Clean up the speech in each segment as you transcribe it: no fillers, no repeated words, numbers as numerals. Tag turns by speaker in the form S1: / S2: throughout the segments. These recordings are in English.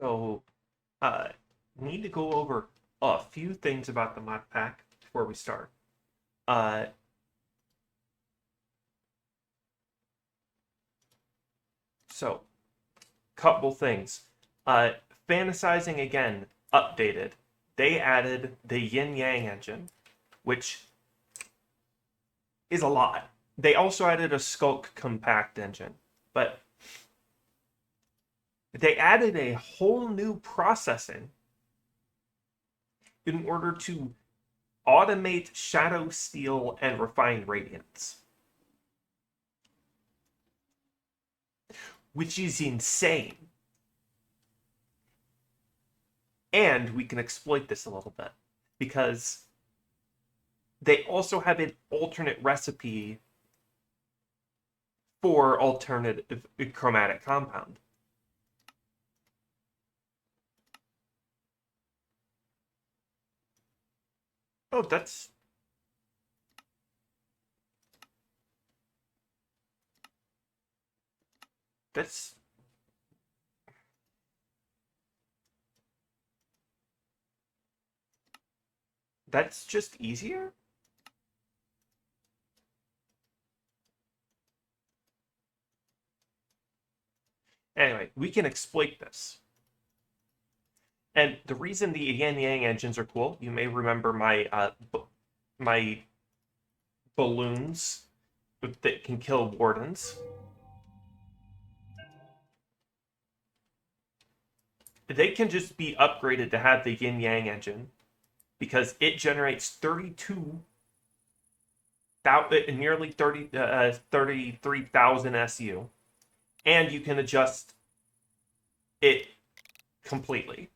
S1: So, uh, need to go over a few things about the mod pack before we start. Uh, so, couple things. Uh, Fantasizing again, updated. They added the Yin Yang engine, which is a lot. They also added a Skulk compact engine, but they added a whole new processing in order to automate shadow steel and refine radiance, which is insane. And we can exploit this a little bit because they also have an alternate recipe for alternative chromatic compound. Oh, that's that's just easier. Anyway, we can exploit this. And the reason the yin yang engines are cool, you may remember my balloons that can kill wardens. They can just be upgraded to have the yin yang engine because it generates 32 nearly 33,000 SU, and you can adjust it completely.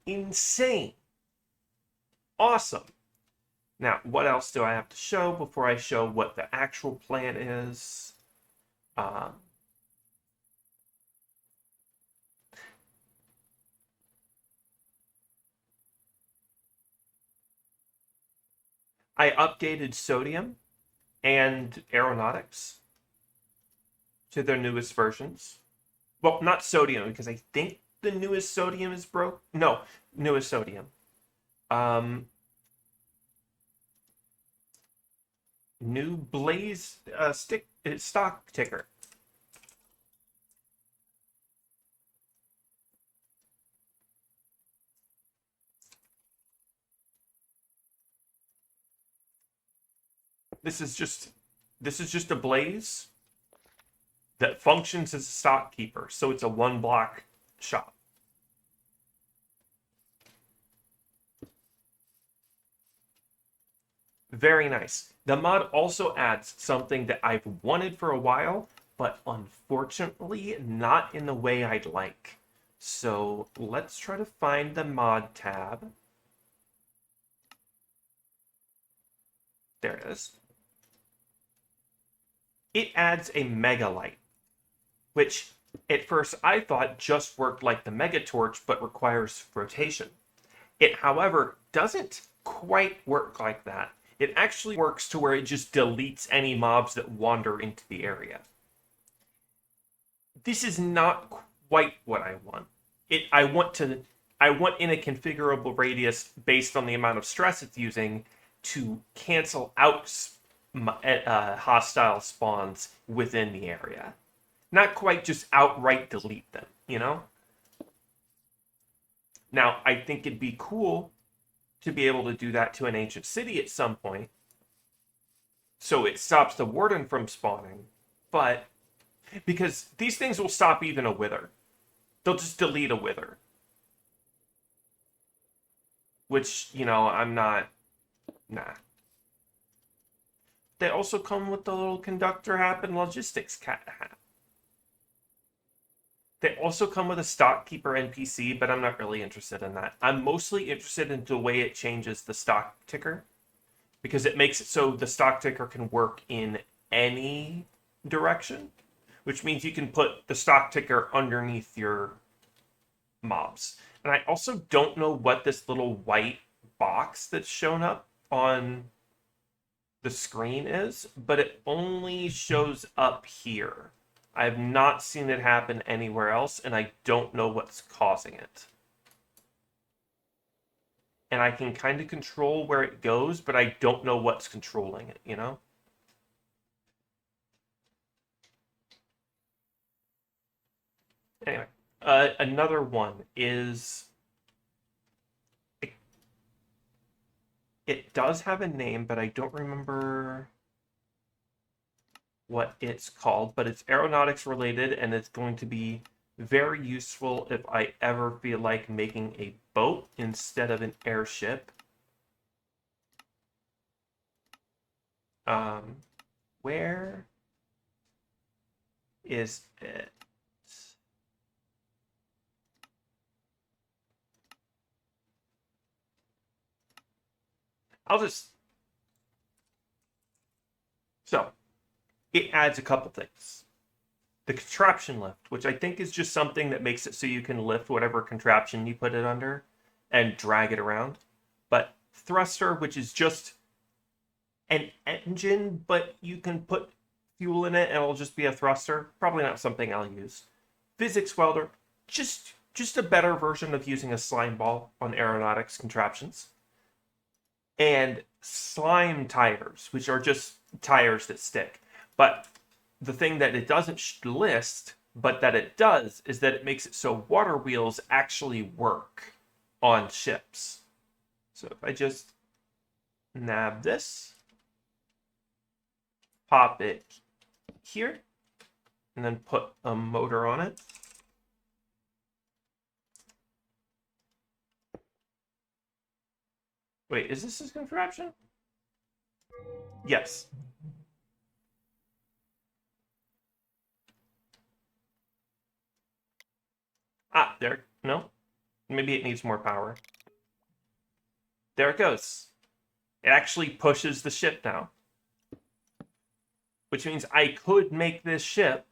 S1: Insane. Awesome. Now, what else do I have to show before I show what the actual plan is? I updated Sodium and Aeronautics to their newest versions. Well, not Sodium, because I think the newest Sodium is broke. No, newest Sodium. New Blaze stock ticker. This is just a Blaze that functions as a stock keeper, so it's a one block shop. Very nice. The mod also adds something that I've wanted for a while, but unfortunately not in the way I'd like. So let's try to find the mod tab. There it is. It adds a mega light, which at first I thought just worked like the mega torch but requires rotation. It, however, doesn't quite work like that. It actually works to where it just deletes any mobs that wander into the area. This is not quite what I want. I want in a configurable radius based on the amount of stress it's using to cancel out hostile spawns within the area. Not quite just outright delete them, you know? Now, I think it'd be cool to be able to do that to an ancient city at some point, so it stops the warden from spawning, but because these things will stop even a wither. They'll just delete a wither. Which, I'm not... Nah. They also come with the little conductor hat and logistics cat hat. They also come with a stock keeper NPC, but I'm not really interested in that. I'm mostly interested in the way it changes the stock ticker, because it makes it so the stock ticker can work in any direction, which means you can put the stock ticker underneath your mobs. And I also don't know what this little white box that's shown up on the screen is, but it only shows up here. I've not seen it happen anywhere else, and I don't know what's causing it. And I can kind of control where it goes, but I don't know what's controlling it, you know? Anyway, another one is... It does have a name, but I don't remember what it's called, but it's aeronautics related, and it's going to be very useful if I ever feel like making a boat instead of an airship. Where is it? I'll just... So, it adds a couple things. The contraption lift, which I think is just something that makes it so you can lift whatever contraption you put it under and drag it around. But thruster, which is just an engine, but you can put fuel in it and it'll just be a thruster. Probably not something I'll use. Physics welder, just a better version of using a slime ball on aeronautics contraptions. And slime tires, which are just tires that stick. But the thing that it doesn't list, but that it does, is that it makes it so water wheels actually work on ships. So if I just nab this, pop it here, and then put a motor on it. Wait, is this his contraption? Yes. Ah, there. No? Maybe it needs more power. There it goes. It actually pushes the ship now. Which means I could make this ship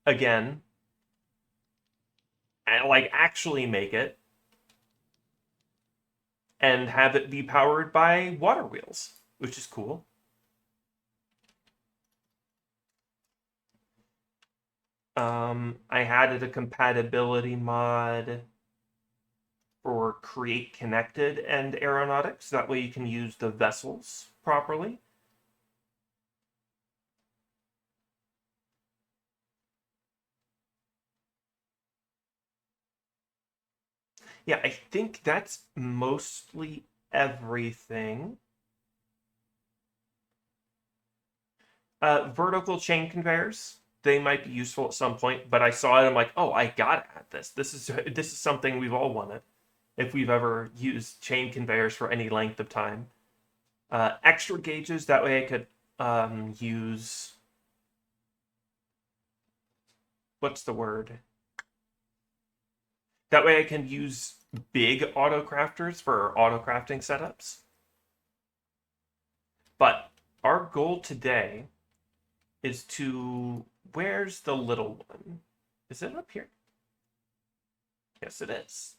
S1: again. And, like, actually make it. And have it be powered by water wheels, which is cool. I added a compatibility mod for Create Connected and Aeronautics. That way you can use the vessels properly. Yeah, I think that's mostly everything. Vertical chain conveyors. They might be useful at some point, but I saw it. I'm like, oh, I gotta add this. This is something we've all wanted if we've ever used chain conveyors for any length of time. Extra gauges. That way I could use... What's the word? That way I can use big autocrafters for autocrafting setups. But our goal today is to... Where's the little one? Is it up here? Yes, it is.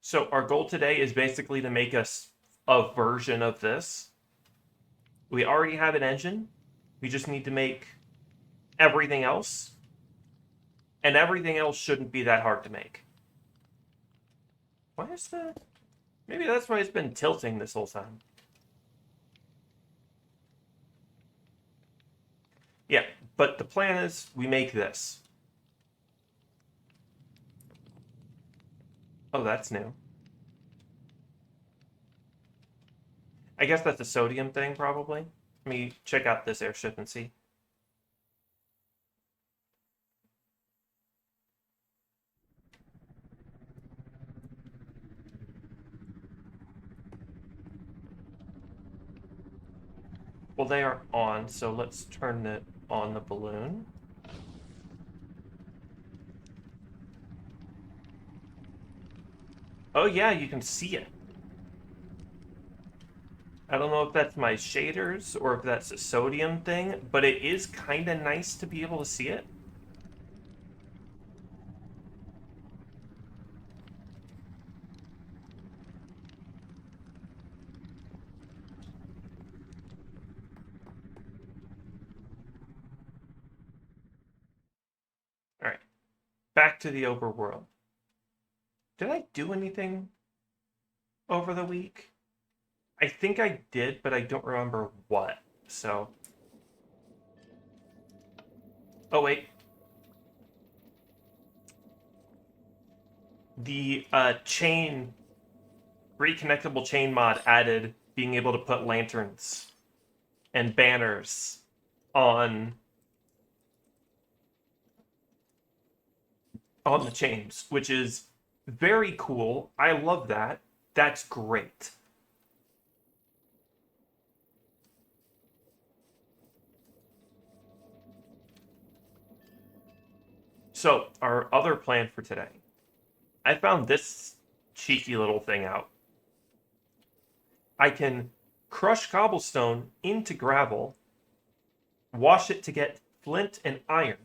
S1: So our goal today is basically to make us a version of this. We already have an engine. We just need to make everything else. And everything else shouldn't be that hard to make. Why is the... Maybe that's why it's been tilting this whole time. Yeah, but the plan is we make this. Oh, that's new. I guess that's a sodium thing, probably. Let me check out this airship and see. Well, they are on, so let's turn it on the balloon. Oh yeah, you can see it. I don't know if that's my shaders or if that's a sodium thing, but it is kind of nice to be able to see it. to the overworld. Did I do anything over the week? I think I did, but I don't remember what. So. Oh, wait. The reconnectable chain mod added being able to put lanterns and banners on the chains, which is very cool. I love that. That's great. So, our other plan for today. I found this cheeky little thing out. I can crush cobblestone into gravel, wash it to get flint and iron.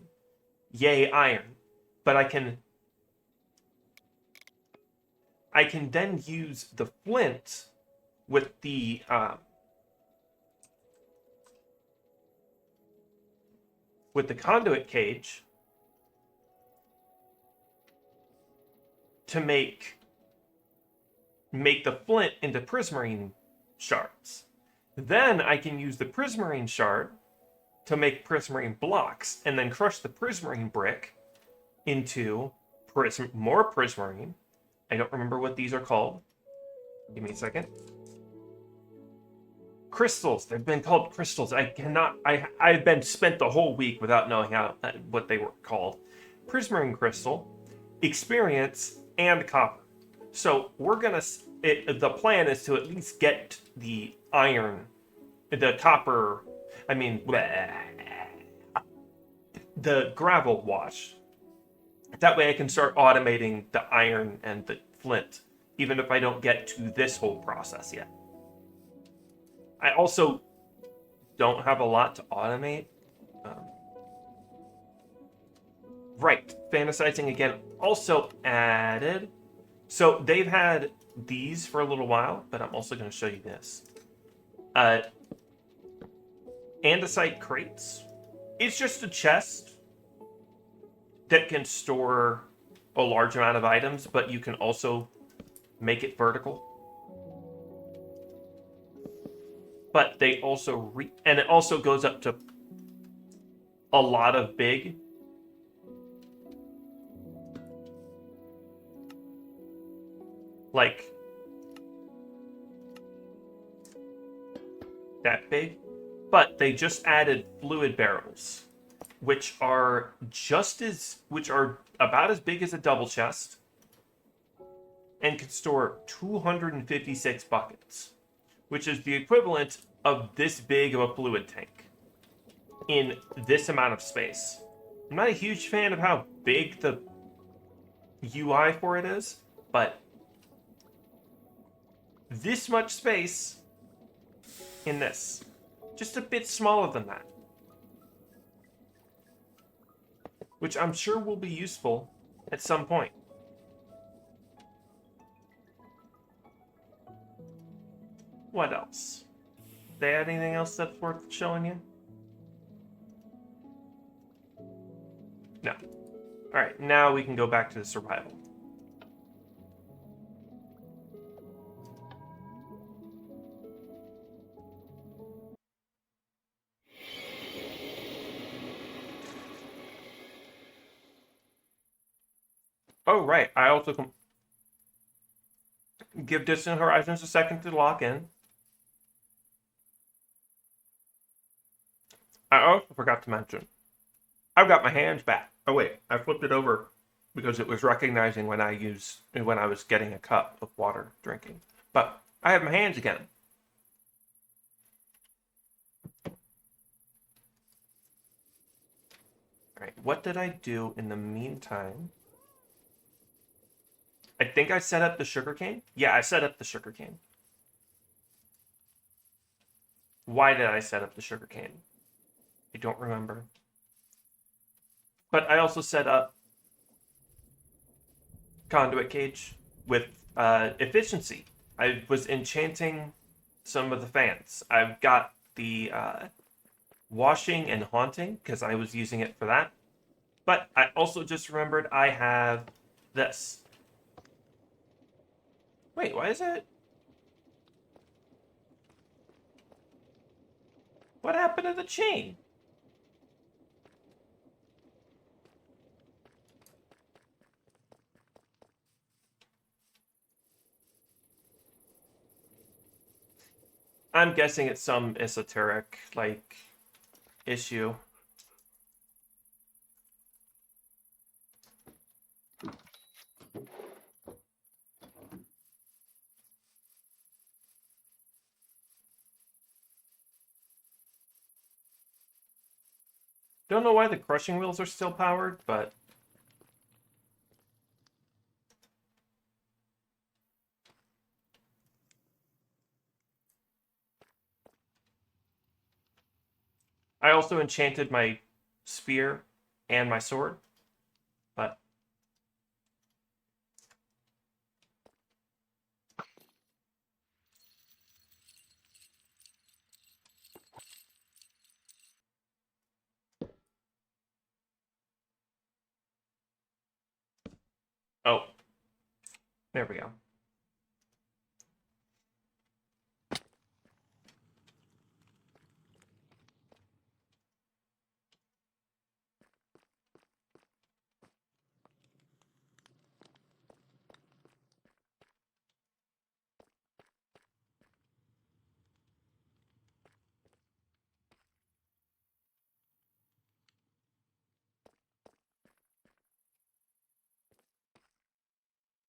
S1: Yay, iron. But I can then use the flint with the conduit cage to make the flint into prismarine shards. Then I can use the prismarine shard to make prismarine blocks, and then crush the prismarine brick into more prismarine. I don't remember what these are called. Give me a second. Crystals. They've been called crystals. I've been spent the whole week without knowing what they were called. Prismarine crystal, experience, and copper. So we're gonna. The plan is to at least get the iron, the copper. I mean, the gravel wash. That way I can start automating the iron and the flint, even if I don't get to this whole process yet. I also don't have a lot to automate. Right, fantasizing again also added. So they've had these for a little while, but I'm also going to show you this. Andesite crates. It's just a chest that can store a large amount of items, but you can also make it vertical. But they also and it also goes up to a lot of big. Like that big. But they just added fluid barrels, which are about as big as a double chest and can store 256 buckets, which is the equivalent of this big of a fluid tank in this amount of space. I'm not a huge fan of how big the UI for it is, but this much space in this. Just a bit smaller than that. Which I'm sure will be useful at some point. What else? They add anything else that's worth showing you? No. Alright, now we can go back to the survival. Oh, right. I also can give Distant Horizons a second to lock in. I also forgot to mention, I've got my hands back. Oh, wait. I flipped it over because it was recognizing when I was getting a cup of water drinking. But I have my hands again. All right. What did I do in the meantime? I think I set up the sugarcane. Yeah, I set up the sugarcane. Why did I set up the sugarcane? I don't remember. But I also set up conduit cage with efficiency. I was enchanting some of the fans. I've got the washing and haunting because I was using it for that. But I also just remembered I have this. Wait, why is it? What happened to the chain? I'm guessing it's some esoteric, like, issue. Don't know why the crushing wheels are still powered, but I also enchanted my spear and my sword, but oh, there we go.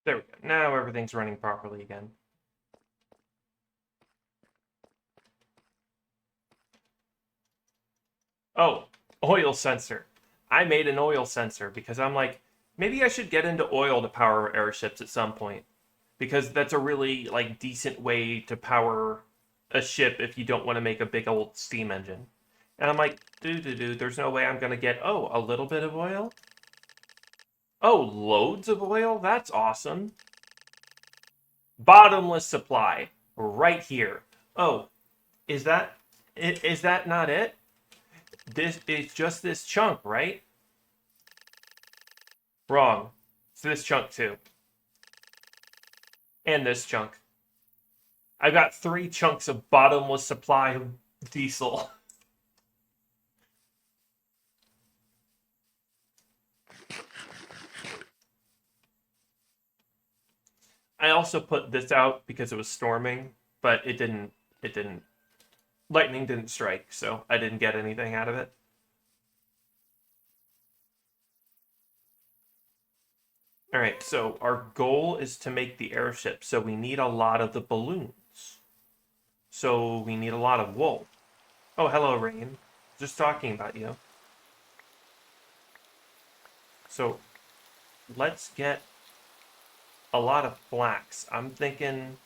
S1: There we go. Now everything's running properly again. Oh, oil sensor. I made an oil sensor because I'm like, maybe I should get into oil to power airships at some point. Because that's a really like decent way to power a ship if you don't want to make a big old steam engine. And I'm like, there's no way I'm gonna get, oh, a little bit of oil? Oh, loads of oil? That's awesome. Bottomless supply. Right here. Oh, is that not it? This is just this chunk, right? Wrong. It's this chunk too. And this chunk. I got 3 chunks of bottomless supply of diesel. I also put this out because it was storming, but it didn't lightning didn't strike, so I didn't get anything out of it. All right, so our goal is to make the airship, so we need a lot of the balloons. So we need a lot of wool. Oh, hello, Rain. Just talking about you. So let's get a lot of flax. I'm thinking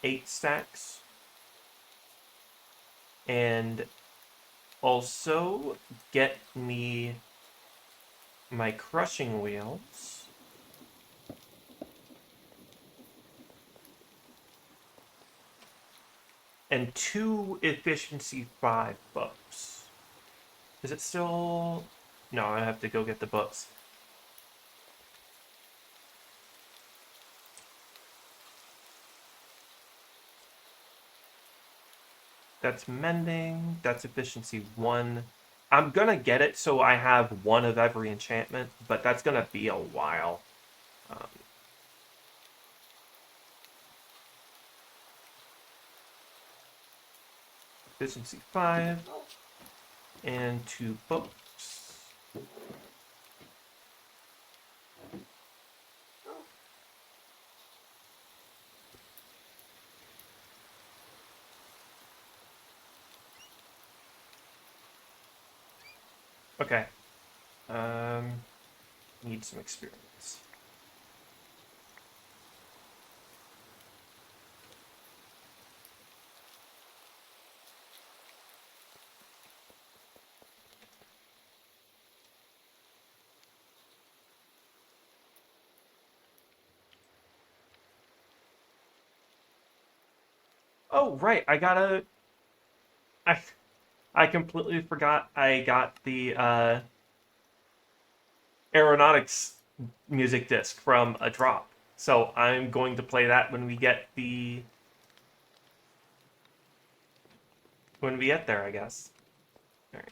S1: 8 stacks. And also get me my crushing wheels. And 2 efficiency 5 books. Is it still... No, I have to go get the books. That's mending. That's efficiency 1. I'm gonna get it so I have 1 of every enchantment, but that's gonna be a while. Um, efficiency 5. And 2 books. Okay. Need some experience. Oh, right. I I completely forgot I got the aeronautics music disc from a drop. So I'm going to play that when we get there, I guess. All right.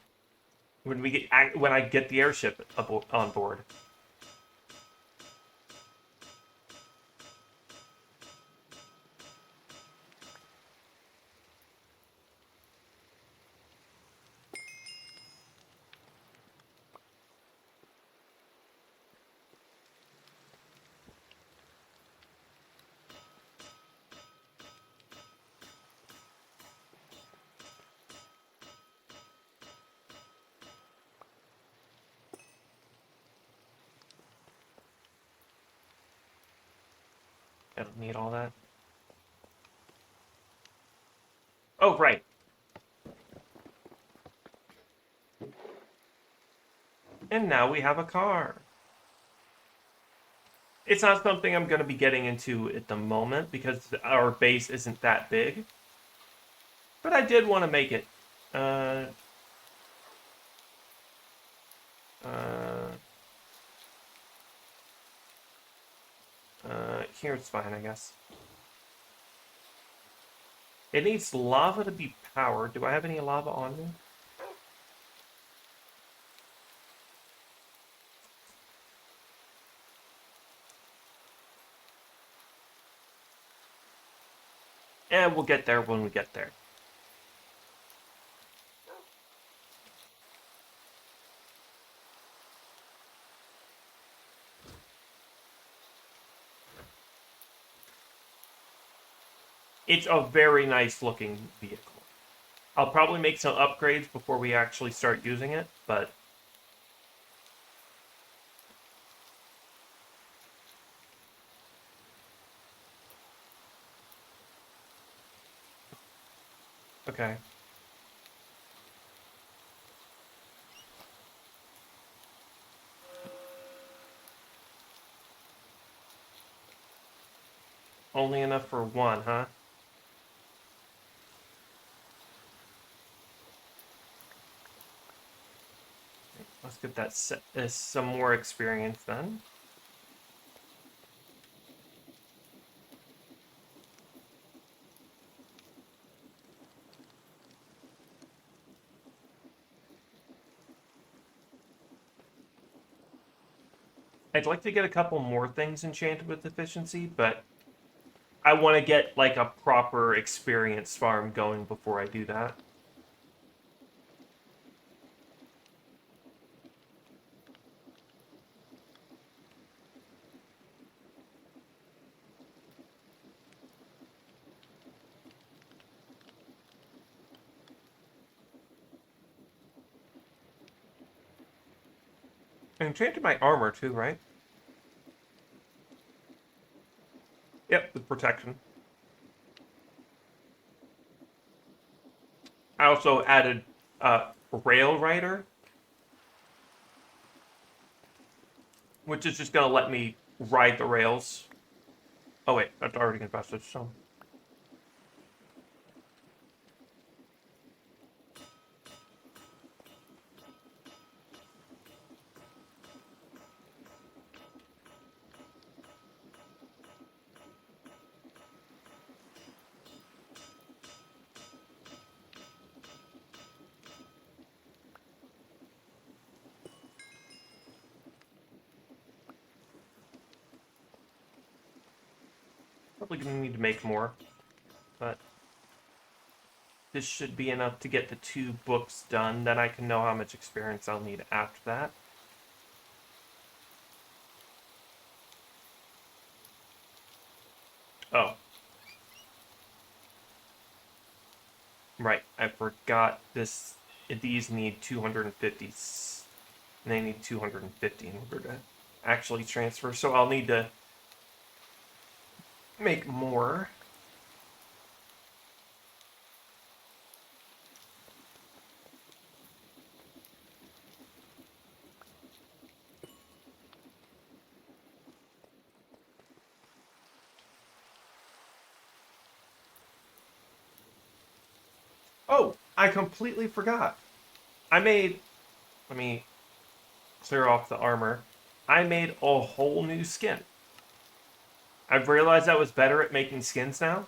S1: When I get the airship on board. I don't need all that. Oh, right. And now we have a car. It's not something I'm going to be getting into at the moment because our base isn't that big. But I did want to make it. Uh, uh, Here it's fine, I guess. It needs lava to be powered. Do I have any lava on me? And we'll get there when we get there. It's a very nice looking vehicle. I'll probably make some upgrades before we actually start using it, but... Okay. Only enough for one, huh? Let's get that some more experience then. I'd like to get a couple more things enchanted with efficiency, but I want to get like a proper experience farm going before I do that. I enchanted my armor too, right? Yep, with protection. I also added Rail Rider, which is just going to let me ride the rails. Oh wait, that's already invested, so... Probably going to need to make more, but this should be enough to get the 2 books done. Then I can know how much experience I'll need after that. Oh. Right, I forgot this. These need 250, and they need 250 in order to actually transfer, so I'll need to make more. Oh, I completely forgot. I made... Let me clear off the armor. I made a whole new skin. I've realized I was better at making skins now.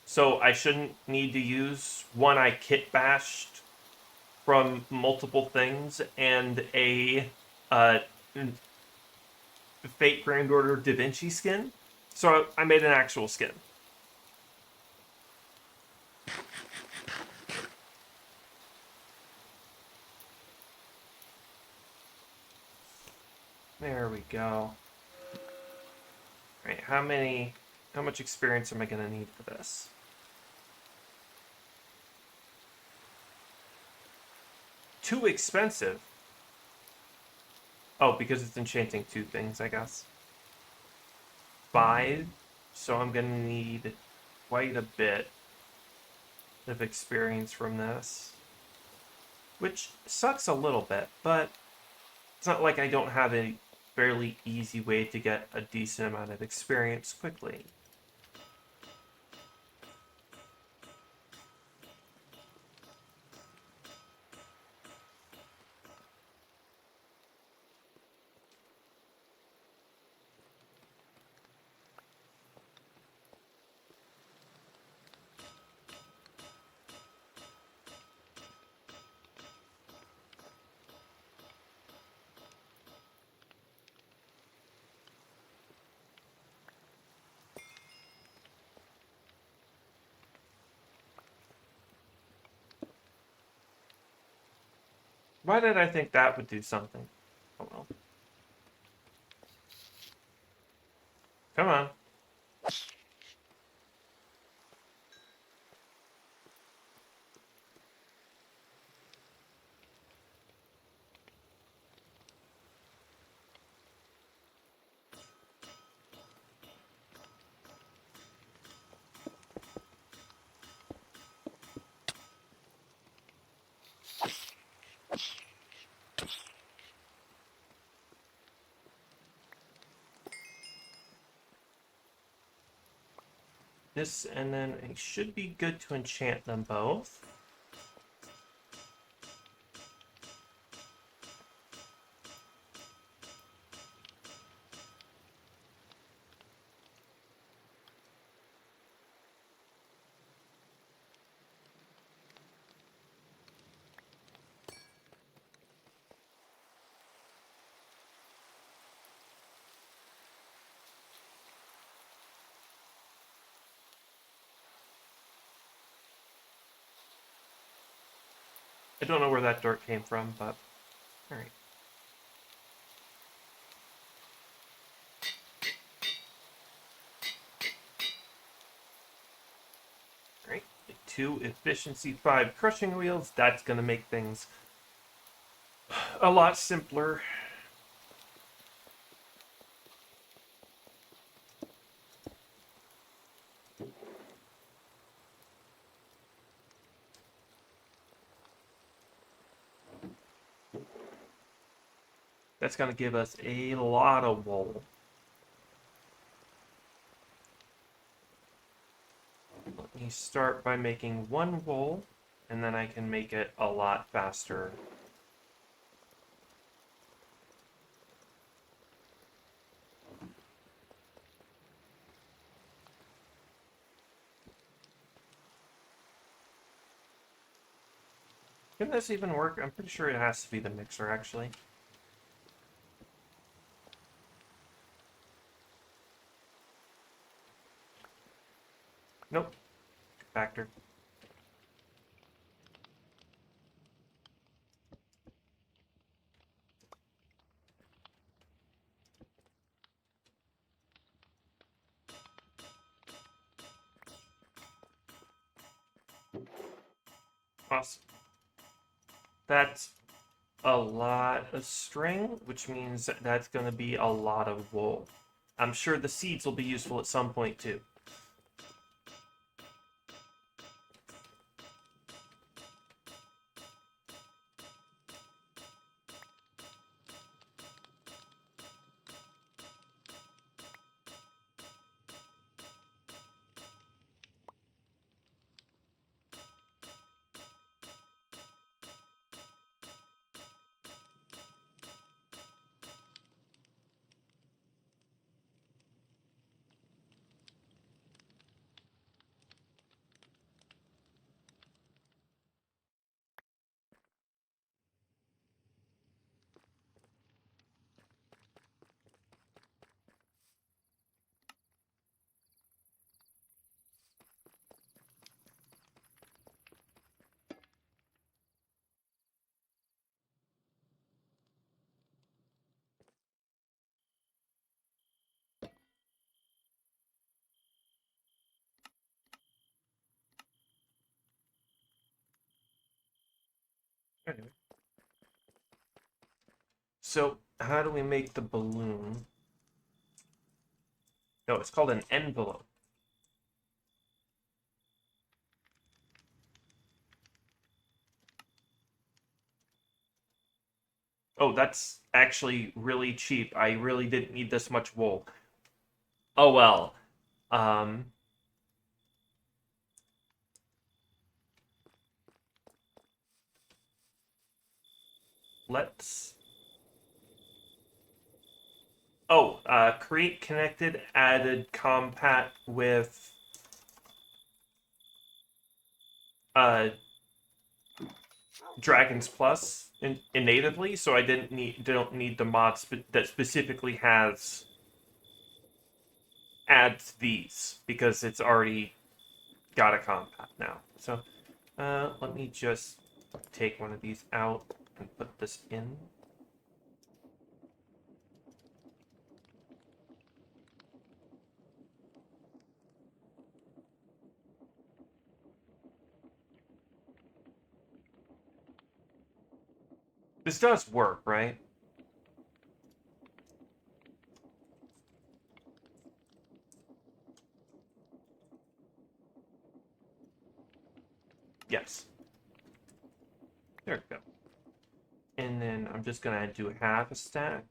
S1: So I shouldn't need to use one I kit bashed from multiple things and a Fate Grand Order Da Vinci skin. So I made an actual skin. There we go. Alright, how much experience am I going to need for this? Too expensive. Oh, because it's enchanting 2 things, I guess. 5, so I'm going to need quite a bit of experience from this. Which sucks a little bit, but it's not like I don't have a fairly easy way to get a decent amount of experience quickly. Why did I think that would do something? Oh well. Come on. This, and then it should be good to enchant them both. I don't know where that dirt came from, but alright. Alright, 2 efficiency, 5 crushing wheels. That's going to make things a lot simpler. That's going to give us a lot of wool. Let me start by making 1 wool, and then I can make it a lot faster. Can this even work? I'm pretty sure it has to be the mixer, actually. Nope. Factor. Awesome. That's a lot of string, which means that's going to be a lot of wool. I'm sure the seeds will be useful at some point, too. Anyway. So, how do we make the balloon? No, it's called an envelope. Oh, that's actually really cheap. I really didn't need this much wool. Oh well. Um, let's... Oh, create connected added compat with uh Dragons Plus natively, so I don't need the mod that specifically adds these because it's already got a compat now. So let me just take one of these out and put this in. This does work, right? Yes. There we go. And then I'm just gonna do half a stack.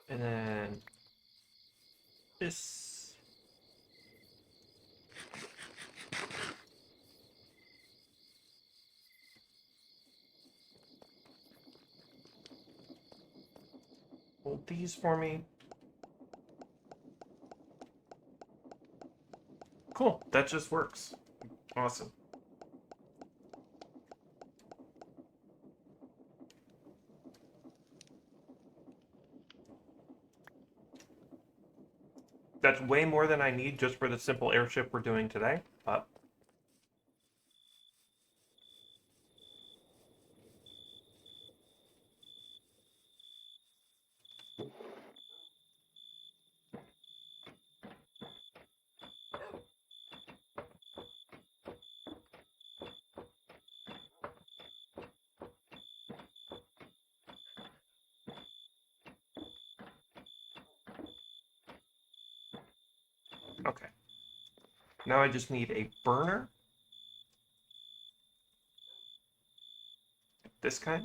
S1: And then this. Hold these for me. Cool, that just works. Awesome. That's way more than I need just for the simple airship we're doing today, but okay. Now I just need a burner. This kind.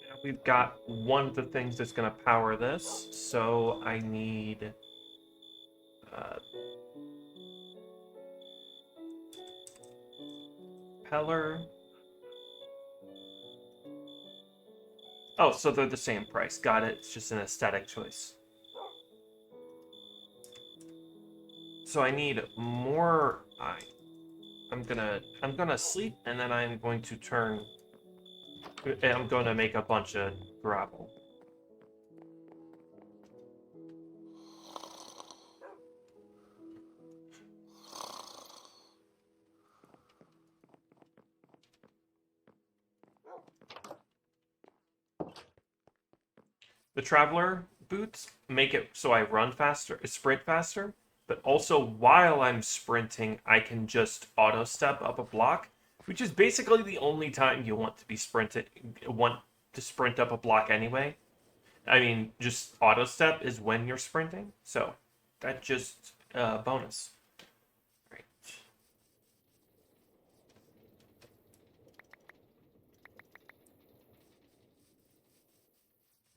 S1: Now we've got one of the things that's going to power this, so I need peller. Oh, so they're the same price. Got it. It's just an aesthetic choice. So I need more. I'm gonna sleep, and then I'm going to turn. I'm going to make a bunch of gravel. The traveler boots make it so I run faster, sprint faster, but also while I'm sprinting, I can just auto step up a block, which is basically the only time you want to be sprinted, want to sprint up a block anyway. I mean, just auto step is when you're sprinting, so that's just bonus. Right.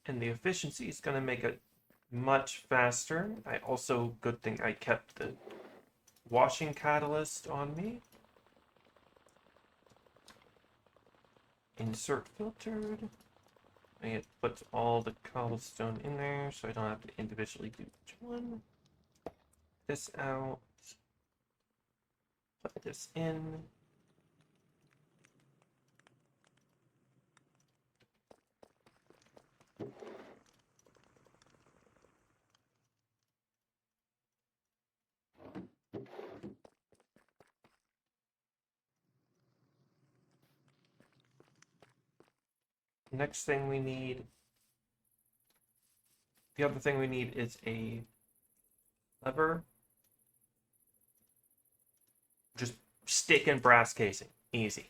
S1: And the efficiency is going to make it much faster. I also, good thing I kept the washing catalyst on me. Insert filtered. It puts all the cobblestone in there so I don't have to individually do each one. This out. Put this in. Next thing we need, the other thing we need is a lever. Just stick and brass casing. Easy.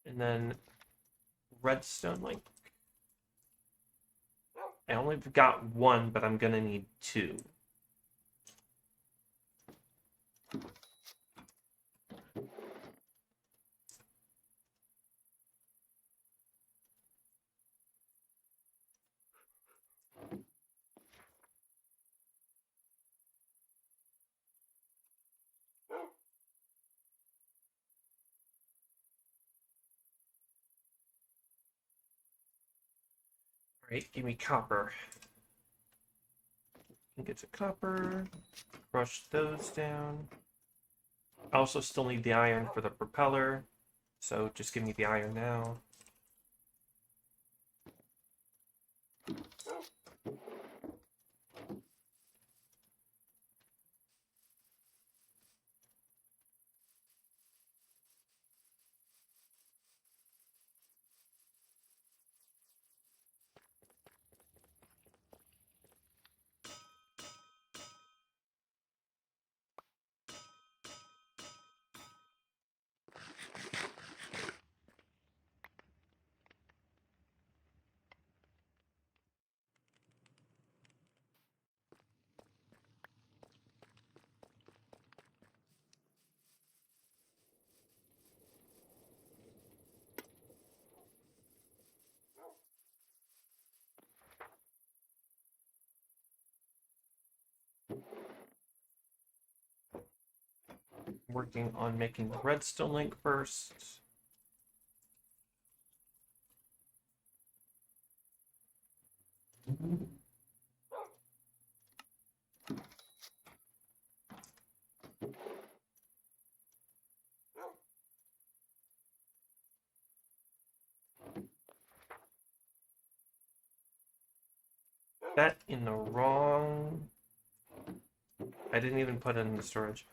S1: And then redstone link. I only got one, but I'm gonna need two. Alright, give me copper. Get the copper, crush those down. I also still need the iron for the propeller, so just give me the iron now. Working on making the redstone link first. That in the wrong... I didn't even put it in the storage.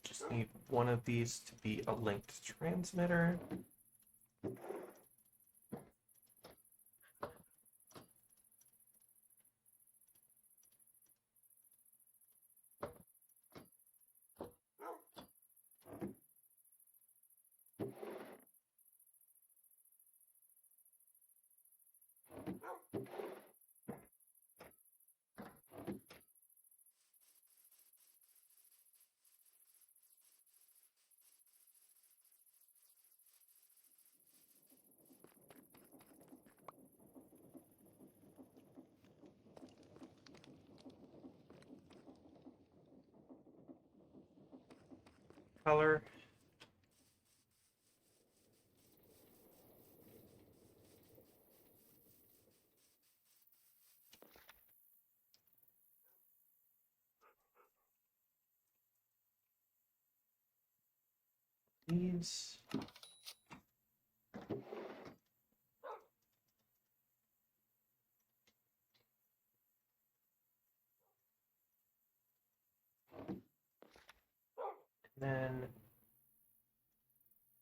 S1: Just need one of these to be a linked transmitter. Color. These. then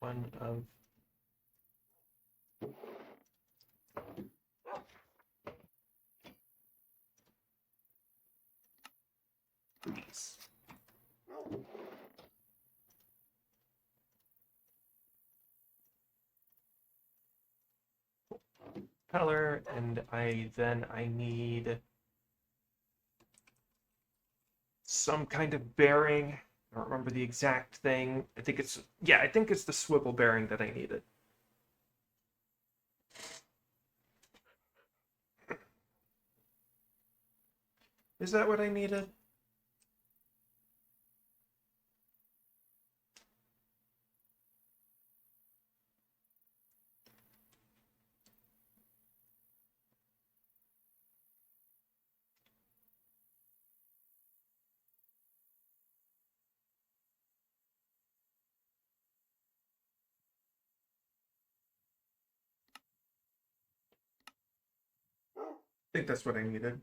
S1: one of these. Color, and I need some kind of bearing. I don't remember the exact thing. I think it's the swivel bearing that I needed. Is that what I needed? I think that's what I needed.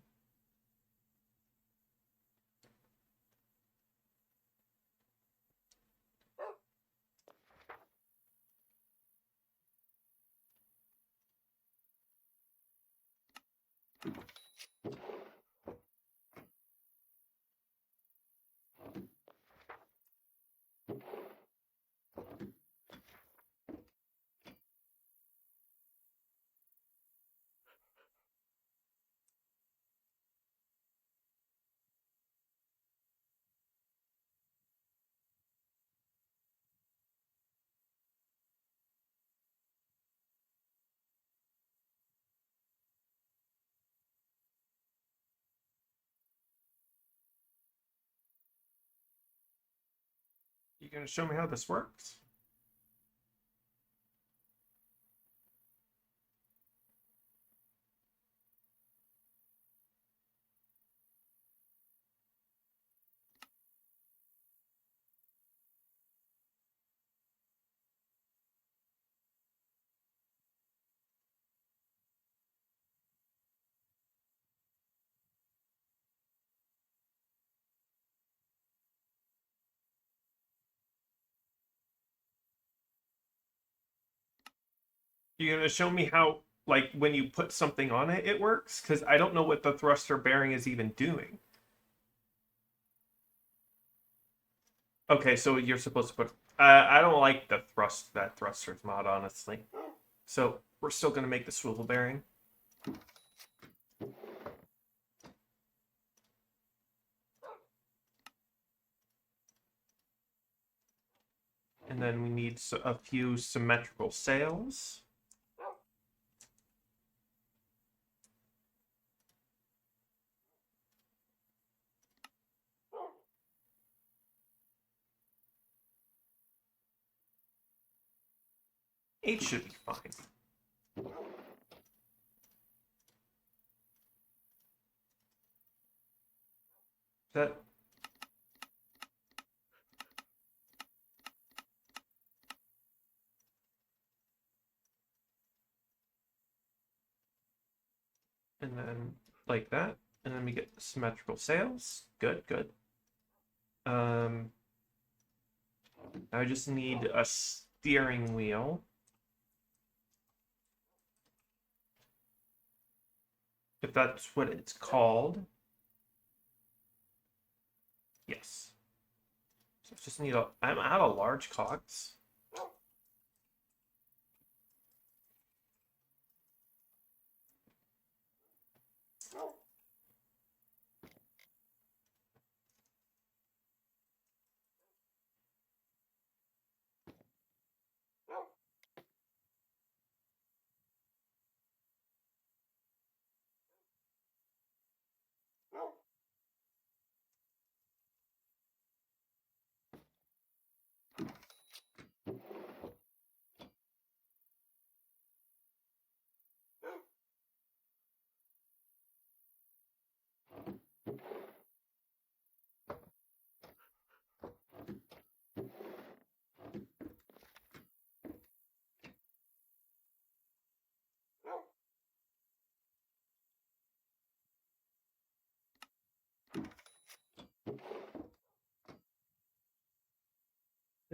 S1: You gonna show me how this works? You gonna show me how, like, when you put something on it, it works? Because I don't know what the thruster bearing is even doing. Okay, so you're supposed to put. I don't like the thruster's mod, honestly. So we're still gonna make the swivel bearing. And then we need a few symmetrical sails. Eight should be fine. That. And then like that. And then we get symmetrical sails. Good, good. I just need a steering wheel. If that's what it's called. Yes. So I just need I'm out of large cogs.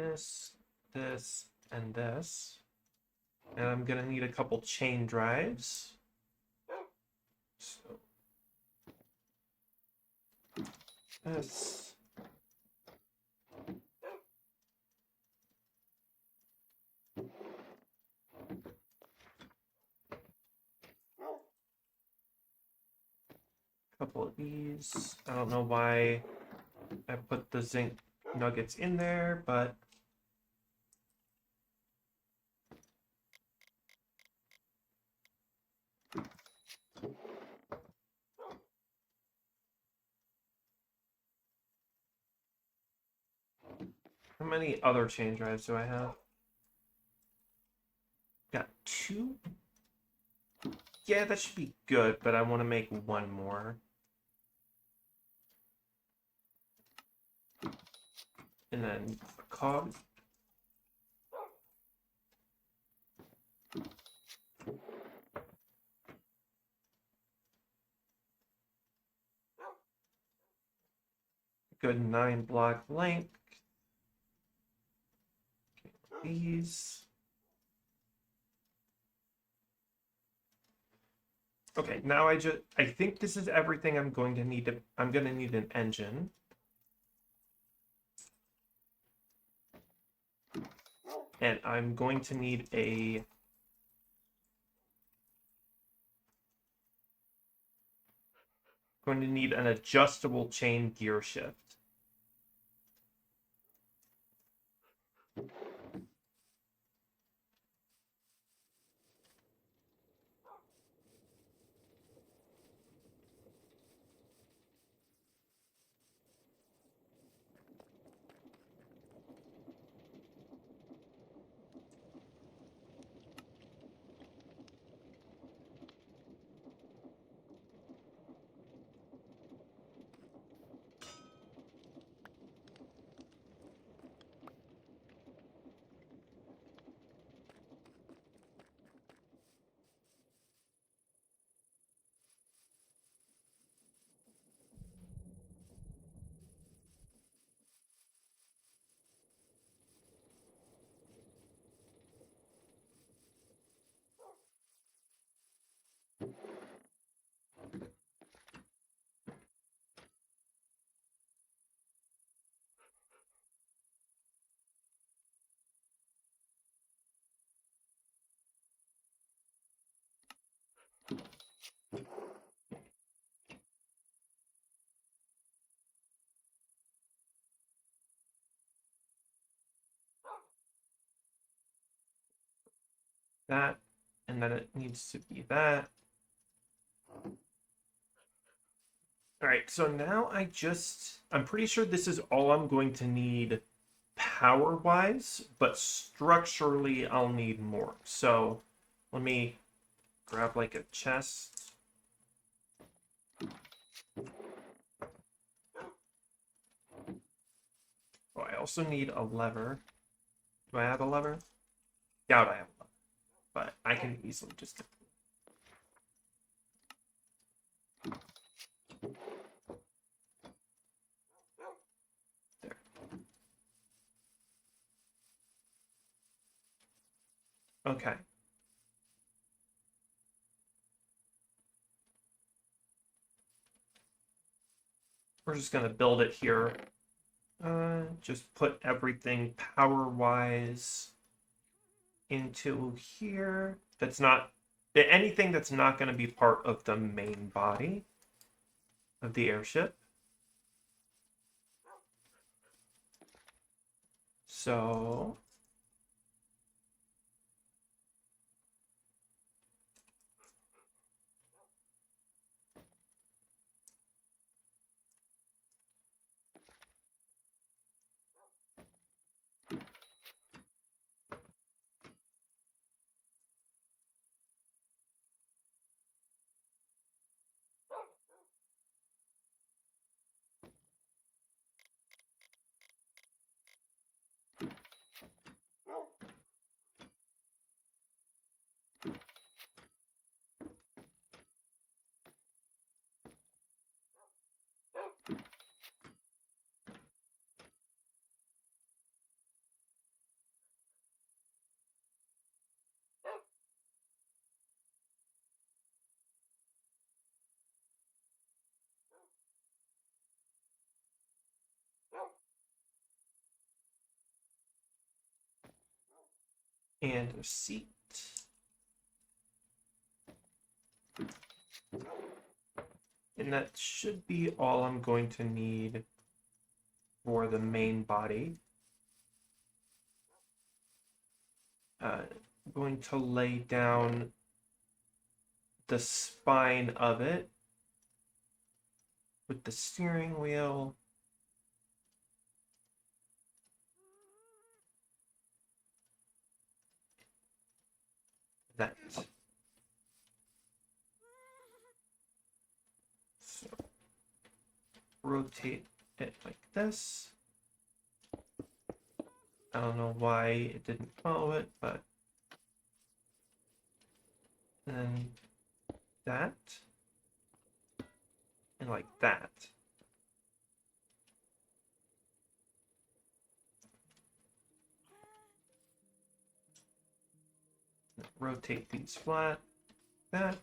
S1: this, this, and this. And I'm gonna need a couple chain drives. So this. Couple of these. I don't know why I put the zinc nuggets in there, but how many other chain drives do I have? Got 2? Yeah, that should be good, but I want to make 1 more. And then a cog. Good 9 block length. These. Okay, now I think this is everything I'm going to need I'm going to need an engine. And I'm going to need an adjustable chain gear shift. That, and then it needs to be that. All right, so now I'm pretty sure this is all I'm going to need power-wise, but structurally I'll need more. So let me grab like a chest. Oh, I also need a lever. Do I have a lever? Doubt I have a lever, but I can easily just... There. Okay. We're just going to build it here. Just put everything power-wise into here. That's not... anything that's not going to be part of the main body of the airship. So... And a seat. And that should be all I'm going to need for the main body. I'm going to lay down the spine of it with the steering wheel. That. So rotate it like this. I don't know why it didn't follow it, but then that and like that. Rotate these flat, that.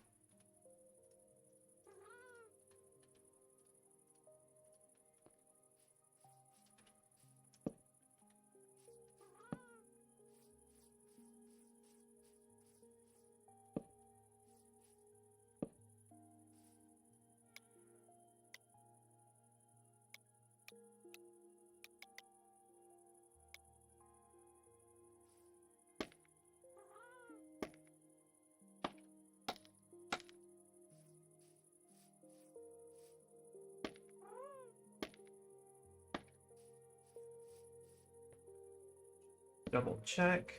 S1: Double check.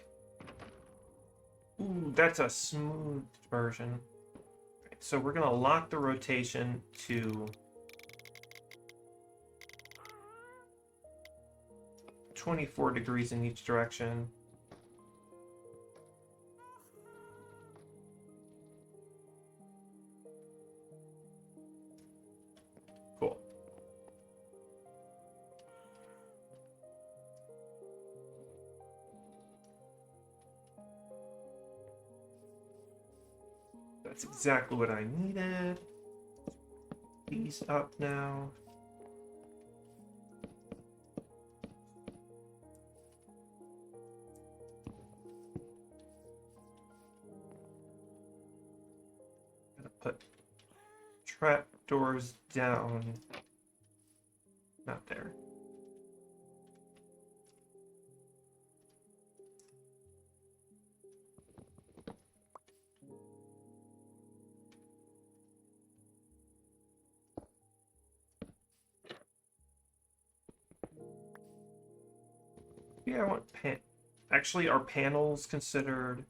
S1: Ooh, that's a smooth version. Right, so we're gonna lock the rotation to 24 degrees in each direction. Cool. That's exactly what I needed. These up now. Gotta put trap doors down. Not there. Yeah, I want Actually, are panels considered?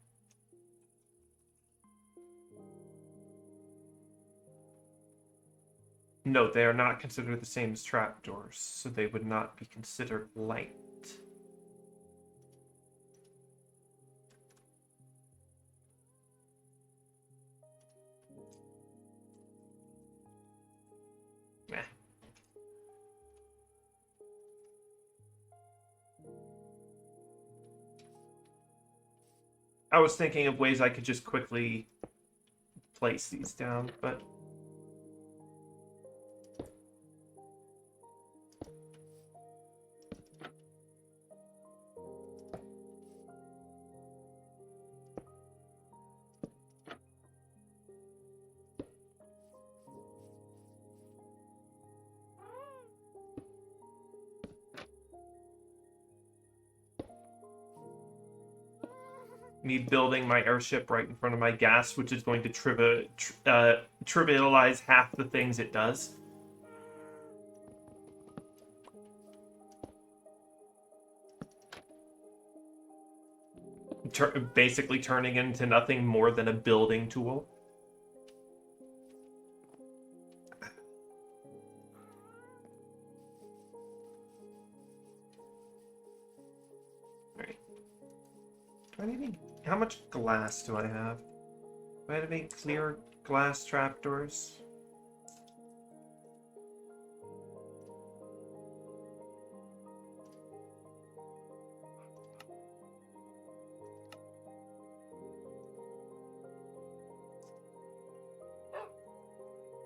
S1: No, they are not considered the same as trapdoors, so they would not be considered light. Eh. I was thinking of ways I could just quickly place these down, but me building my airship right in front of my gas, which is going to trivialize half the things it does. Basically turning into nothing more than a building tool. Alright. Do I need any... How much glass do I have? Do I have any clear glass trapdoors?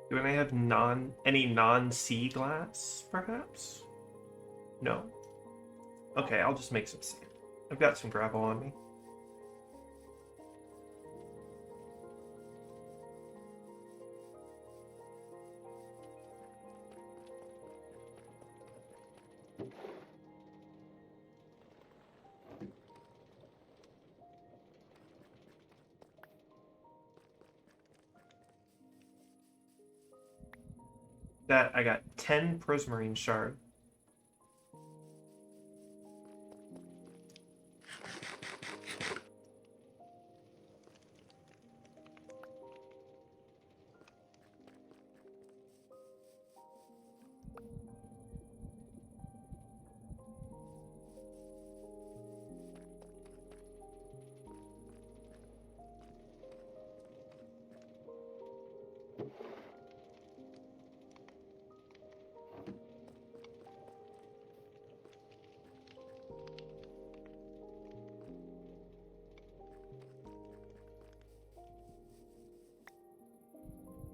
S1: Do I have any non-sea glass, perhaps? No. Okay, I'll just make some sand. I've got some gravel on me. That I got 10 prismarine shard.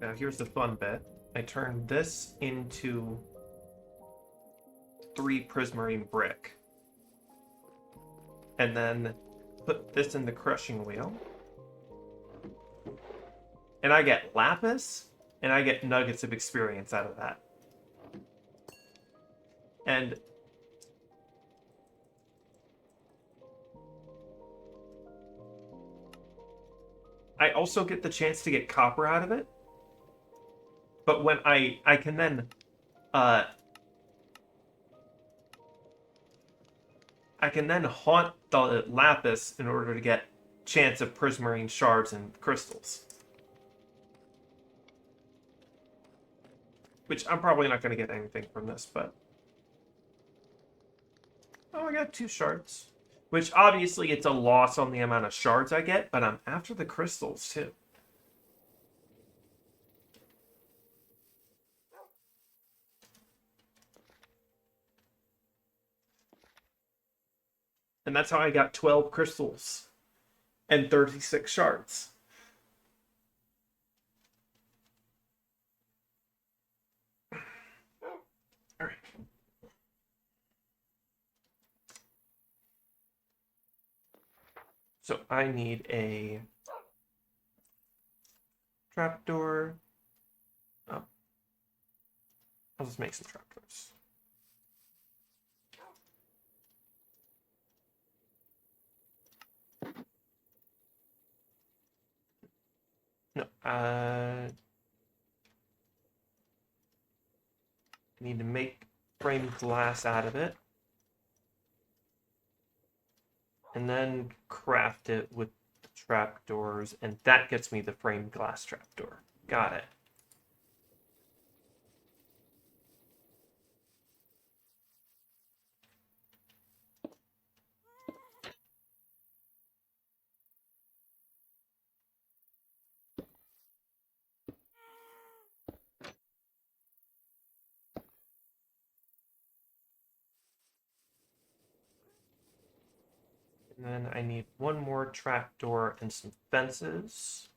S1: Now here's the fun bit. I turned this into 3 prismarine brick. And then put this in the crushing wheel. And I get lapis, and I get nuggets of experience out of that. And I also get the chance to get copper out of it. But when I can then I can then haunt the lapis in order to get chance of prismarine shards and crystals. Which I'm probably not going to get anything from this, but... Oh, I got 2 shards. Which obviously it's a loss on the amount of shards I get, but I'm after the crystals too. And that's how I got 12 crystals and 36 shards. All right. So I need a trapdoor. Oh. I'll just make some trapdoors. No, need to make framed glass out of it. And then craft it with trapdoors, and that gets me the framed glass trapdoor. Got it. And then I need one more trapdoor and some fences.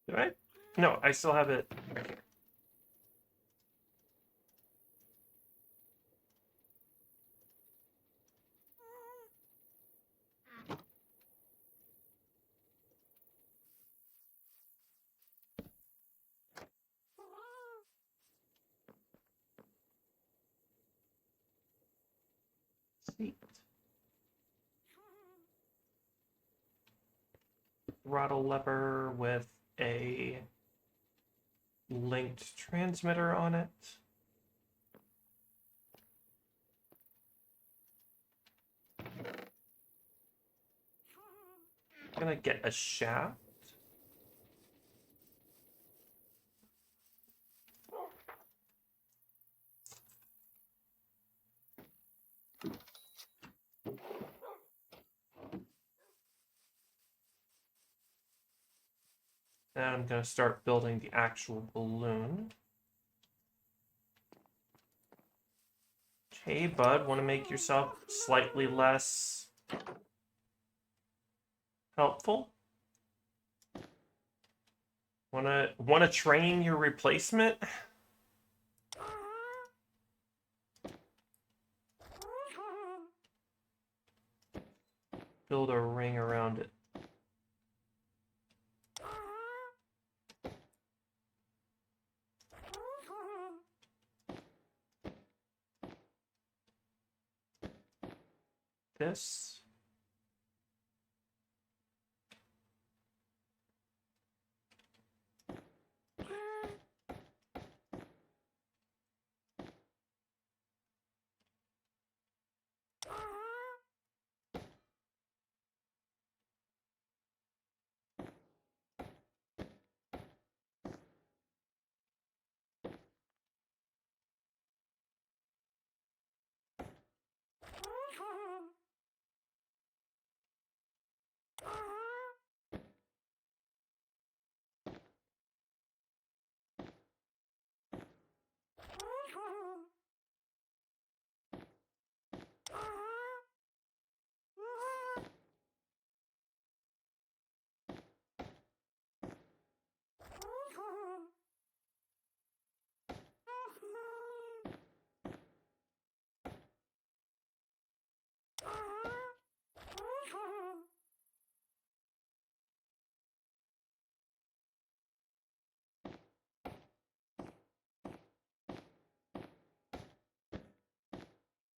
S1: Do I? No, I still have it right here. Sweet. Throttle lever with a linked transmitter on it. Gonna get a shaft. And I'm gonna start building the actual balloon. Hey, bud, want to make yourself slightly less helpful? Wanna train your replacement? Build a ring around it. This.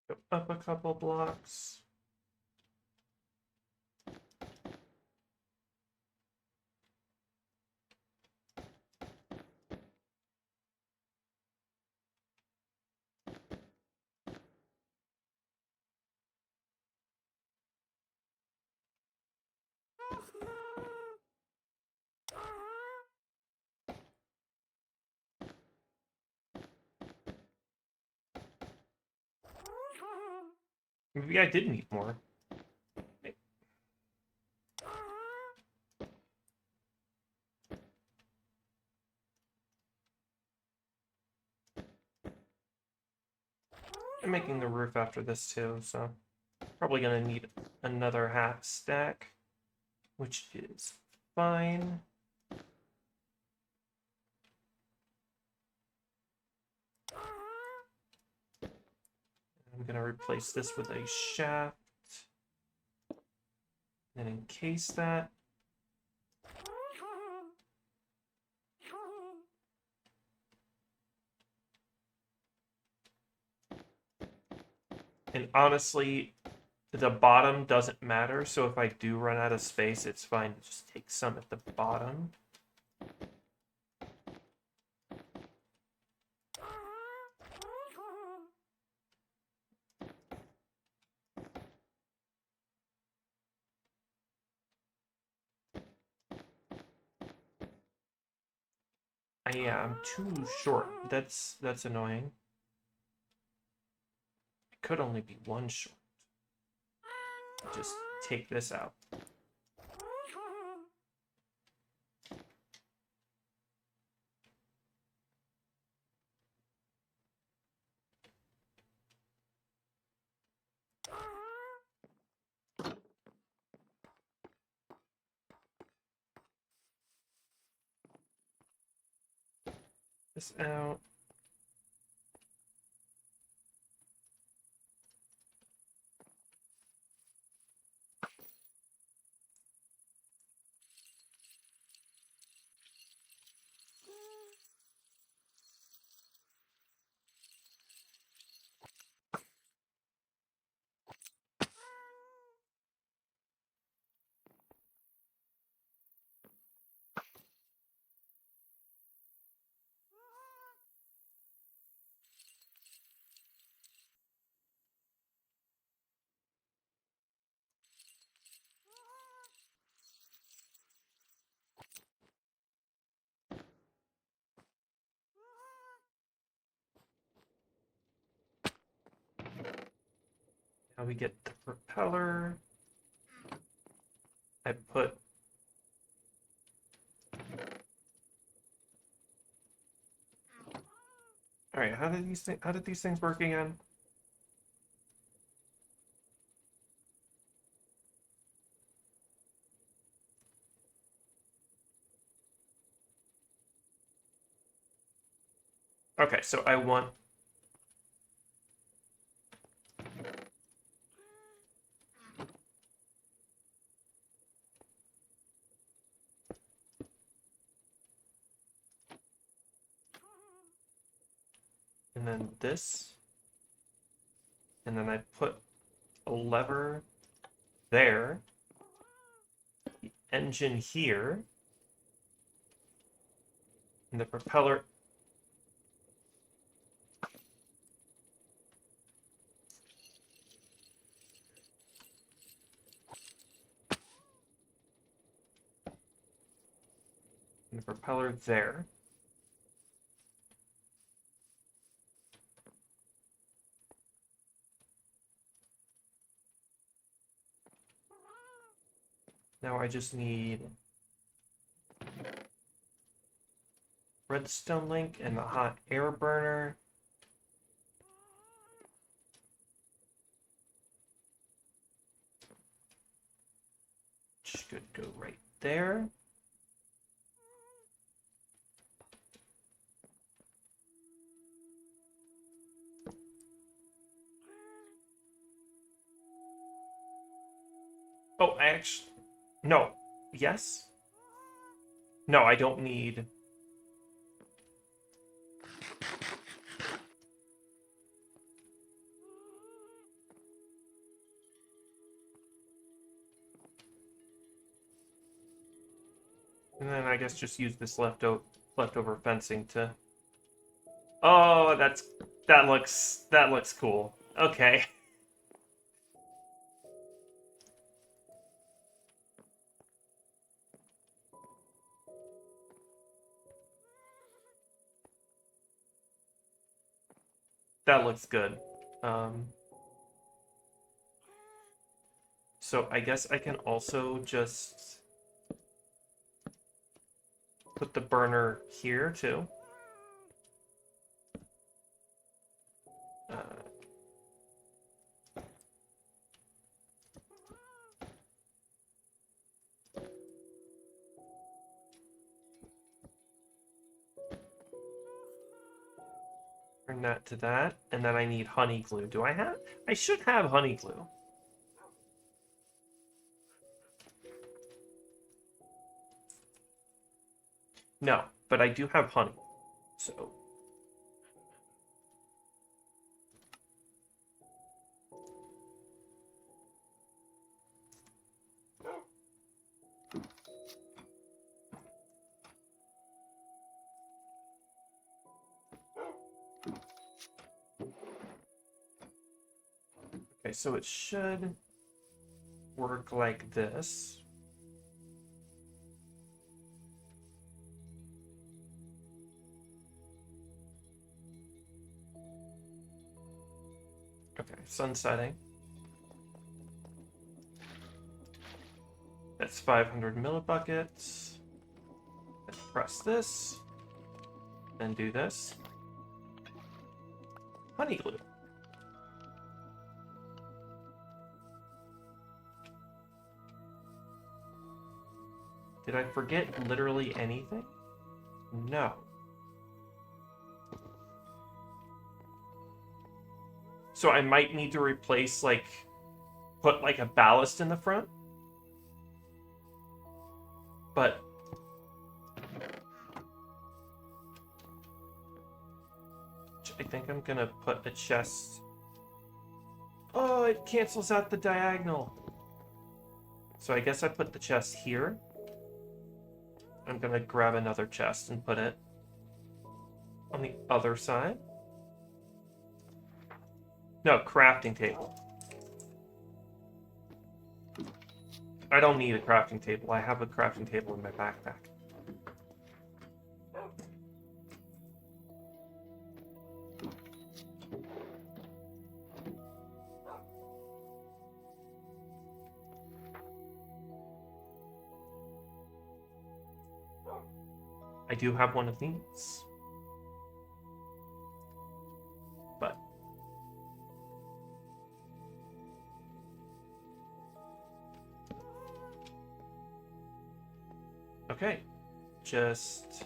S1: Go up a couple blocks. Maybe I did need more. I'm making the roof after this too, so probably gonna need another half stack, which is fine. I'm gonna replace this with a shaft, and encase that. And honestly, the bottom doesn't matter, so if I do run out of space, it's fine to just take some at the bottom. Yeah, I'm too short. That's annoying. It could only be one short. Just take this out. This out. Now we get the propeller. I put... Alright, how did these things work again? Okay, so I want... And then this. And then I put a lever there. The engine here. And the propeller... And the propeller there. Now I just need redstone link and the hot air burner. Should go right there. Oh, I actually... No. Yes? No, I don't need... And then I guess just use this leftover fencing to... Oh, that looks cool. Okay. That looks good. So I guess I can also just put the burner here too. Turn that to that, and then I need honey glue. Do I have? I should have honey glue. No, but I do have honey, so... Okay, so it should work like this. Okay, sun setting. That's 500 millibuckets. Let's press this. And do this. Honey glue. Did I forget literally anything? No. So I might need to replace, like, put like a ballast in the front. But I think I'm gonna put a chest. Oh, it cancels out the diagonal. So I guess I put the chest here. I'm gonna grab another chest and put it on the other side. No, crafting table. I don't need a crafting table. I have a crafting table in my backpack. I do have one of these. But okay. Just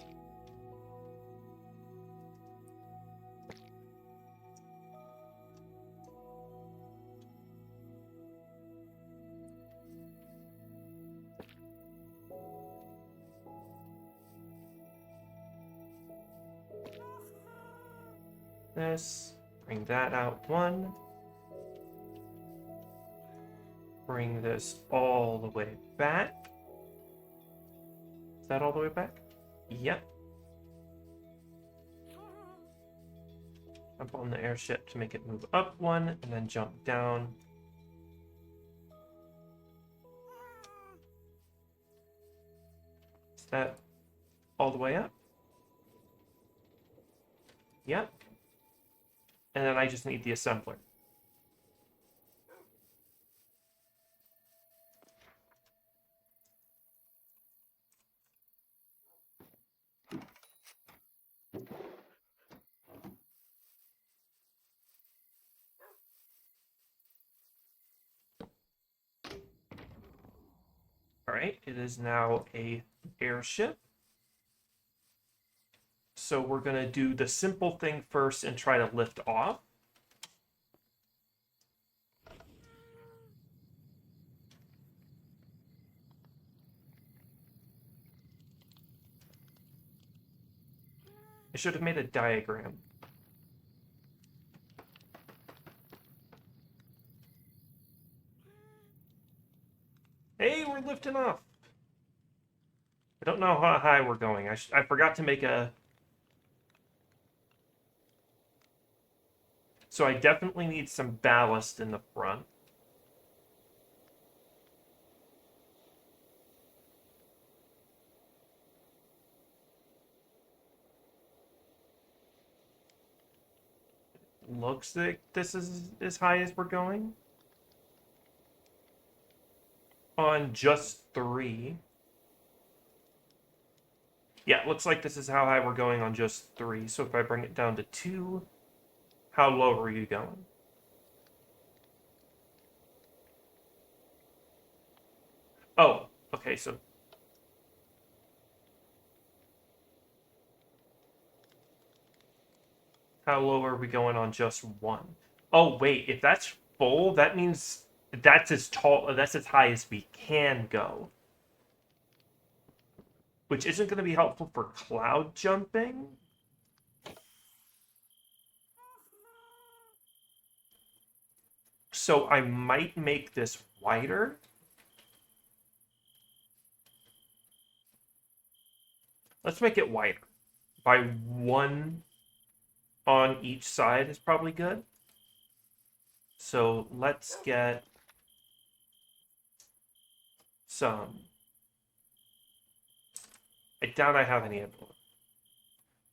S1: this, bring that out one, bring this all the way back. Is that all the way back? Yep. Jump on the airship to make it move up one, and then jump down. Is that all the way up? Yep. And then I just need the assembler. All right, it is now a airship. So we're gonna do the simple thing first and try to lift off. I should have made a diagram. Hey, we're lifting off. I don't know how high we're going. I forgot to make a... So I definitely need some ballast in the front. Looks like this is as high as we're going. On just 3. Yeah, it looks like this is how high we're going on just 3. So if I bring it down to 2, how low are you going? Oh, okay, so... How low are we going on just 1? Oh, wait, if that's full, that means that's as high as we can go. Which isn't going to be helpful for cloud jumping. So I might make this wider. Let's make it wider. By 1 on each side is probably good. So let's get some. I doubt I have any of them.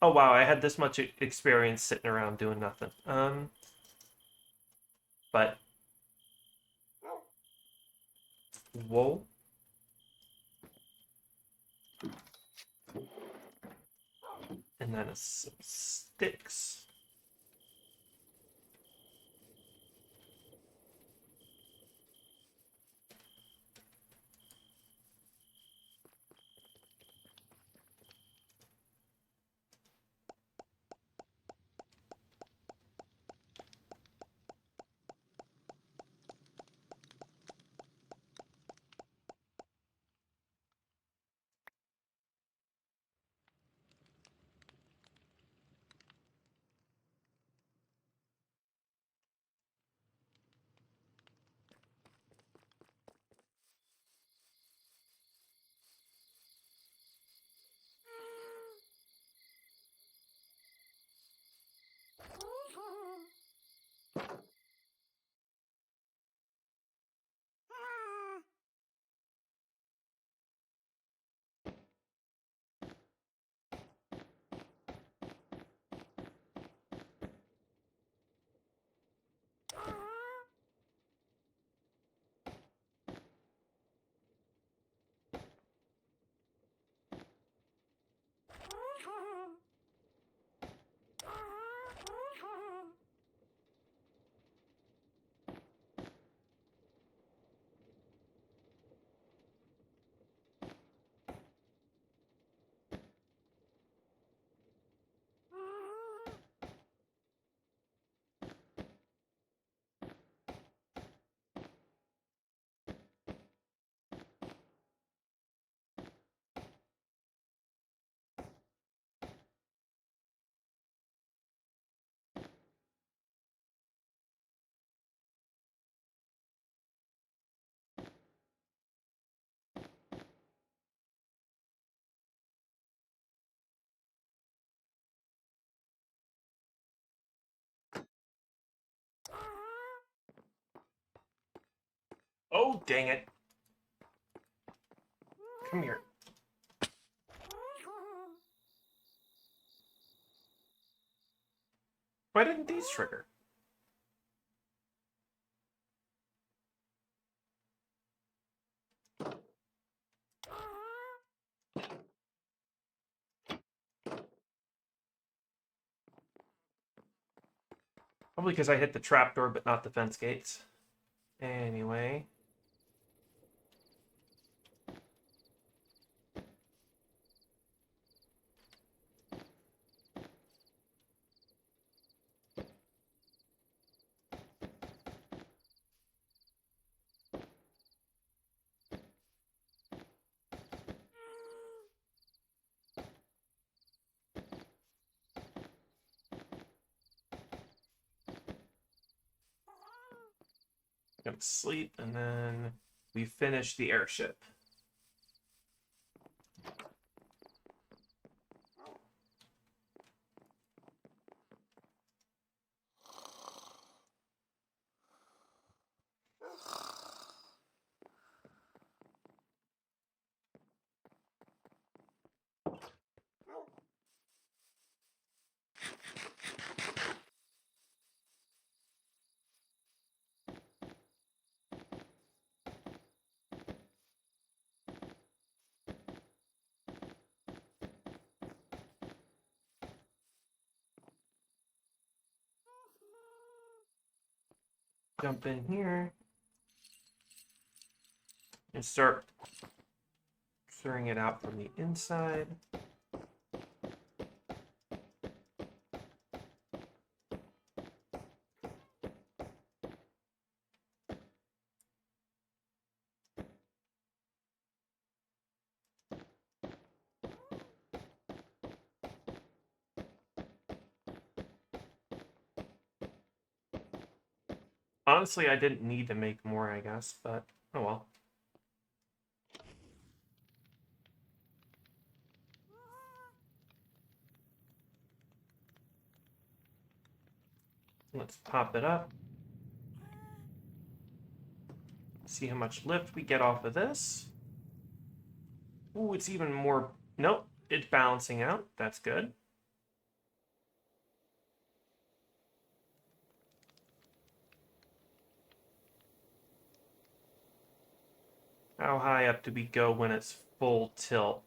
S1: Oh wow, I had this much experience sitting around doing nothing. But wool. And then some sticks. Oh, dang it. Come here. Why didn't these trigger? Probably because I hit the trapdoor, but not the fence gates. Anyway. Gonna sleep, and then we finish the airship. Jump in here and start clearing it out from the inside. Honestly, I didn't need to make more, I guess, but oh well. Let's pop it up. See how much lift we get off of this. Ooh, it's even more... Nope, it's balancing out. That's good. How high up do we go when it's full tilt?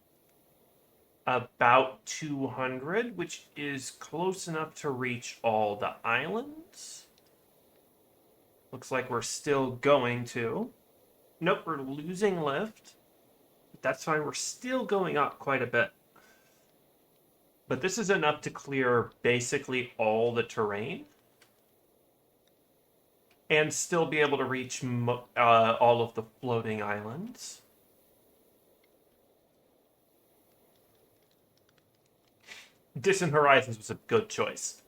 S1: About 200, which is close enough to reach all the islands. Looks like we're still going to. Nope, we're losing lift. But that's fine, we're still going up quite a bit. But this is enough to clear basically all the terrain. And still be able to reach all of the floating islands. Distant Horizons was a good choice.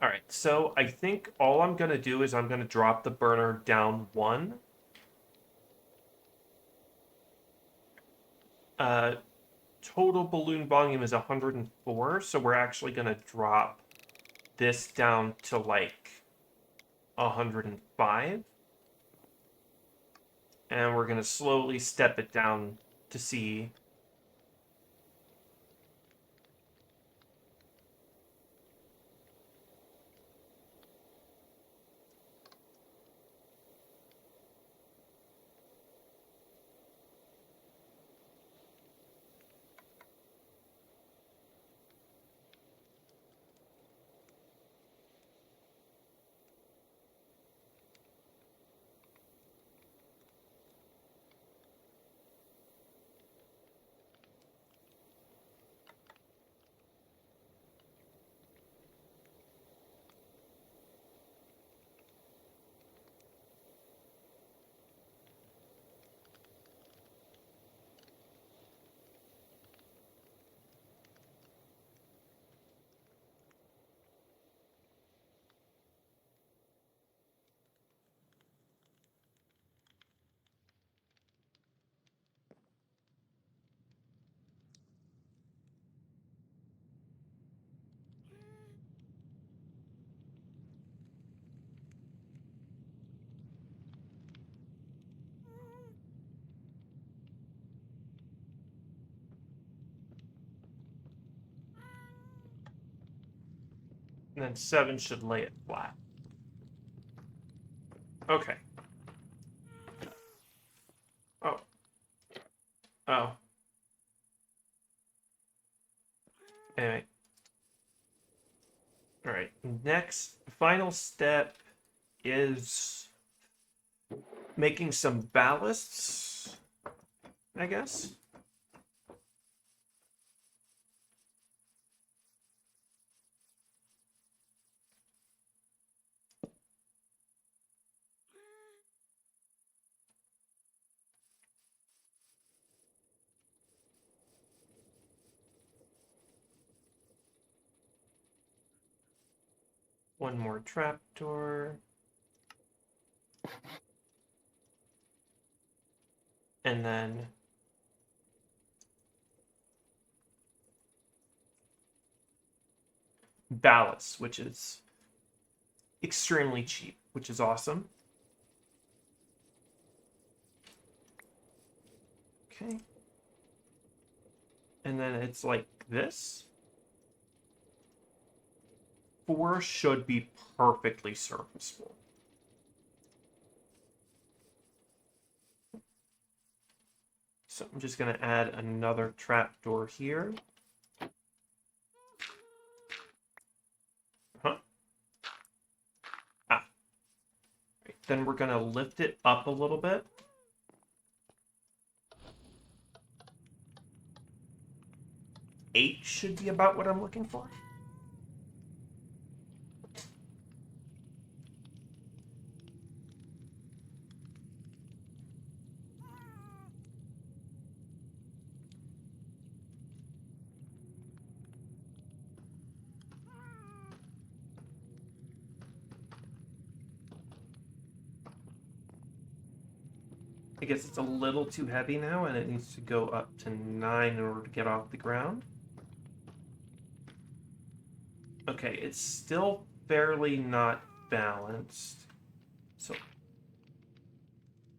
S1: Alright, so I think all I'm going to do is I'm going to drop the burner down 1. Total balloon volume is 104, so we're actually going to drop this down to like 105. And we're going to slowly step it down to see. And then 7 should lay it flat. Okay. Oh. Oh. Anyway. Alright. Next, final step is making some ballasts, I guess. One more trapdoor. And then ballast, which is extremely cheap, which is awesome. Okay. And then it's like this. 4 should be perfectly serviceable. So I'm just going to add another trapdoor here. Huh? Ah. Right. Then we're going to lift it up a little bit. Eight should be about what I'm looking for. I guess it's a little too heavy now, and it needs to go up to 9 in order to get off the ground. Okay, it's still fairly not balanced. So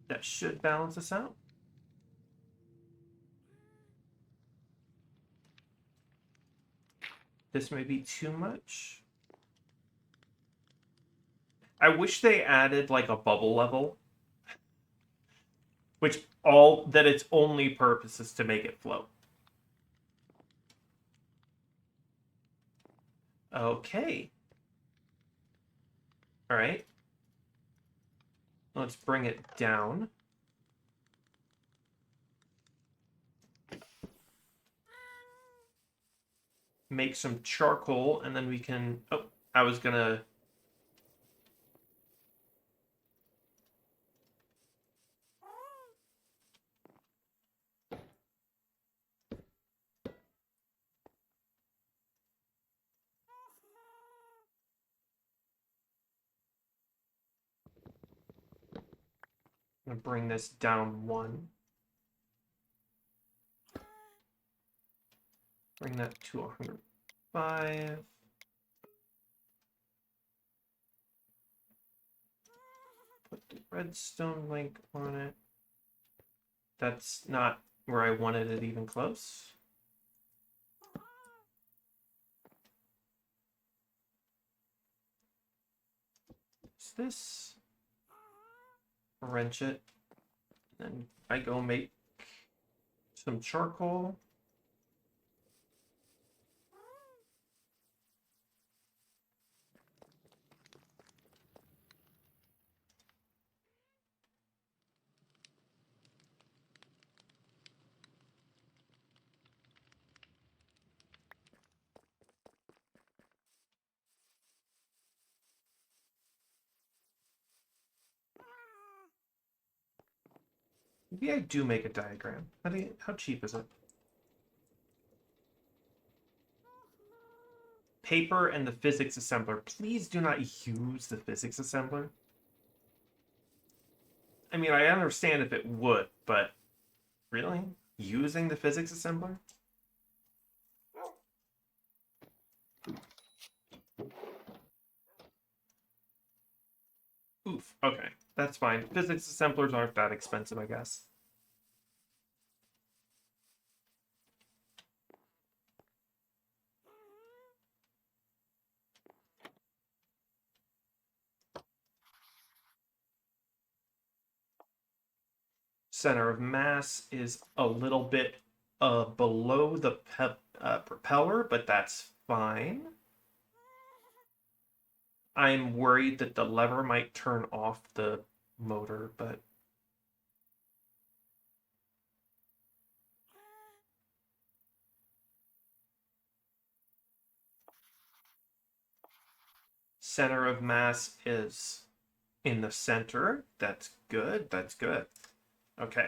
S1: that should balance us out. This may be too much. I wish they added like a bubble level, which its only purpose is to make it float. Okay. All right. Let's bring it down. Make some charcoal, and then we can... Oh, I was gonna... I'm gonna bring this down 1. Bring that to 105. Put the redstone link on it. That's not where I wanted it even close. Is this? Wrench it. Then I go make some charcoal. Maybe I do make a diagram. How cheap is it? Paper and the physics assembler. Please do not use the physics assembler. I mean, I understand if it would, but really? Using the physics assembler? Oof, okay. That's fine. Physics assemblers aren't that expensive, I guess. Center of mass is a little bit below the propeller, but that's fine. I'm worried that the lever might turn off the motor, but... Center of mass is in the center. That's good. That's good. Okay.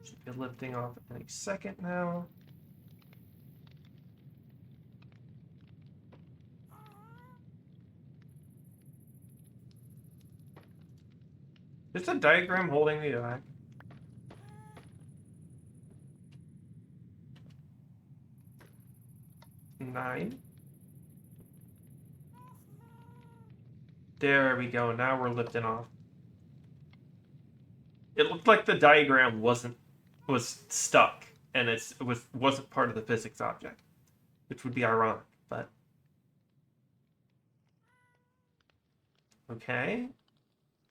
S1: Should be lifting off any second now. There's a diagram holding me back. Nine. There we go. Now we're lifting off. It looked like the diagram was stuck, and wasn't part of the physics object, which would be ironic, but okay.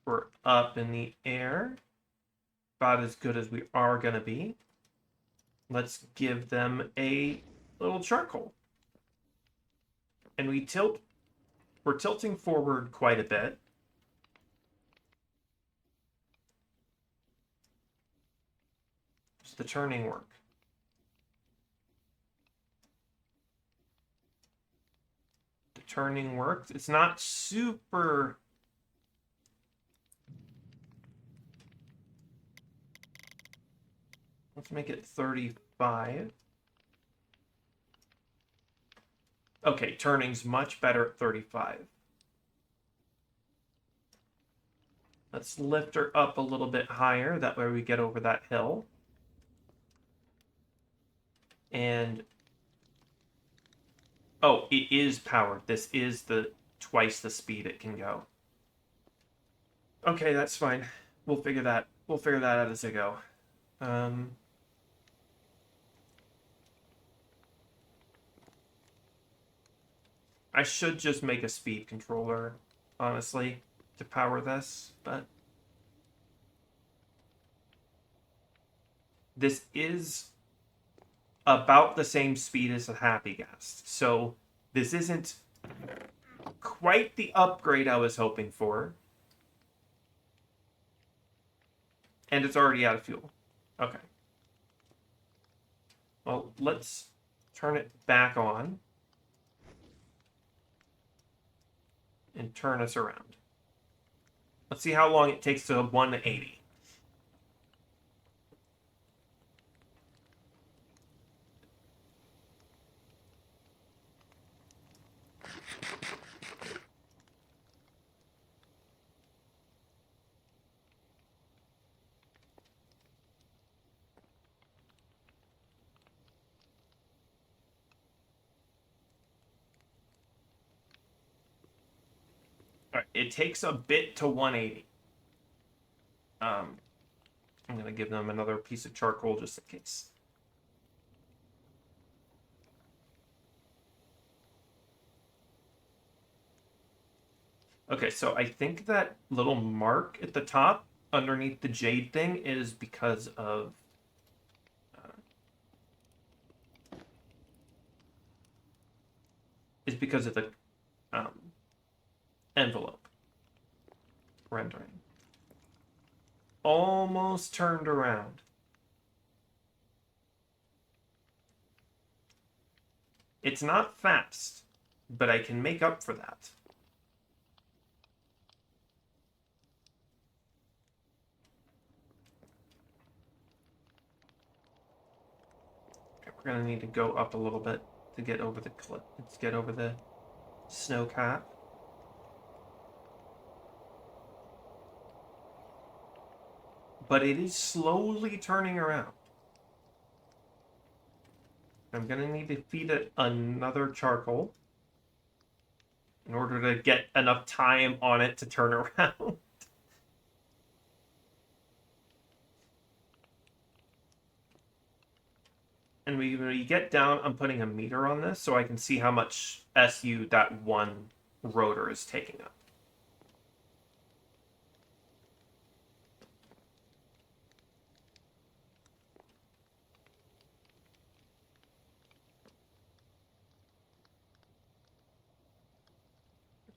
S1: We're up in the air, about as good as we are gonna be. Let's give them a little charcoal, and we're tilting forward quite a bit. Does the turning work? The turning works. It's not super... Let's make it 35. Okay, turning's much better at 35. Let's lift her up a little bit higher. That way we get over that hill. And... oh, it is powered. This is the twice the speed it can go. Okay, that's fine. We'll figure that out as I go. I should just make a speed controller, honestly, to power this, but this is about the same speed as a Happy Gas, so this isn't quite the upgrade I was hoping for. And it's already out of fuel. Okay. Well, let's turn it back on. And turn us around. Let's see how long it takes to 180. Alright, it takes a bit to 180. I'm going to give them another piece of charcoal just in case. Okay, so I think that little mark at the top underneath the jade thing is because of... the envelope rendering. Almost turned around. It's not fast, but I can make up for that. Okay, we're gonna need to go up a little bit to get over the cliff. Let's get over the snow cap. But it is slowly turning around. I'm gonna need to feed it another charcoal. in order to get enough time on it to turn around. And when you get down, I'm putting a meter on this so I can see how much SU that one rotor is taking up.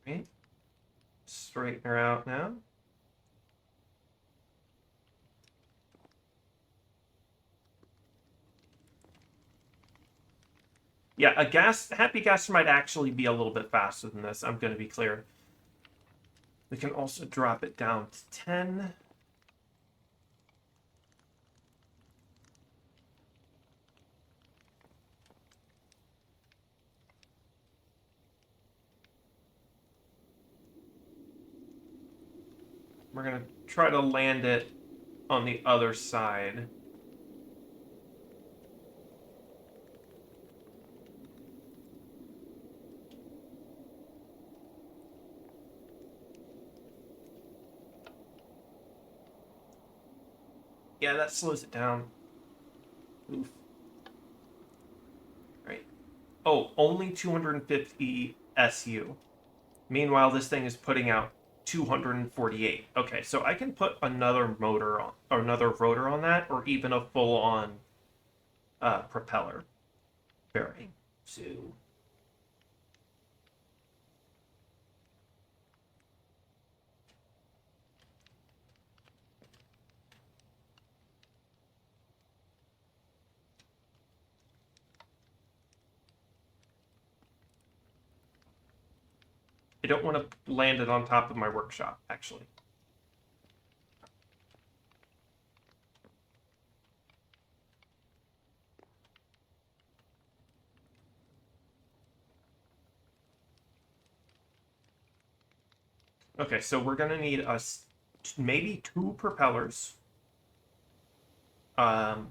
S1: Right? Straighten her out now. Yeah, happy gas might actually be a little bit faster than this. I'm going to be clear. We can also drop it down to 10. We're going to try to land it on the other side. Yeah, that slows it down. Oof. Right. Oh, only 250 SU. Meanwhile, this thing is putting out 248. Okay, so I can put another motor on, or another rotor on that, or even a full-on propeller bearing. So I don't want to land it on top of my workshop, actually. Okay, so we're going to need us maybe 2 propellers. Um,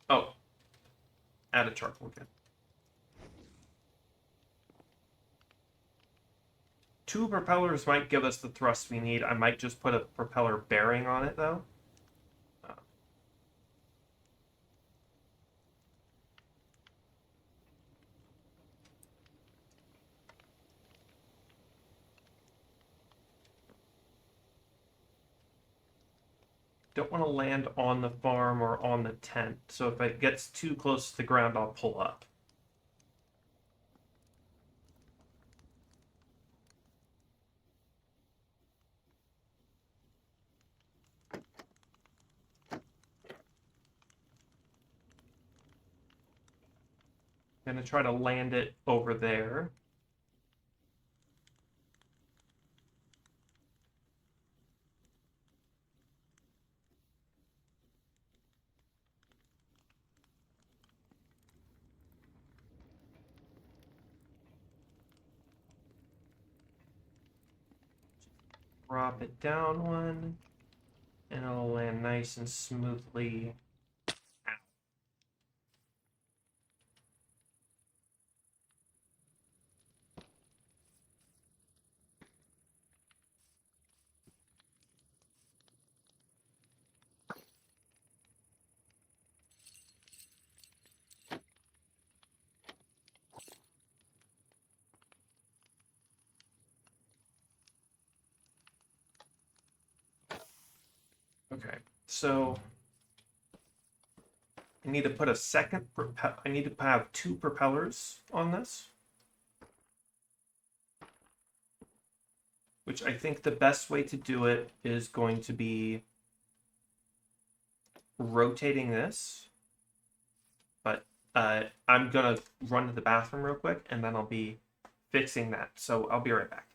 S1: oh, add a charcoal again. 2 propellers might give us the thrust we need. I might just put a propeller bearing on it, though. Don't want to land on the farm or on the tent, so if it gets too close to the ground, I'll pull up. I'm going to try to land it over there. Drop it down one, and it'll land nice and smoothly. Okay, so I need to put a second I need to have 2 propellers on this. Which I think the best way to do it is going to be rotating this. But I'm gonna run to the bathroom real quick, and then I'll be fixing that. So I'll be right back.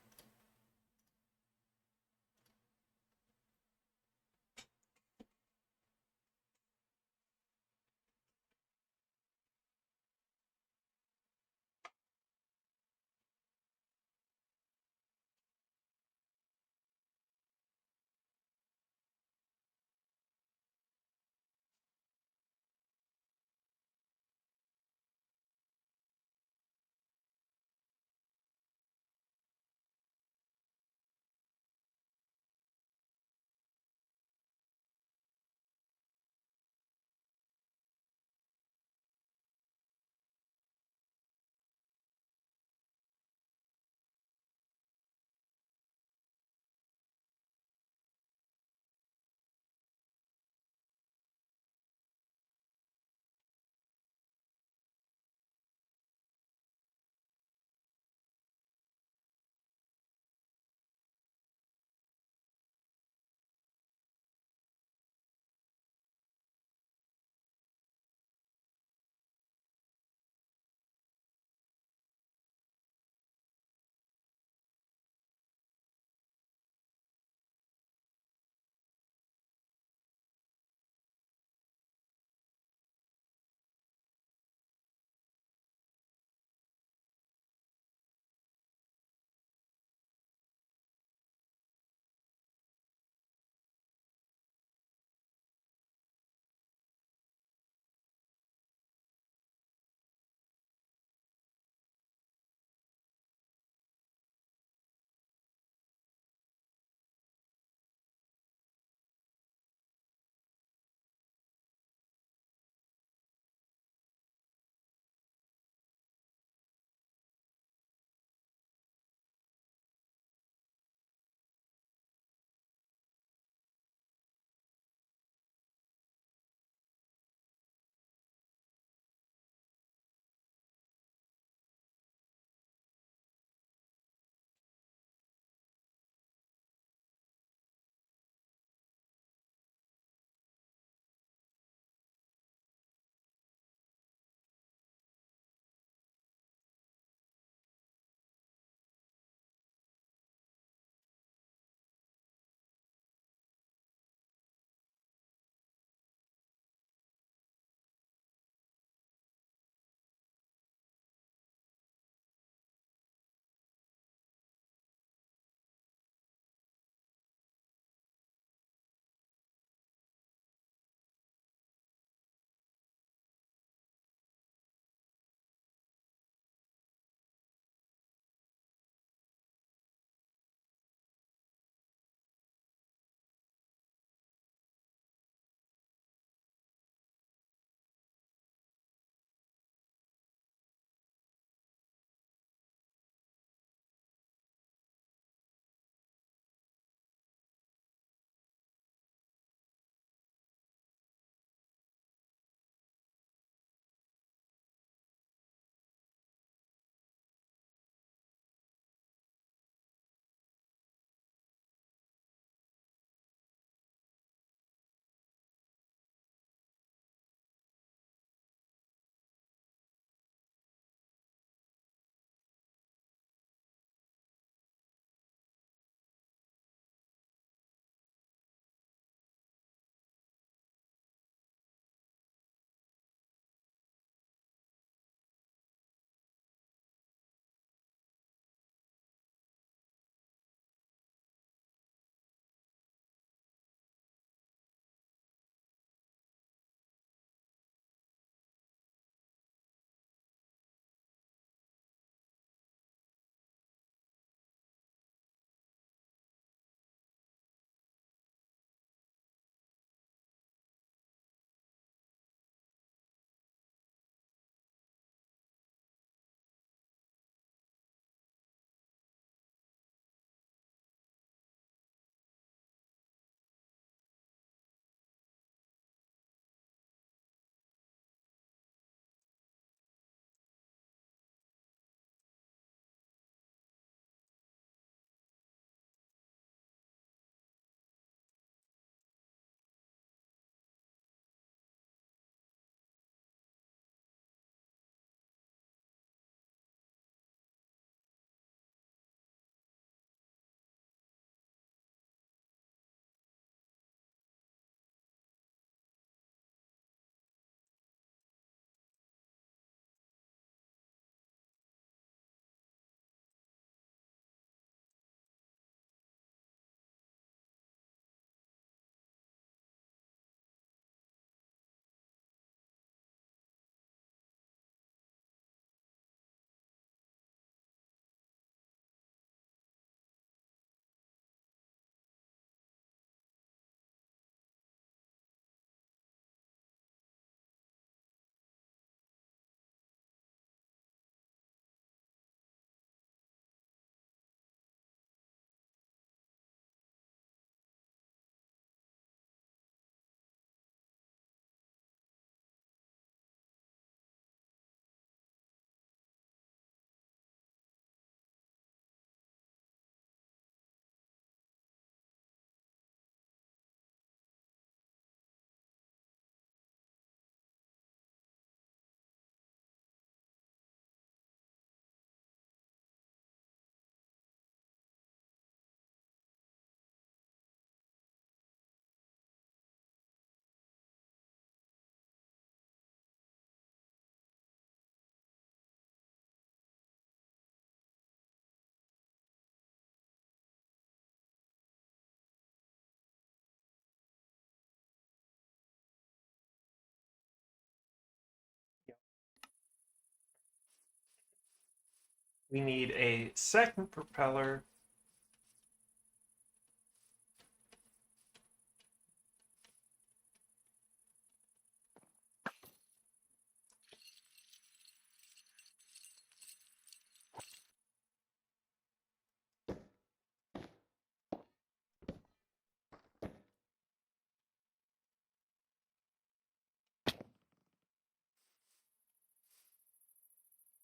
S1: We need a second propeller.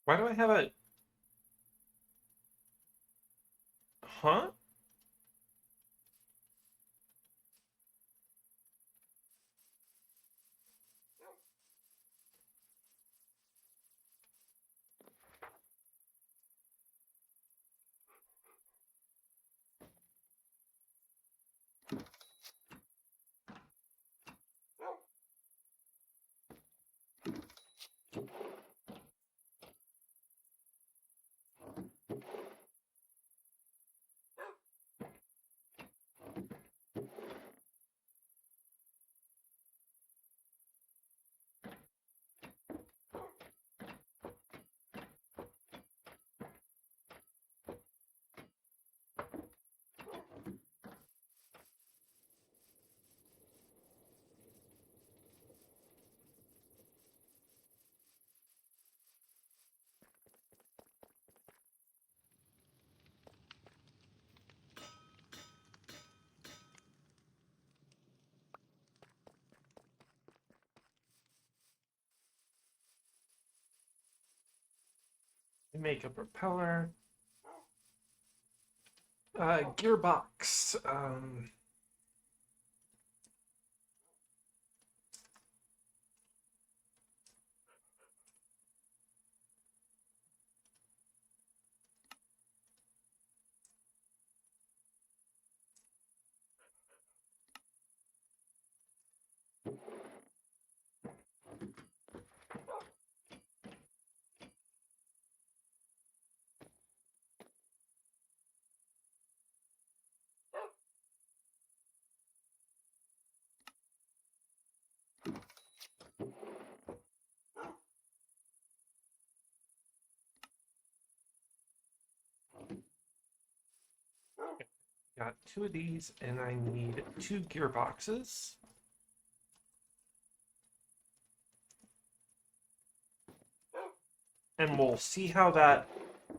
S1: Why do I have a... Huh? Make a propeller. Gearbox. Got two of these, and I need two gearboxes. And we'll see how that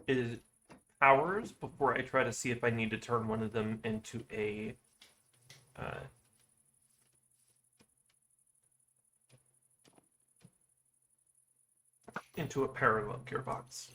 S1: is powers before I try to see if I need to turn one of them into a parallel gearbox.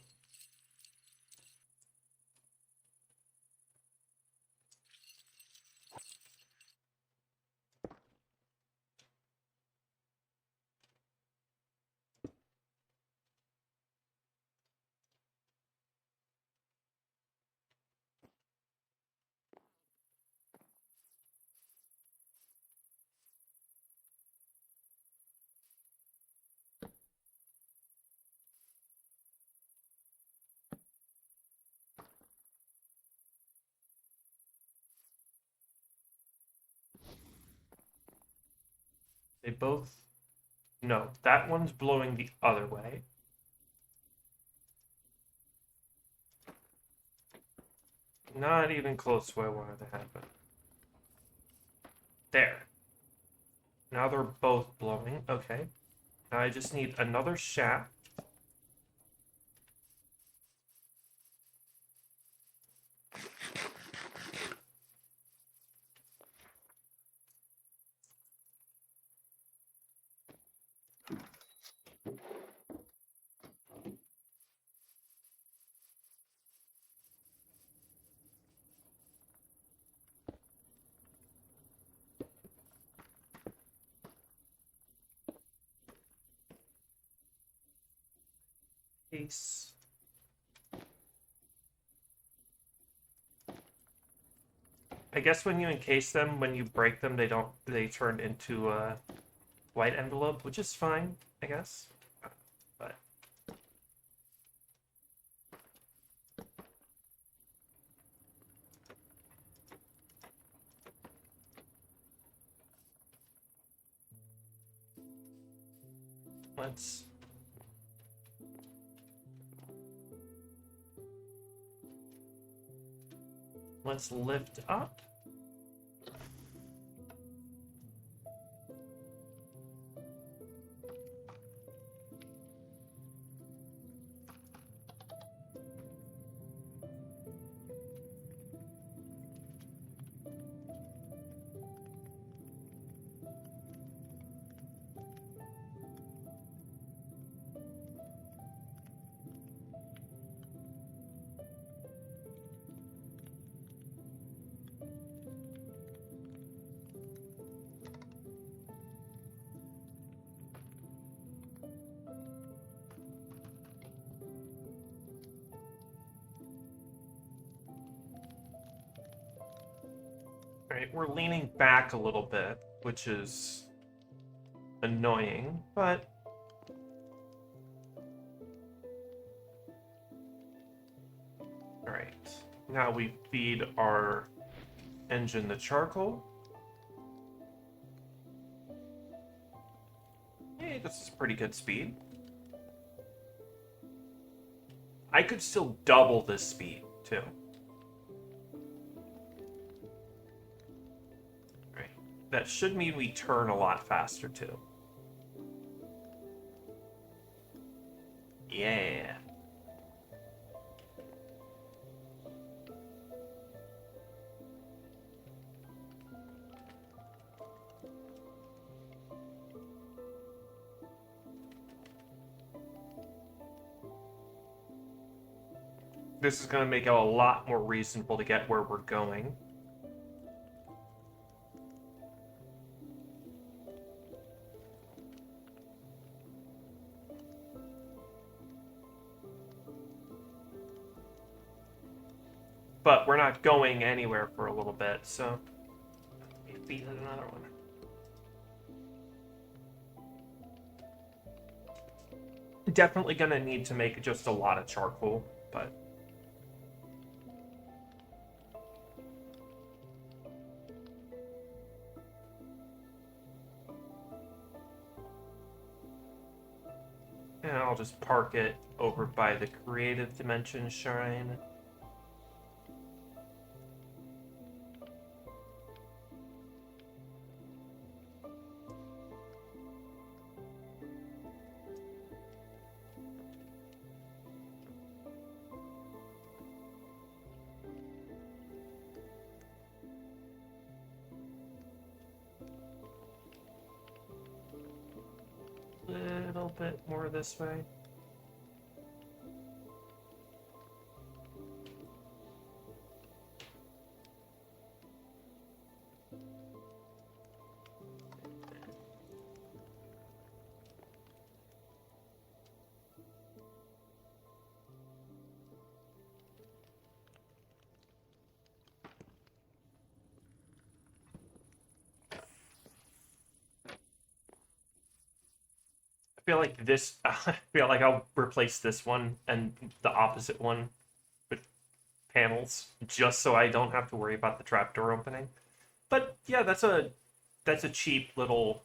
S1: They both... No, that one's blowing the other way. Not even close to where I wanted to happen. There. Now they're both blowing. Okay. Now I just need another shaft. Case. I guess when you encase them, when you break them, they turn into a white envelope, which is fine, I guess. But let's Let's lift up. Right, we're leaning back a little bit, which is annoying, but all right. Now we feed our engine the charcoal. Hey, this is pretty good speed. I could still double this speed too. That should mean we turn a lot faster, too. Yeah. This is going to make it a lot more reasonable to get where we're going. But we're not going anywhere for a little bit, so feed another one. Definitely gonna need to make just a lot of charcoal, but and I'll just park it over by the Creative Dimension Shrine. Little bit more this way. Feel like this. I feel like I'll replace this one and the opposite one with panels, just so I don't have to worry about the trapdoor opening. But yeah, that's a cheap little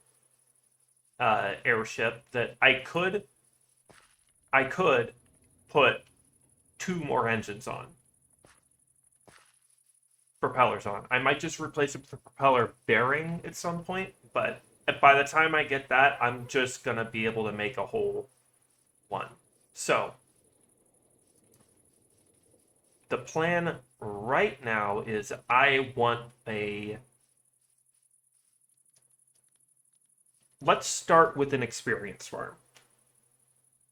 S1: airship that I could put two more engines on, propellers on. I might just replace it with a propeller bearing at some point, but by the time I get that, I'm just gonna be able to make a whole one. So the plan right now is I want a... Let's start with an experience farm.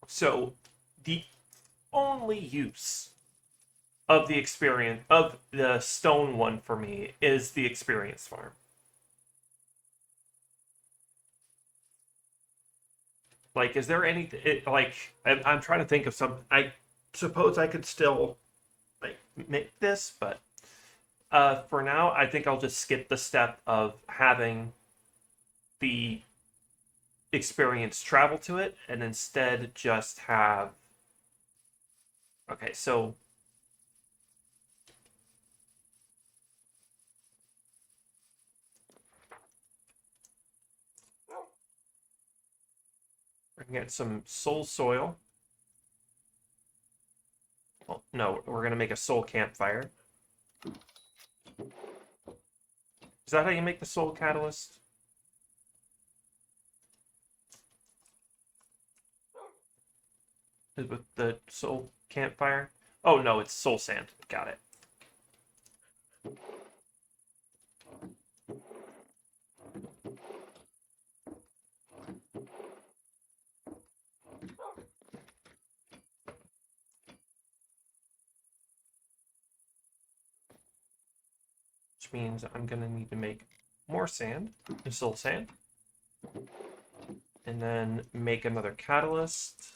S1: So the only use of the experience of the stone one for me is the experience farm. Like, is there any like I'm trying to think of some. I suppose I could still like make this, but for now, I think I'll just skip the step of having the experience travel to it, and instead just have. Okay, so we're gonna get some soul soil. Well, no, we're gonna make a soul campfire. Is that how you make the soul catalyst? With the soul campfire? Oh no, it's soul sand. Got it. Which means I'm gonna need to make more sand, soul sand, and then make another catalyst.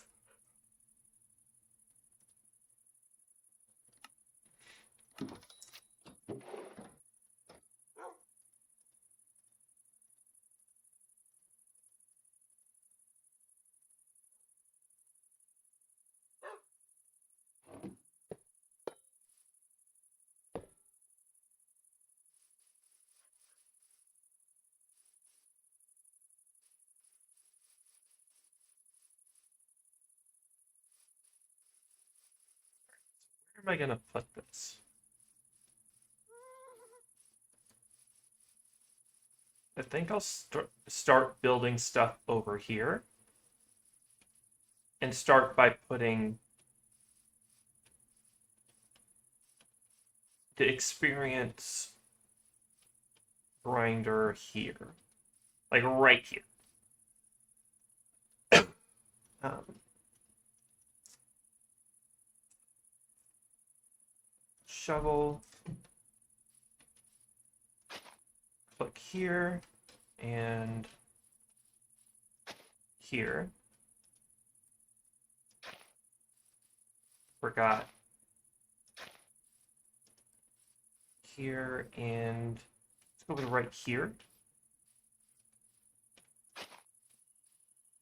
S1: Where am I gonna put this? I think I'll start building stuff over here and start by putting the experience grinder here, like right here. Shovel, click here and here. Forgot here, and let's go with right here.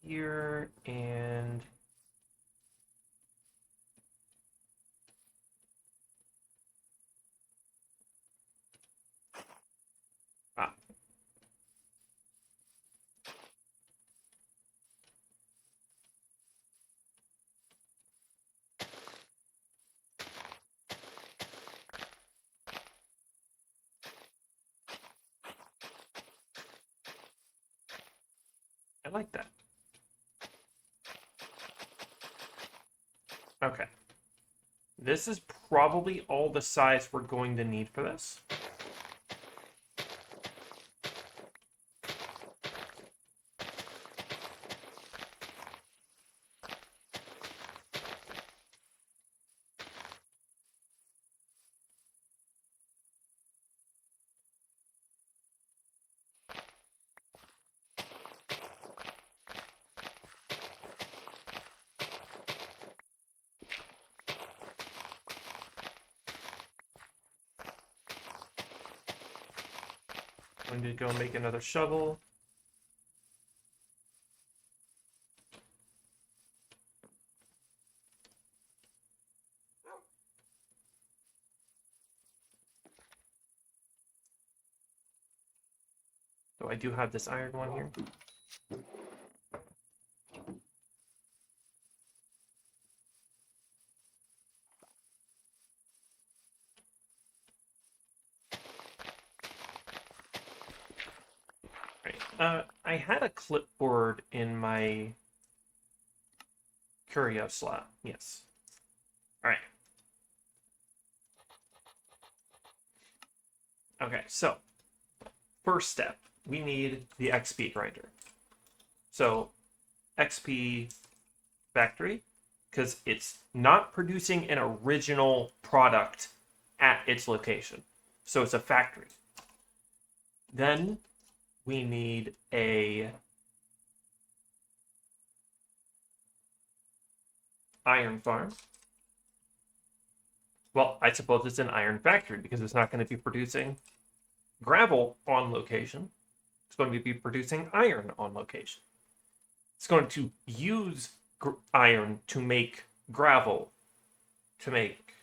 S1: Here and ah. I like that. Okay. This is probably all the size we're going to need for this. I'm going to go make another shovel. So I do have this iron one here. Right. I had a clipboard in my curio slot. Yes. All right. Okay, so first step, we need the XP grinder. So XP factory, because it's not producing an original product at its location. So it's a factory. Then we need a iron farm. Well, I suppose it's an iron factory because it's not going to be producing gravel on location. It's going to be producing iron on location. It's going to use iron to make gravel, to make...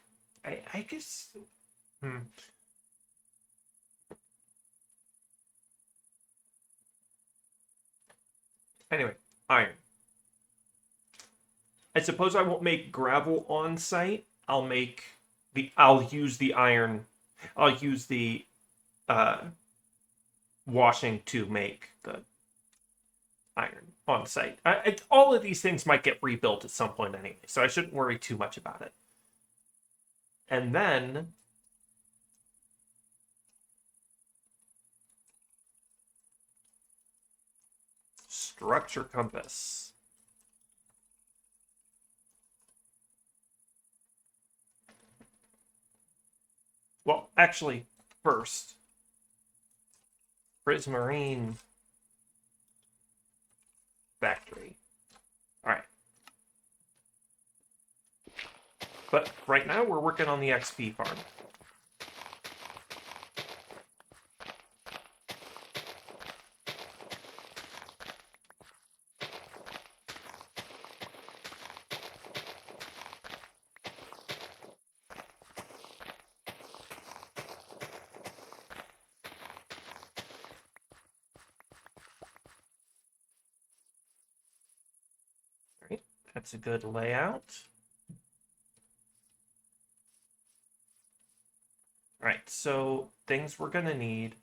S1: I guess... Anyway, iron. I suppose I won't make gravel on site. I'll use the iron I'll use the washing to make the iron on site. All of these things might get rebuilt at some point anyway, so I shouldn't worry too much about it. And then structure compass. Well, actually, first, Prismarine factory. All right. But right now we're working on the XP farm. All right, that's a good layout. All right, so things we're gonna need.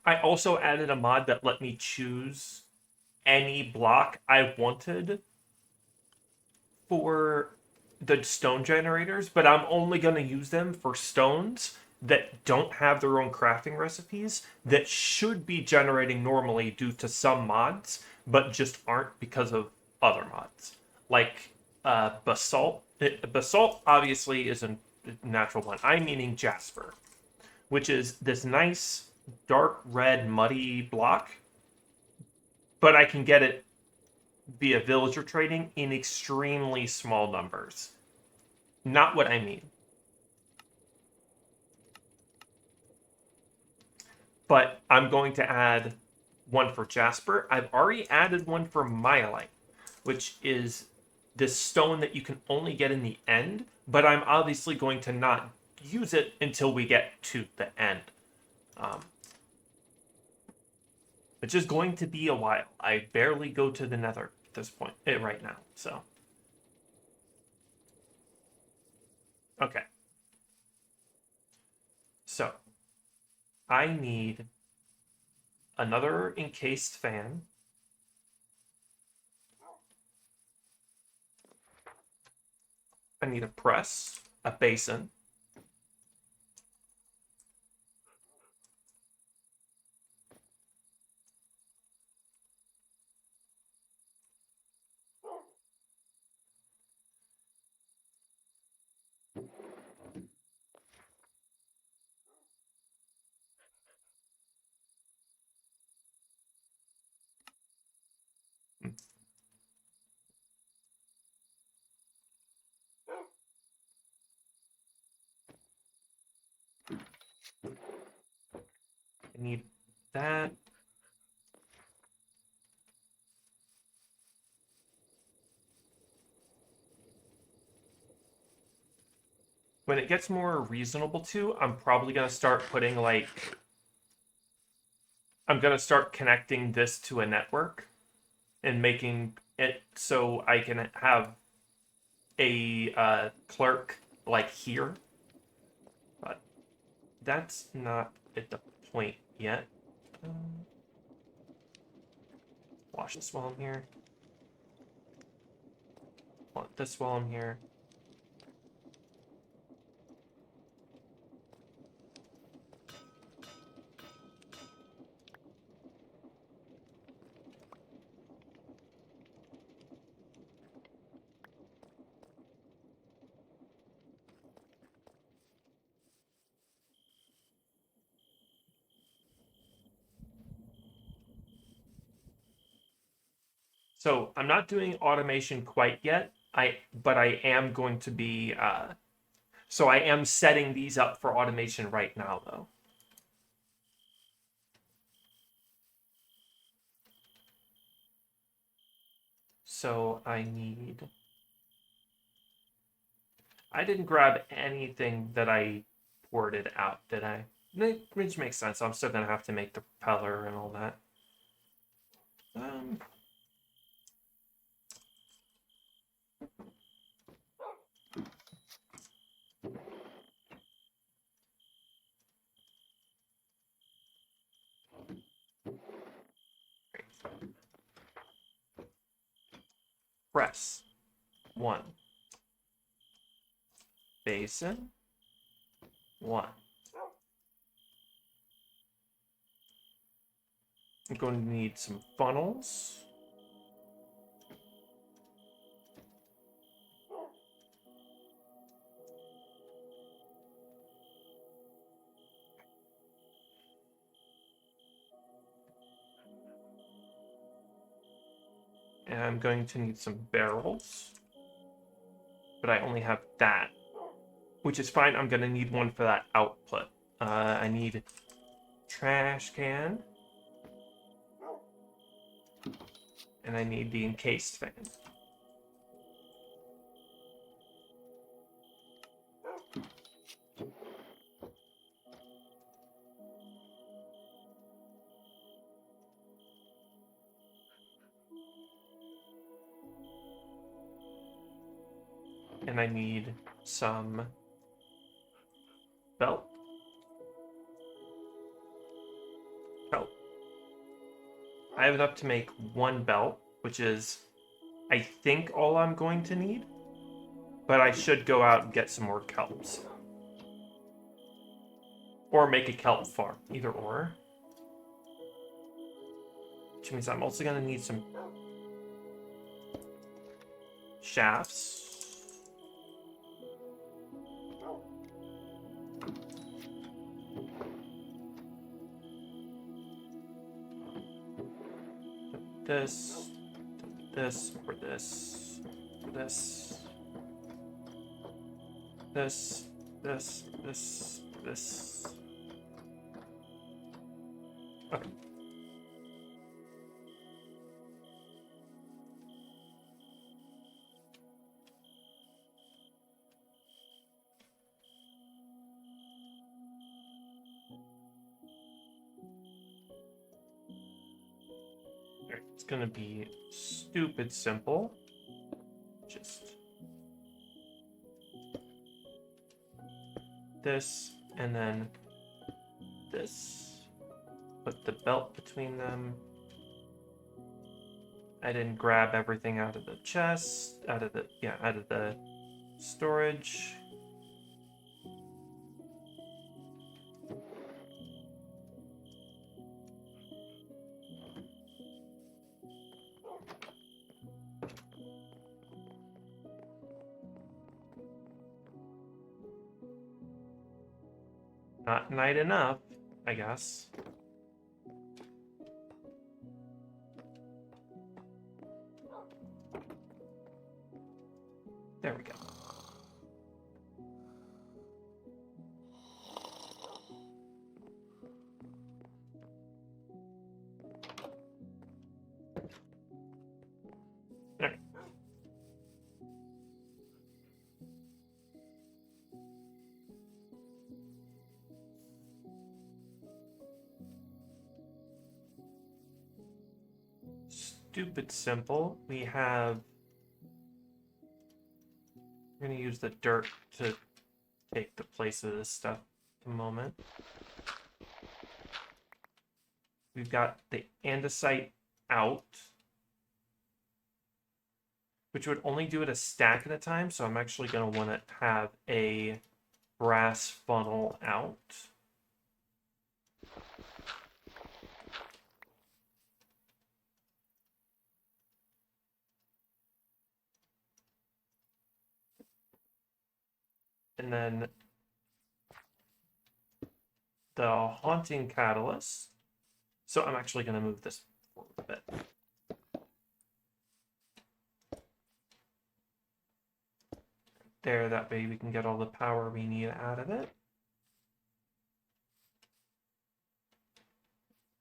S1: I also added a mod that let me choose any block I wanted for the stone generators, but I'm only going to use them for stones that don't have their own crafting recipes that should be generating normally due to some mods, but just aren't because of other mods. Like basalt. Basalt obviously is a natural one. I'm meaning jasper, which is this nice dark red muddy block, but I can get it via villager trading in extremely small numbers. Not what I mean. But I'm going to add one for jasper. I've already added one for myelite, which is this stone that you can only get in the end, but I'm obviously going to not use it until we get to the end. Which is going to be a while. I barely go to the nether at this point, right now, so. Okay. So, I need another encased fan. I need a press, a basin. I need that. When it gets more reasonable to, I'm probably going to start putting like, I'm going to start connecting this to a network and making it so I can have a clerk like here. But that's not at the point yet. Wash this while I'm here. Want this while I'm here. So I'm not doing automation quite yet. But I am going to be. So I am setting these up for automation right now, though. So I need. I didn't grab anything that I ported out, did I? Which makes sense. I'm still gonna have to make the propeller and all that. press. 1. Basin. 1. I'm going to need some funnels. And I'm going to need some barrels. But I only have that. Which is fine. I'm going to need one for that output. I need trash can. And I need the encased fan. And I need some belt. Belt. I have enough to make 1 belt, which is, I think, all I'm going to need. But I should go out and get some more kelps. Or make a kelp farm, either or. Which means I'm also going to need some shafts. This, or this, this, this. Okay. It's gonna be stupid simple. Just this, and then this. Put the belt between them. I didn't grab everything out of the chest, out of the storage. Not night enough, I guess. There we go. There. Stupid simple. We have... We're going to use the dirt to take the place of this stuff at the moment. We've got the andesite out, which would only do it a stack at a time, so I'm actually going to want to have a brass funnel out. And then the haunting catalyst. So I'm actually going to move this forward a bit. There, that way we can get all the power we need out of it.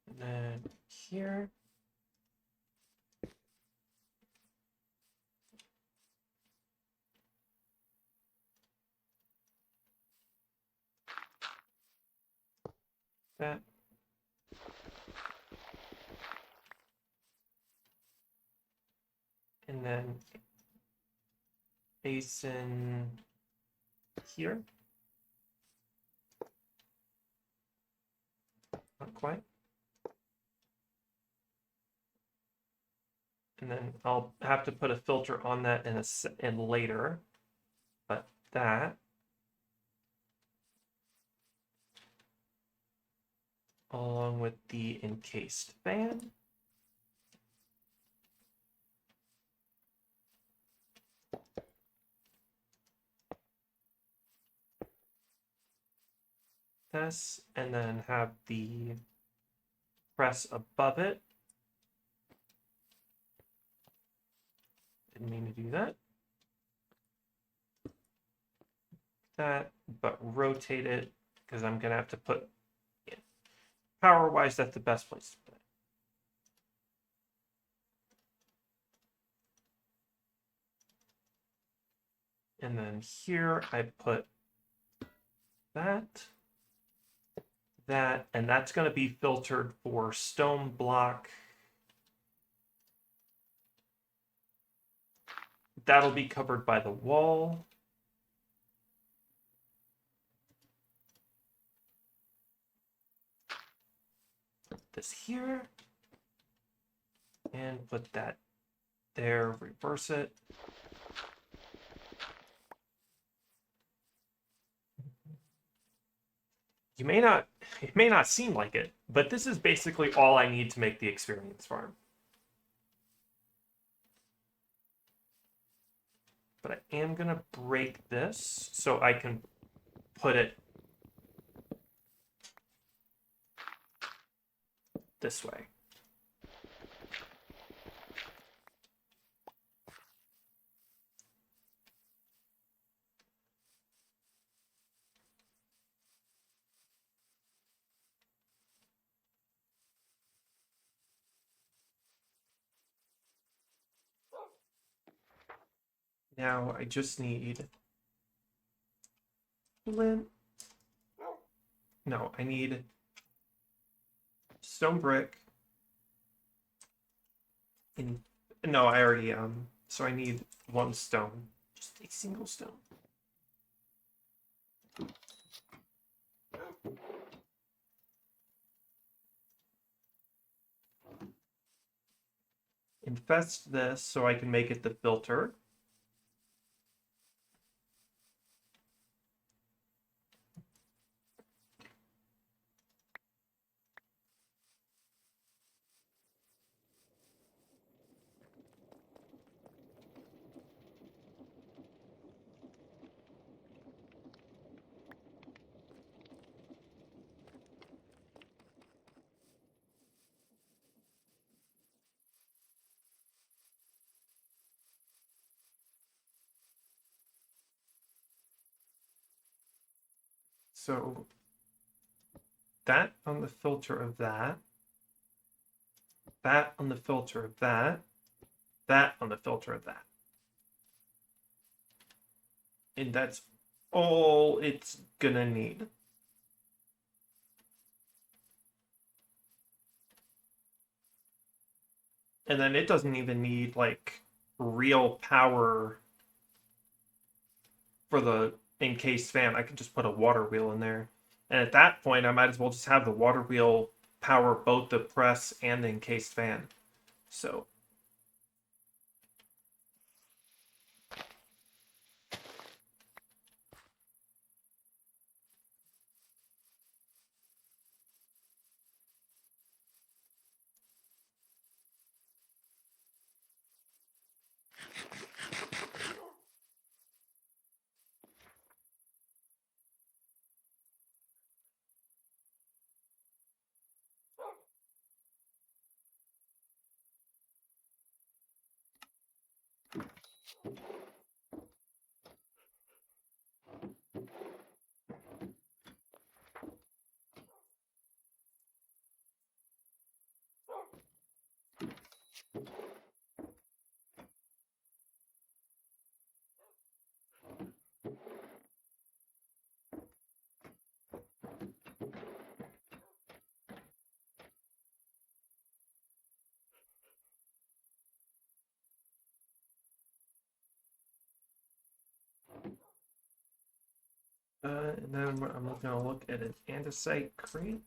S1: And then here. That. And then basin here. Not quite. And then I'll have to put a filter on that in later. But that, along with the encased fan. This, and then have the press above it. Didn't mean to do that. That, but rotate it because I'm gonna have to put power-wise, that's the best place to put it. And then here I put that, and that's going to be filtered for stone block. That'll be covered by the wall. Put this here. And put that there, reverse it. It may not seem like it, but this is basically all I need to make the experience farm. But I am gonna break this so I can put it this way. Now I just need flint. No, I need stone brick. No, I already so I need one stone. Just a single stone. Infest this so I can make it the filter. So that on the filter of that, that on the filter of that, that on the filter of that. And that's all it's gonna need. And then it doesn't even need like real power for the encased fan. I can just put a water wheel in there. And at that point, I might as well just have the water wheel power both the press and the encased fan. So and then I'm gonna look at an andesite crate.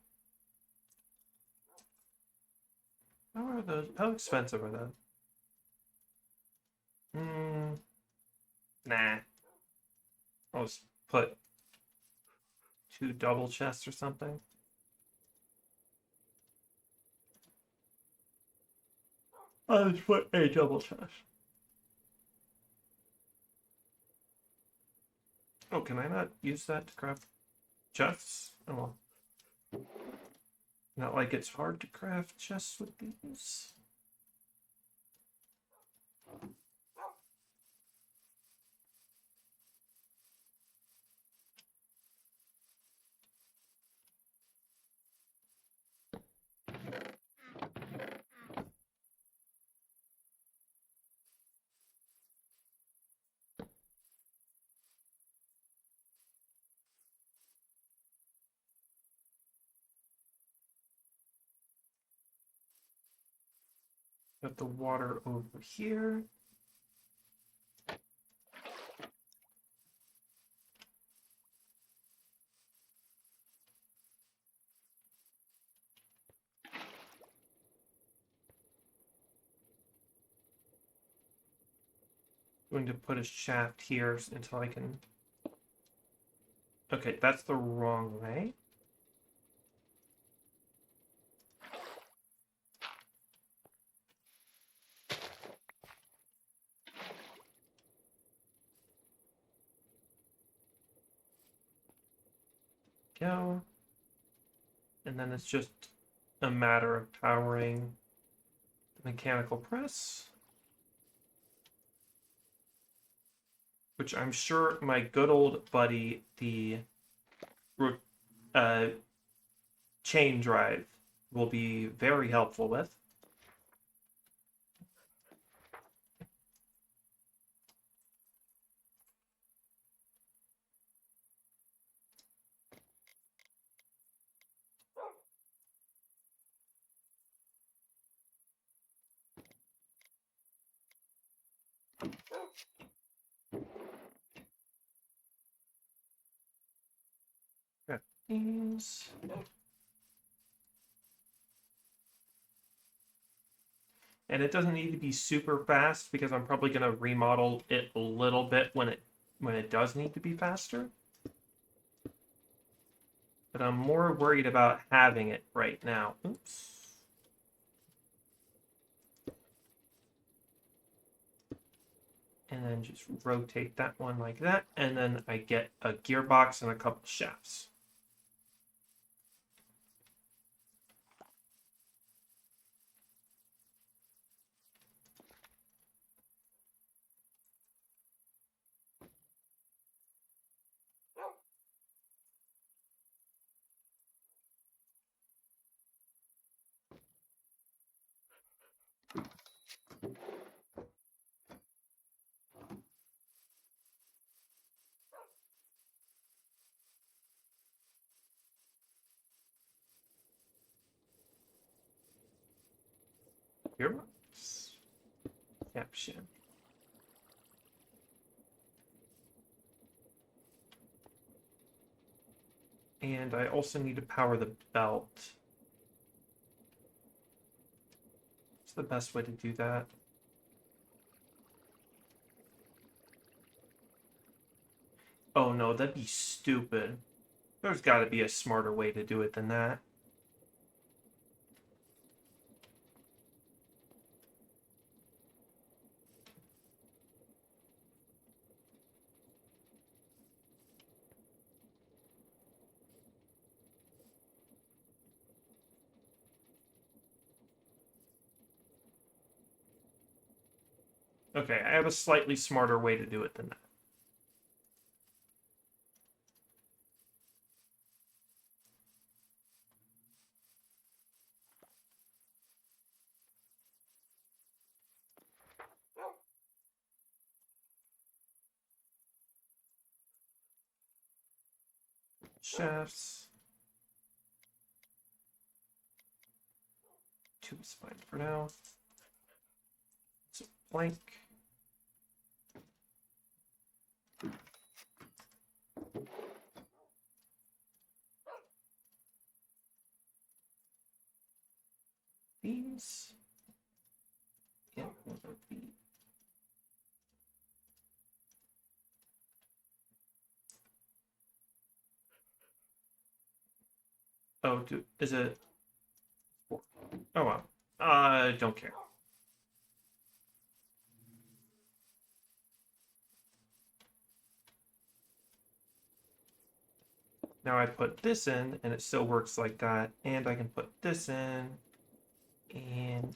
S1: How are those? How expensive are those? Nah. I'll just put 2 double chests or something. I'll just put a double chest. Oh, can I not use that to craft chests? Oh, well. Not like it's hard to craft chests with these. Got the water over here. Going to put a shaft here until I can... Okay, that's the wrong way. Go. And then it's just a matter of powering the mechanical press. Which I'm sure my good old buddy, the chain drive, will be very helpful with. Grab these. And it doesn't need to be super fast because I'm probably going to remodel it a little bit when it does need to be faster. But I'm more worried about having it right now. Oops. And then just rotate that one like that. And then I get a gearbox and a couple shafts. Gearbox. Caption. And I also need to power the belt. What's the best way to do that? Oh no, that'd be stupid. There's got to be a smarter way to do it than that. Okay, I have a slightly smarter way to do it than that. Shafts. 2 is fine for now. So blank. These. Yeah, one of these. Oh, is it? Oh well. I don't care. Now I put this in, and it still works like that. And I can put this in, and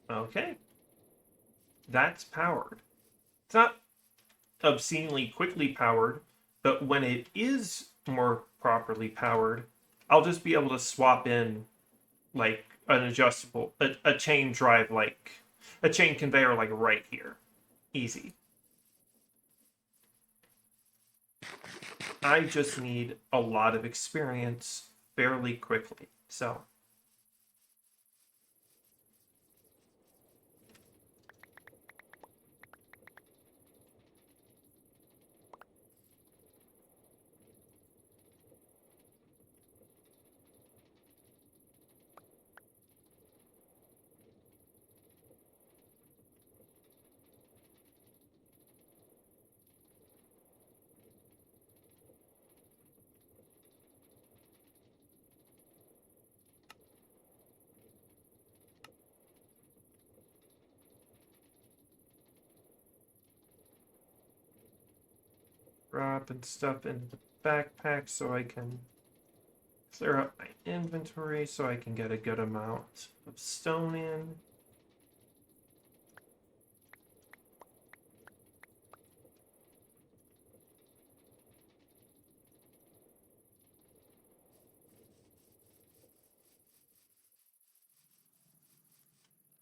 S1: okay, that's powered. It's not obscenely quickly powered, but when it is more properly powered, I'll just be able to swap in like an adjustable, a chain drive, like a chain conveyor, like right here. Easy. I just need a lot of experience fairly quickly. So, dropping stuff into the backpack so I can clear up my inventory so I can get a good amount of stone in.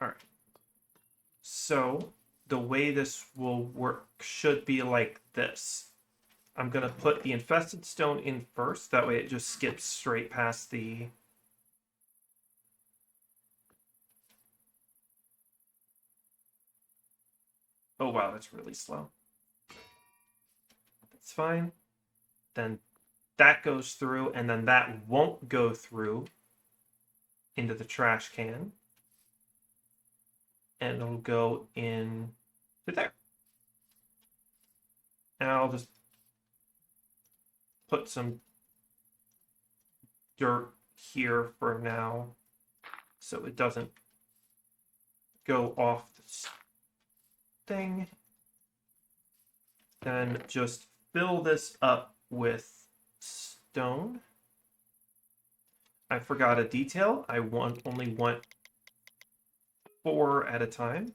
S1: All right. So the way this will work should be like this. I'm going to put the infested stone in first. That way it just skips straight past the... Oh, wow, that's really slow. That's fine. Then that goes through, and then that won't go through into the trash can. And it'll go in to there. And I'll just put some dirt here for now so it doesn't go off this thing. Then just fill this up with stone. I forgot a detail. I only want 4 at a time.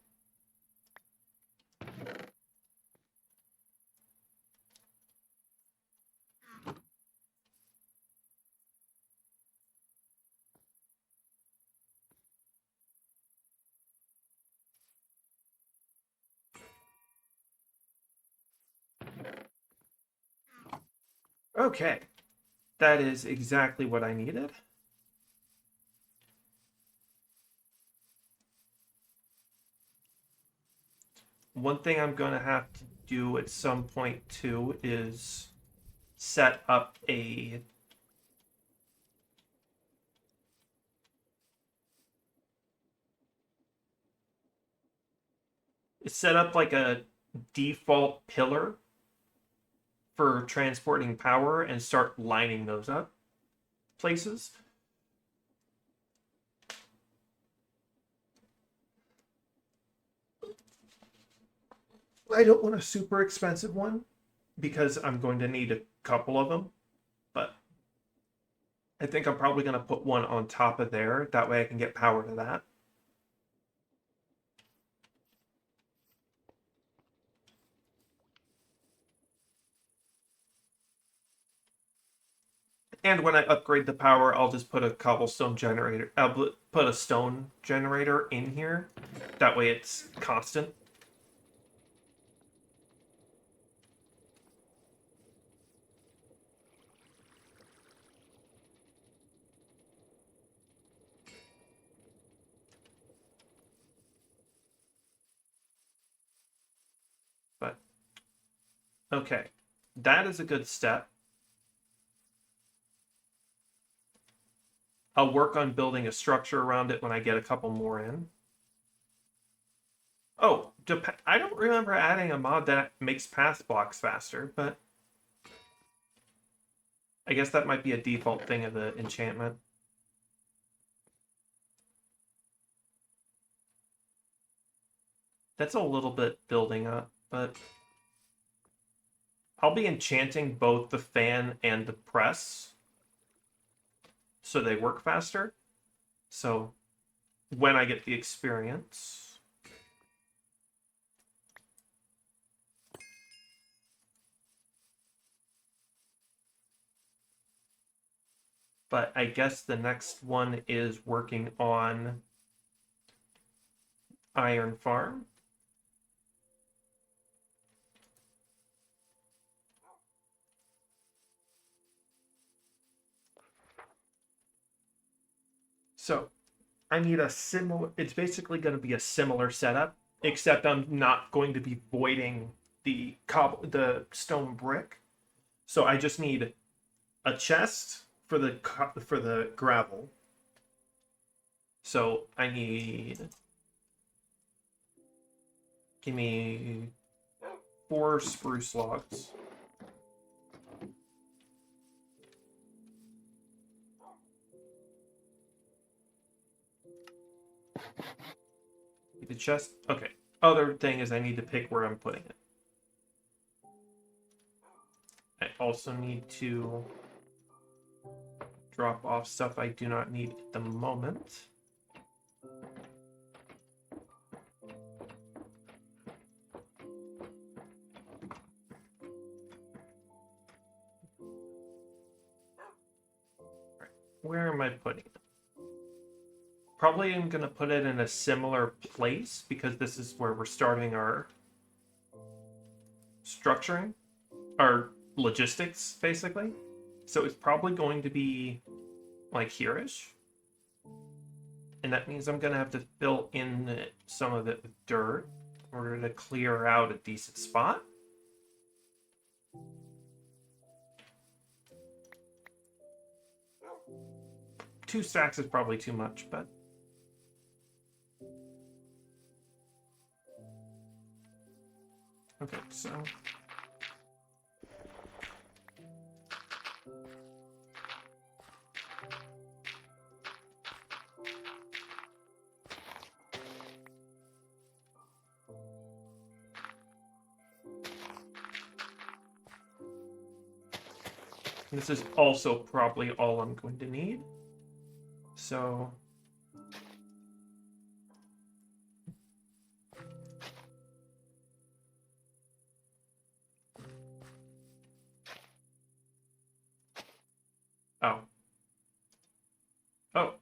S1: Okay, that is exactly what I needed. One thing I'm going to have to do at some point too is set up a set up like a default pillar for transporting power and start lining those up places. I don't want a super expensive one because I'm going to need a couple of them, but I think I'm probably going to put one on top of there. That way I can get power to that. And when I upgrade the power, I'll just put a cobblestone generator. I'll put a stone generator in here. That way it's constant. But, okay. That is a good step. I'll work on building a structure around it when I get a couple more in. Oh, I don't remember adding a mod that makes path blocks faster, but I guess that might be a default thing of the enchantment. That's a little bit building up, but I'll be enchanting both the fan and the press so they work faster. So when I get the experience. But I guess the next one is working on Iron Farm. So I need a similar, it's basically going to be a similar setup, except I'm not going to be voiding the stone brick. So I just need a chest for the gravel. So I need, give me 4 spruce logs. The chest, okay. Other thing is I need to pick where I'm putting it. I also need to drop off stuff I do not need at the moment. Right. Where am I putting it? Probably I'm going to put it in a similar place because this is where we're starting our structuring, our logistics, basically. So it's probably going to be like here-ish. And that means I'm going to have to fill in some of it with dirt in order to clear out a decent spot. Two stacks is probably too much, but okay, so this is also probably all I'm going to need. So oh. Oh.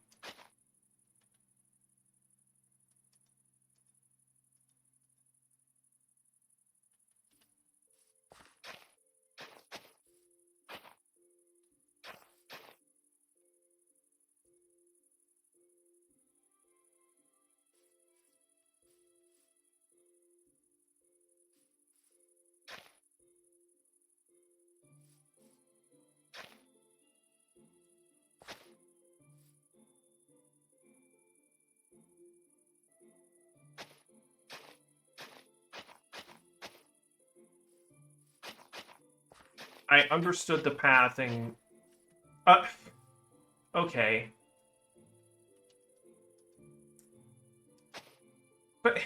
S1: I understood the pathing. Okay. But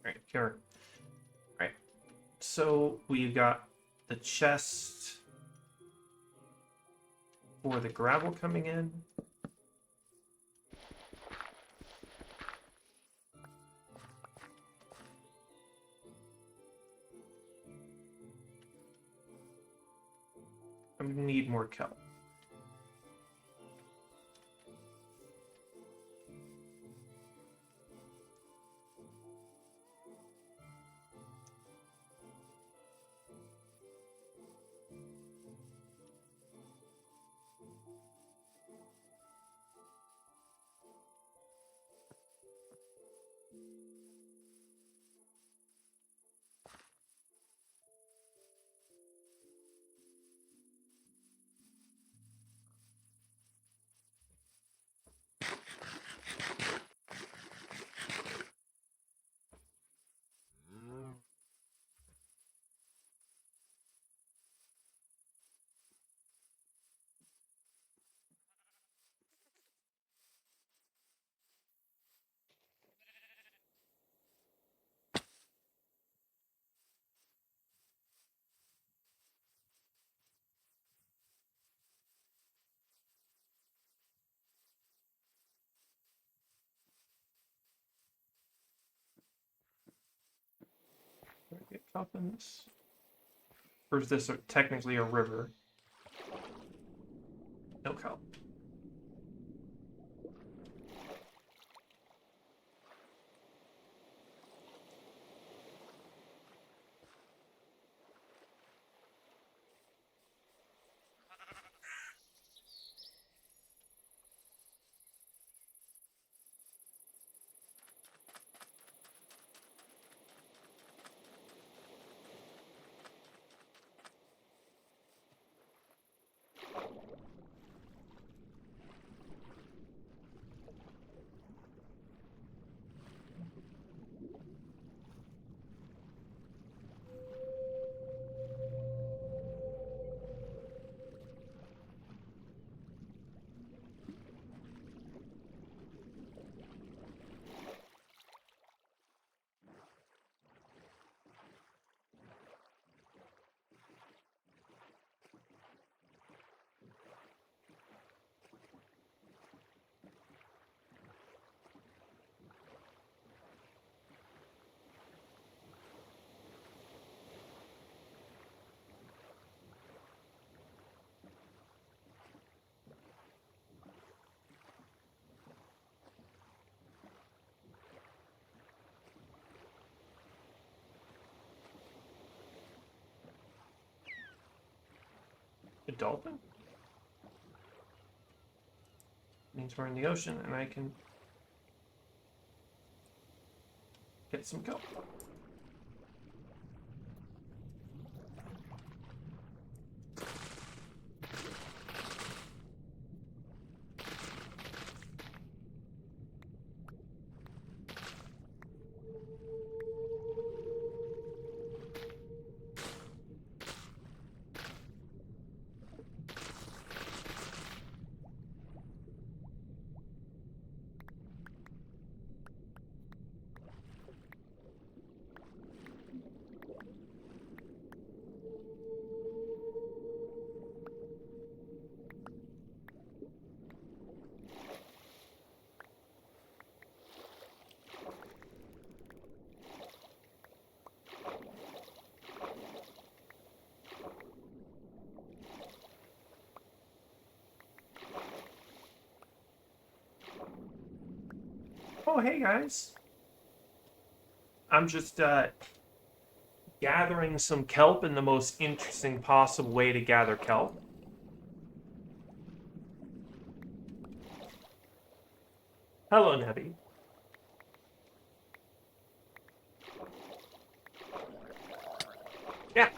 S1: right here. Right. So we've got the chest for the gravel coming in. I'm gonna need more kelp. Dolphins. Or is this technically a river? No kelp. A dolphin? Means we're in the ocean and I can get some kelp. Oh, hey guys. I'm just gathering some kelp in the most interesting possible way to gather kelp. Hello, Nebby. Yeah.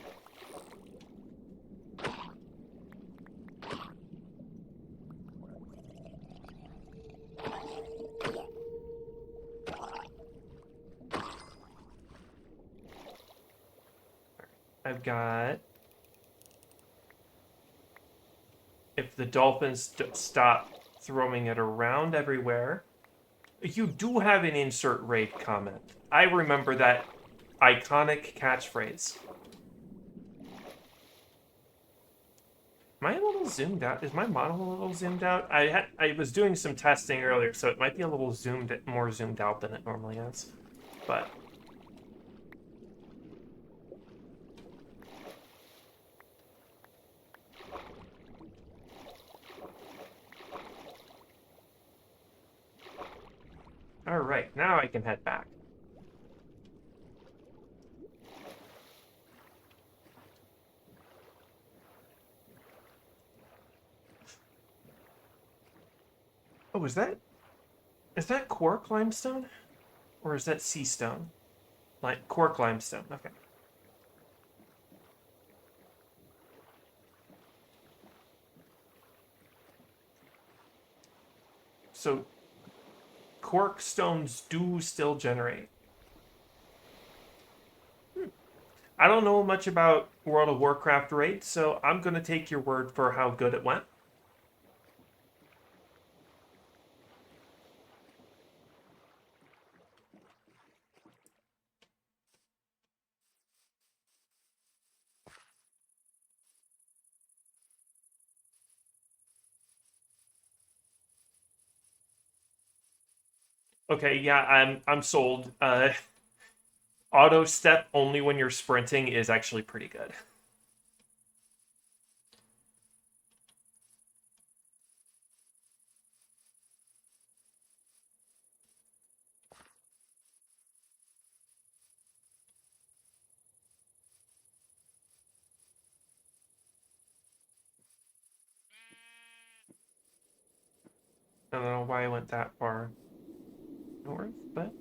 S1: I've got... If the dolphins stop throwing it around everywhere... You do have an insert raid comment. I remember that iconic catchphrase. Am I a little zoomed out? Is my model a little zoomed out? I was doing some testing earlier, so it might be a little more zoomed out than it normally is. But... Alright, now I can head back. Oh, is that quark limestone? Or is that sea stone? Like, quark limestone, okay. So, quark stones do still generate. I don't know much about World of Warcraft raids, so I'm going to take your word for how good it went. Okay, yeah, I'm sold. auto step only when you're sprinting is actually pretty good. I don't know why I went that far north, but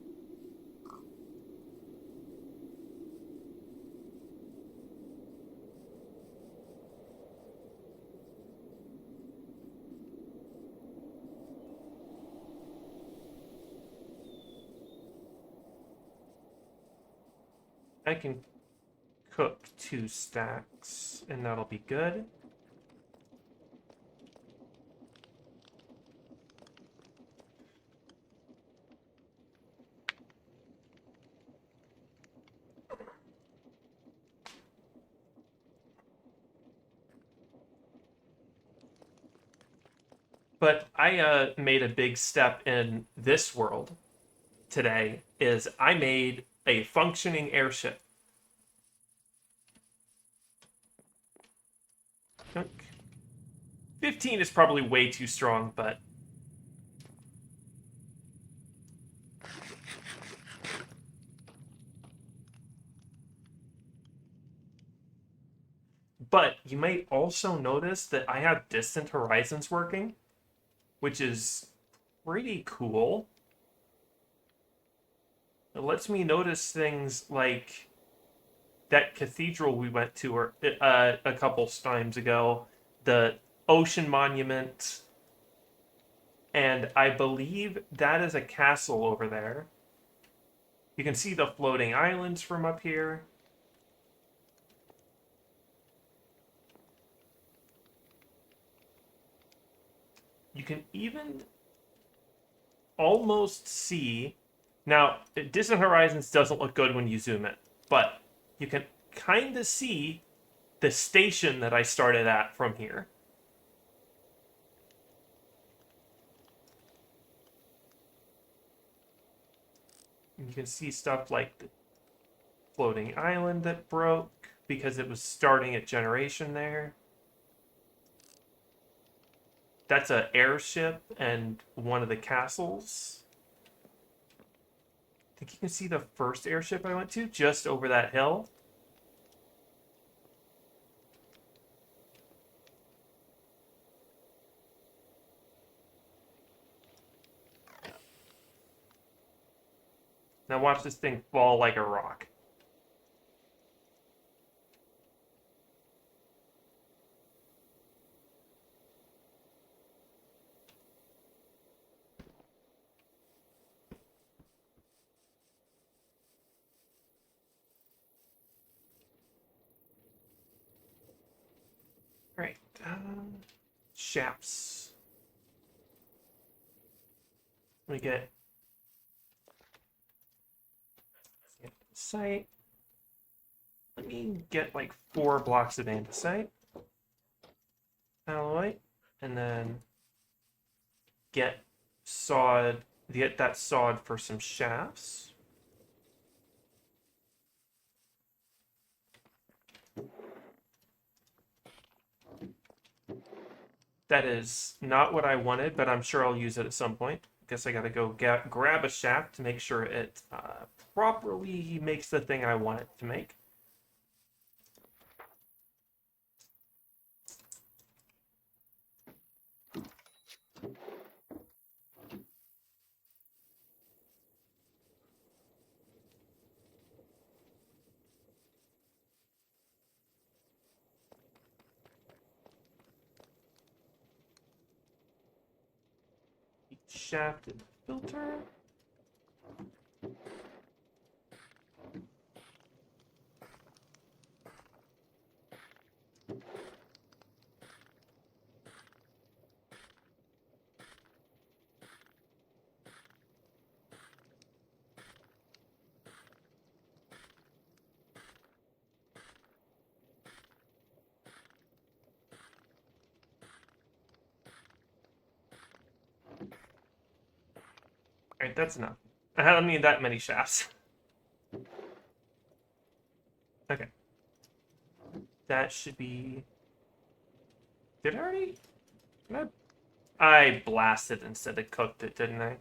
S1: I can cook 2 stacks and that'll be good. But I made a big step in this world today is I made a functioning airship. 15 is probably way too strong, but you might also notice that I have distant horizons working, which is pretty cool. It lets me notice things like that cathedral we went to a couple times ago, the ocean monument, and I believe that is a castle over there. You can see the floating islands from up here. You can even almost see... Now, Distant Horizons doesn't look good when you zoom in, but you can kind of see the station that I started at from here. You can see stuff like the floating island that broke because it was starting at generation there. That's an airship and one of the castles. I think you can see the first airship I went to just over that hill. Now watch this thing fall like a rock. All right, shafts. Let me get andesite. Let me get like 4 blocks of andesite. Alloy, and then get that sawed for some shafts. That is not what I wanted, but I'm sure I'll use it at some point. Guess I gotta go grab a shaft to make sure it properly makes the thing I want it to make. Shaft and filter. Alright, that's enough. I don't need that many shafts. that should be... Did I already? I blasted instead of cooked it, didn't I?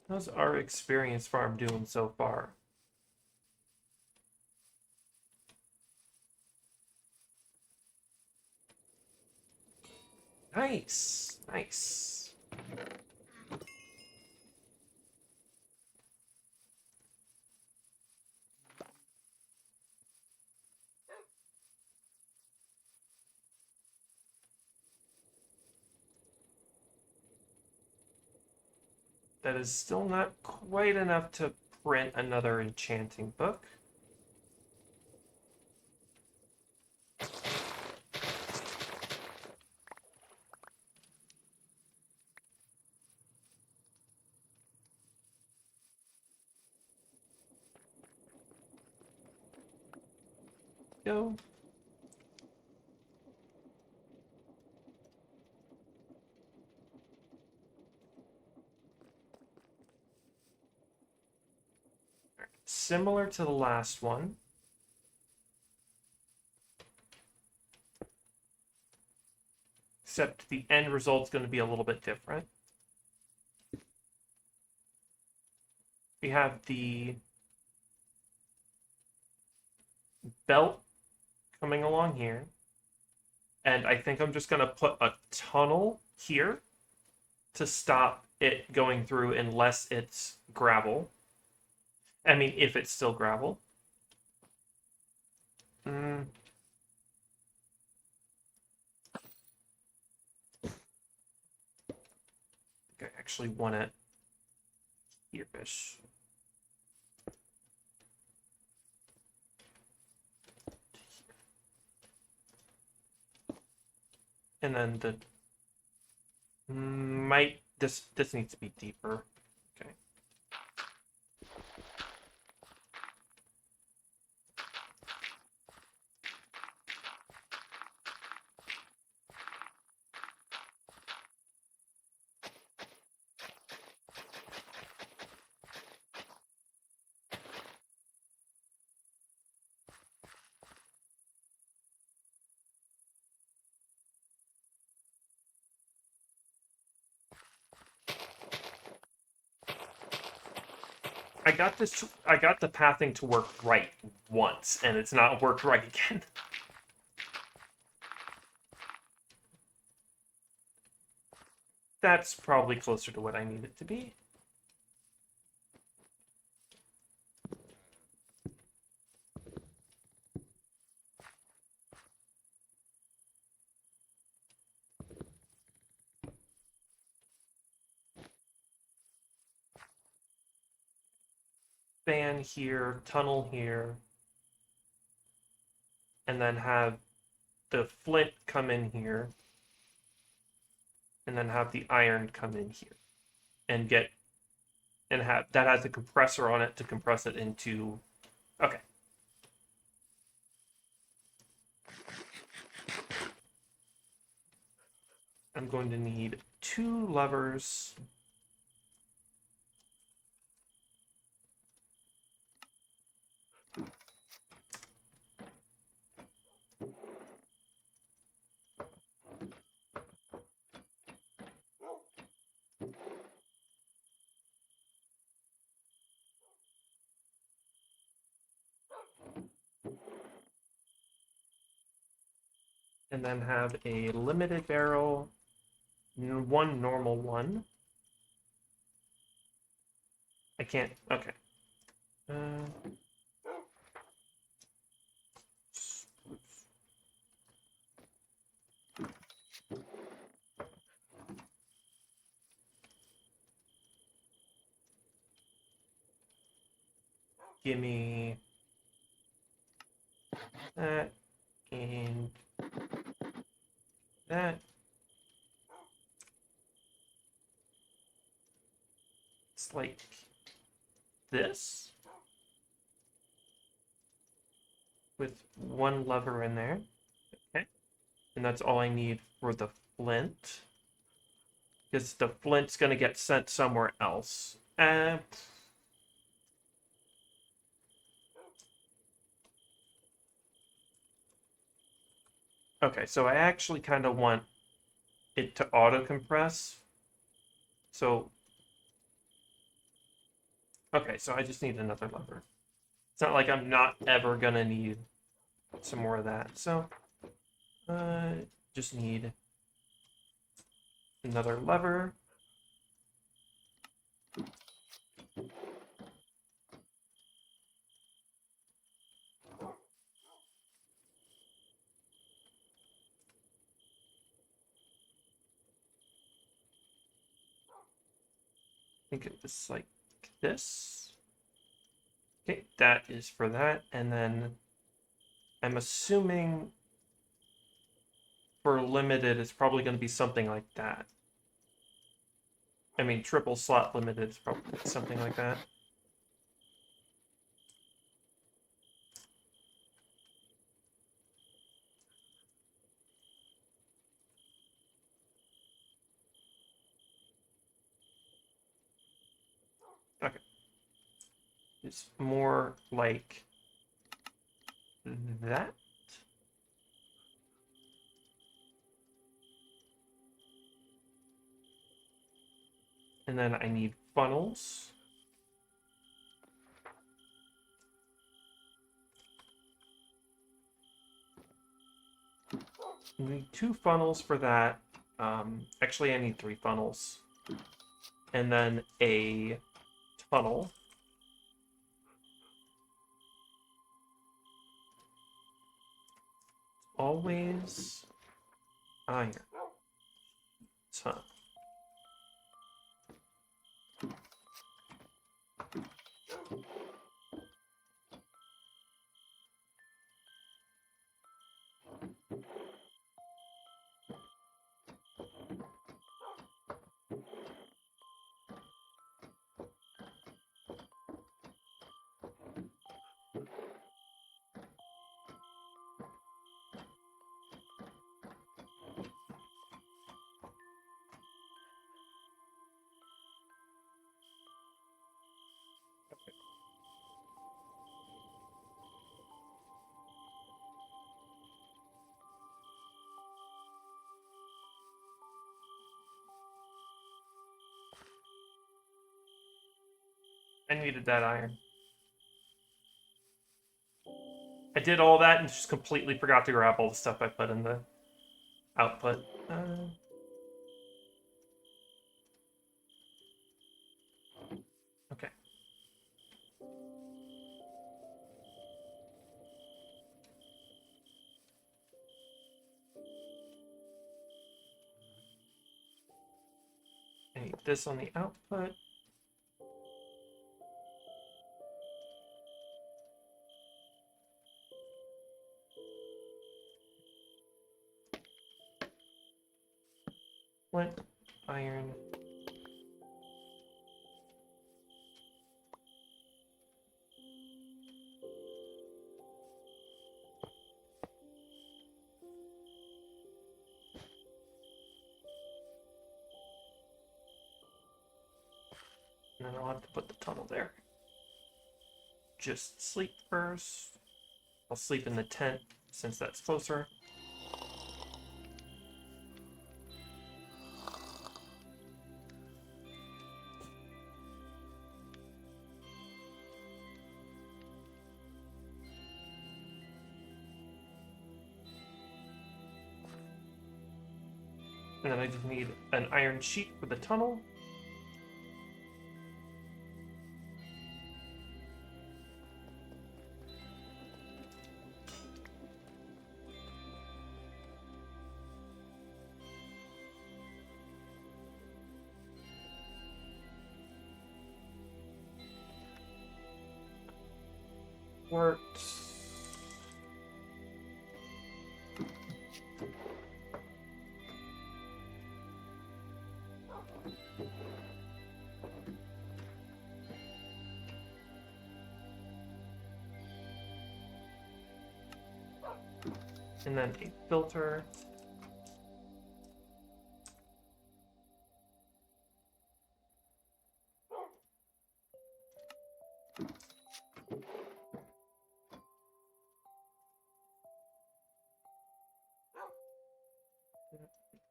S1: How's our experience farm doing so far? Nice, nice. That is still not quite enough to print another enchanting book. Go. Similar to the last one. Except the end result's going to be a little bit different. We have the belt coming along here. And I think I'm just going to put a tunnel here to stop it going through unless it's gravel. I mean, if it's still gravel. I actually want it here-ish. And then the this needs to be deeper. Okay. I got the pathing to work right once, and it's not worked right again. That's probably closer to what I need it to be. Fan here, tunnel here, and then have the flint come in here, and then have the iron come in here, and have that has a compressor on it to compress it into. Okay. I'm going to need 2 levers. And then have a limited barrel, 1 normal one. I can't. Okay. Give me that and that. It's like this with 1 lever in there. Okay. And that's all I need for the flint. Because the flint's going to get sent somewhere else. Okay, so I actually kind of want it to auto compress. So, okay, so I just need another lever. It's not like I'm not ever going to need some more of that. So, just need another lever. Think of this like this. Okay, that is for that. And then I'm assuming for limited, it's probably going to be something like that. I mean, triple slot limited is probably something like that. Okay. It's more like that. And then I need funnels. I need 2 funnels for that. Actually, I need 3 funnels. And then a tunnel. Always iron. Ton. I needed that iron. I did all that and just completely forgot to grab all the stuff I put in the output. Okay. I need this on the output. Flint, iron. And then I'll have to put the tunnel there. Just sleep first. I'll sleep in the tent since that's closer. And then I just need an iron sheet for the tunnel. Works. And then a filter.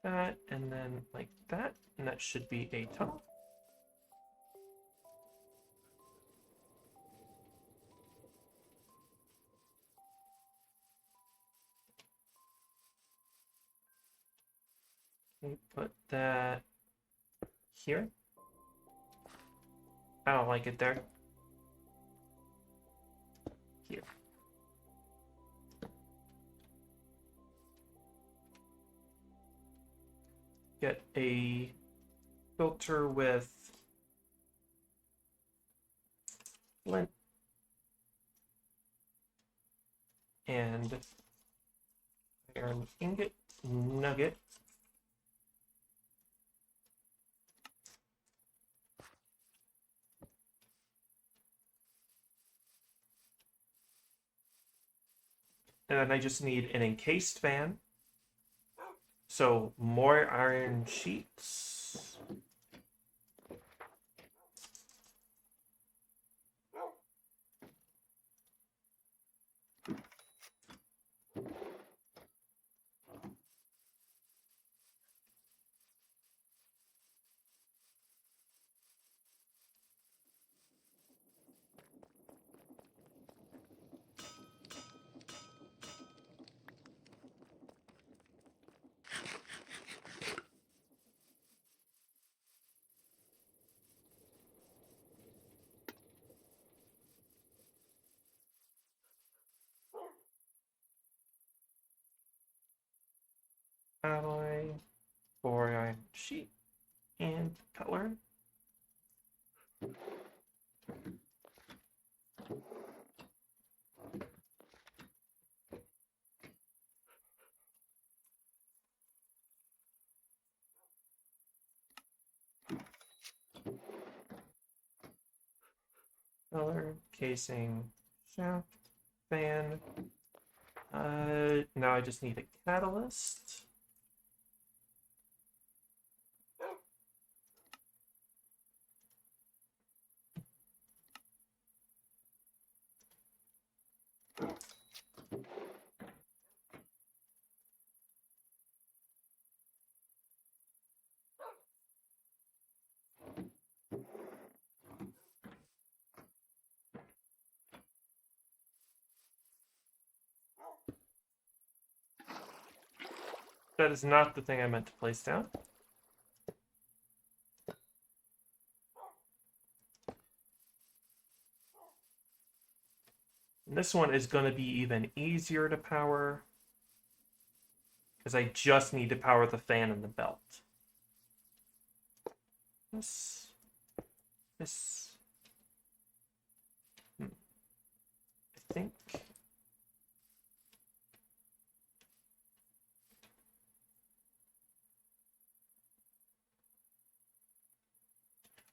S1: that, and then like that, and that should be a tunnel. Okay, put that here. I don't like it there. Here. Get a filter with flint and iron ingot nugget. And then I just need an encased fan. So more iron sheets. Alloy, 4 iron sheet, and color. Color, casing, shaft, fan. Now I just need a catalyst. That is not the thing I meant to place down. And this one is going to be even easier to power because I just need to power the fan and the belt. This. I think.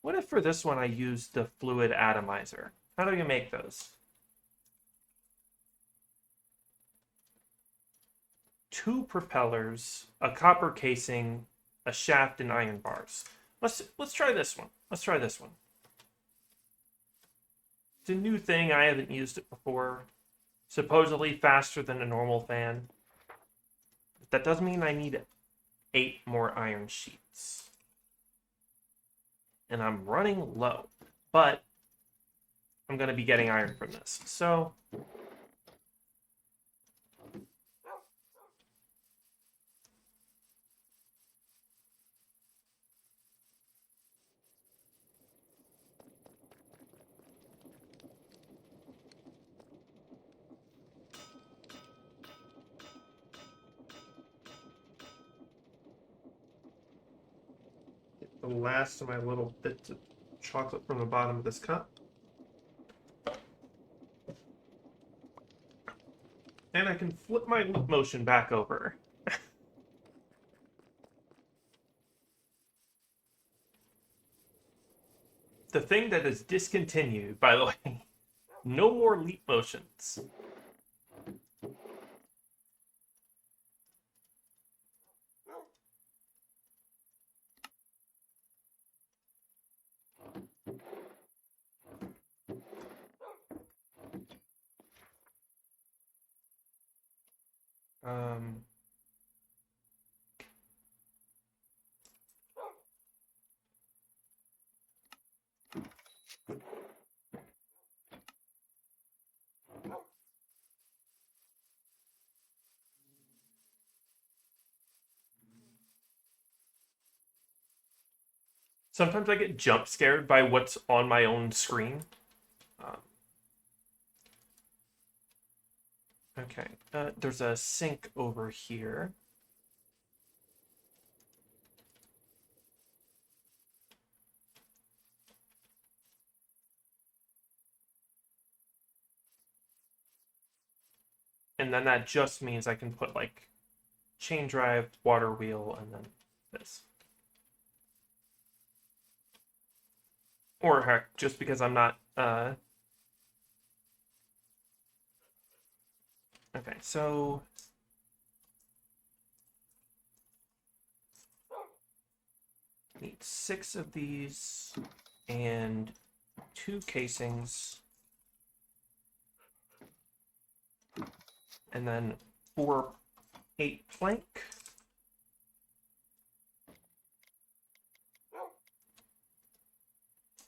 S1: What if for this one I use the fluid atomizer? How do you make those? 2 propellers, a copper casing, a shaft, and iron bars. Let's try this one. Let's try this one. It's a new thing. I haven't used it before. Supposedly faster than a normal fan. But that does mean I need 8 more iron sheets. And I'm running low. But I'm going to be getting iron from this. So the last of my little bits of chocolate from the bottom of this cup. And I can flip my loop motion back over. The thing that is discontinued, by the way, no more leap motions. Sometimes I get jump scared by what's on my own screen. Okay, there's a sink over here. And then that just means I can put like chain drive, water wheel, and then this. Or heck, just because I'm not, okay, so need 6 of these and 2 casings. And then 8 plank.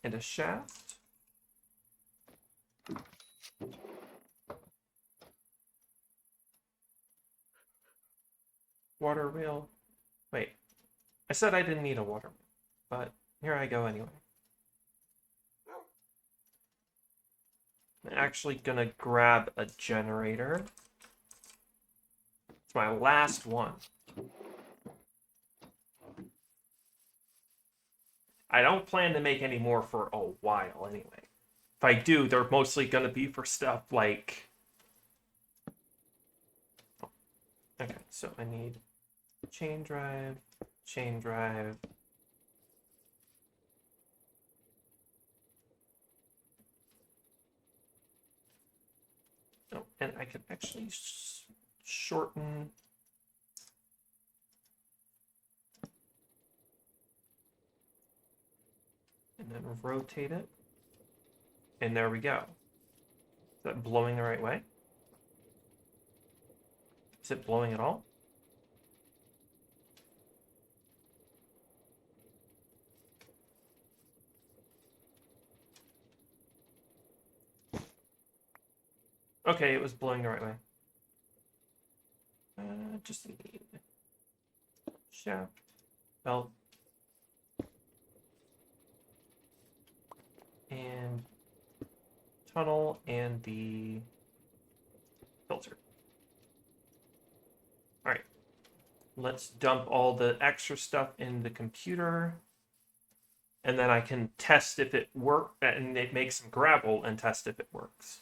S1: And a shaft. Water wheel. Wait, I said I didn't need a water wheel, but here I go anyway. I'm actually gonna grab a generator. It's my last one. I don't plan to make any more for a while anyway. If I do, they're mostly gonna be for stuff like... Okay, so I need chain drive, chain drive. Oh, and I can actually shorten. And then rotate it. And there we go. Is that blowing the right way? Is it blowing at all? Okay, it was blowing the right way. Just need shaft, belt, and tunnel, and the filter. All right, let's dump all the extra stuff in the computer, and then I can test if it works, and it makes some gravel and test if it works.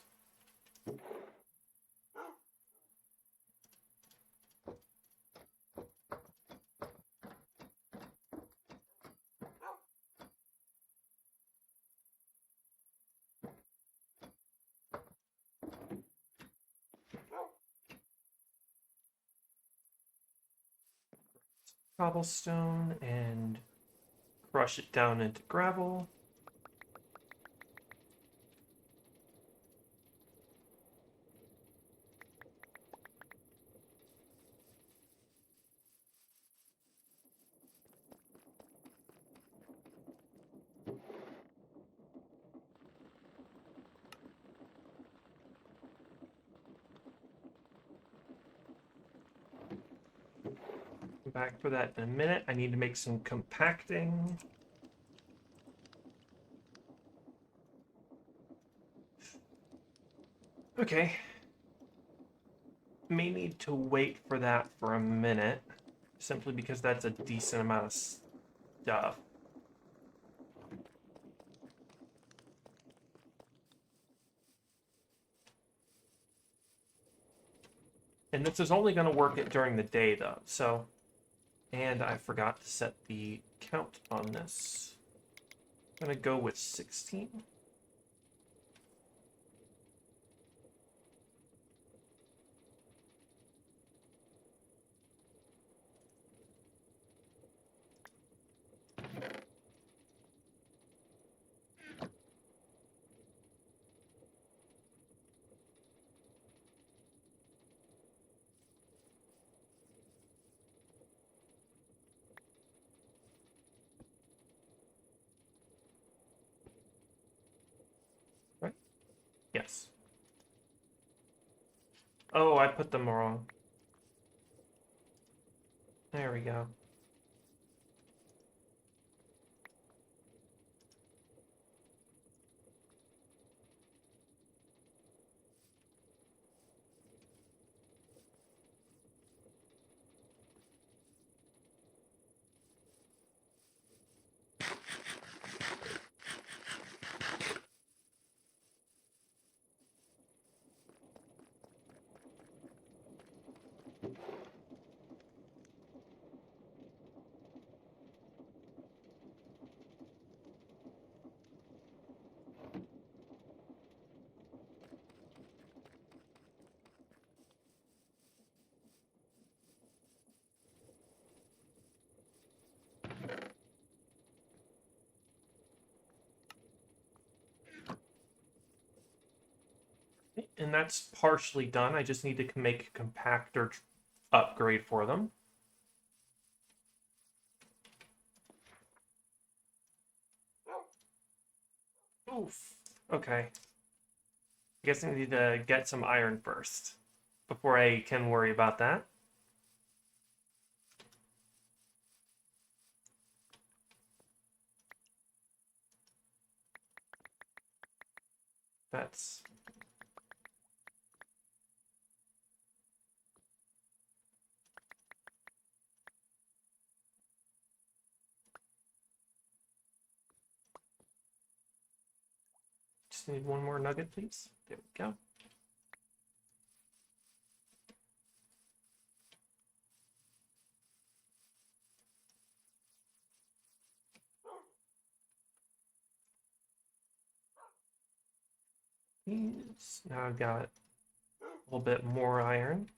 S1: Cobblestone and crush it down into gravel. Back for that in a minute. I need to make some compacting. Okay. May need to wait for that for a minute, simply because that's a decent amount of stuff. And this is only going to work it during the day, though, so... And I forgot to set the count on this. I'm going to go with 16. Right? Yes. Oh, I put them wrong. There we go. and that's partially done. I just need to make a compactor upgrade for them. Oof. Okay. I guess I need to get some iron first before I can worry about that. That's... Just need one more nugget, please. There we go. Now I've got a little bit more iron.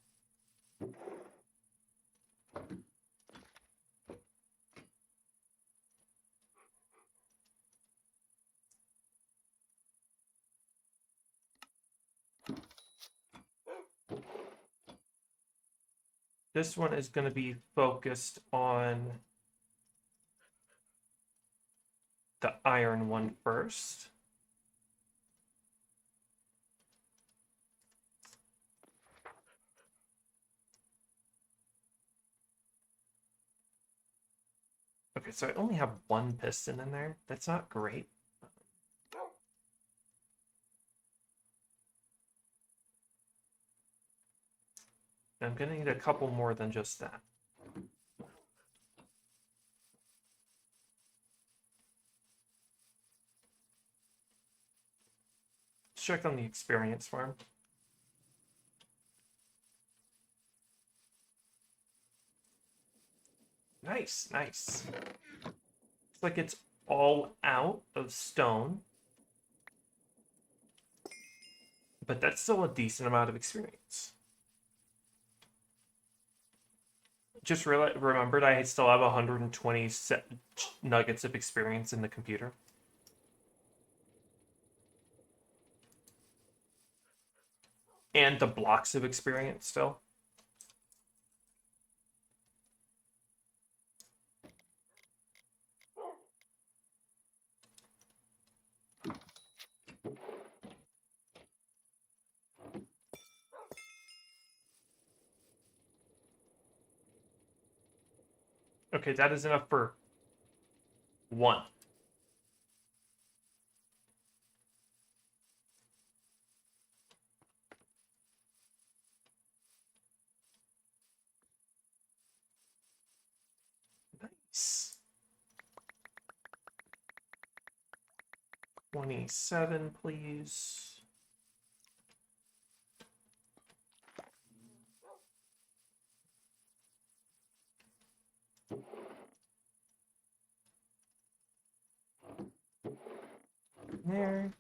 S1: This one is going to be focused on the iron one first. Okay, so I only have one piston in there. That's not great. I'm going to need a couple more than just that. Let's check on the experience farm. Nice, nice. Looks like it's all out of stone. But that's still a decent amount of experience. Just remembered I still have 120 nuggets of experience in the computer. And the blocks of experience still. Okay, that is enough for one. Nice. 27, please. There.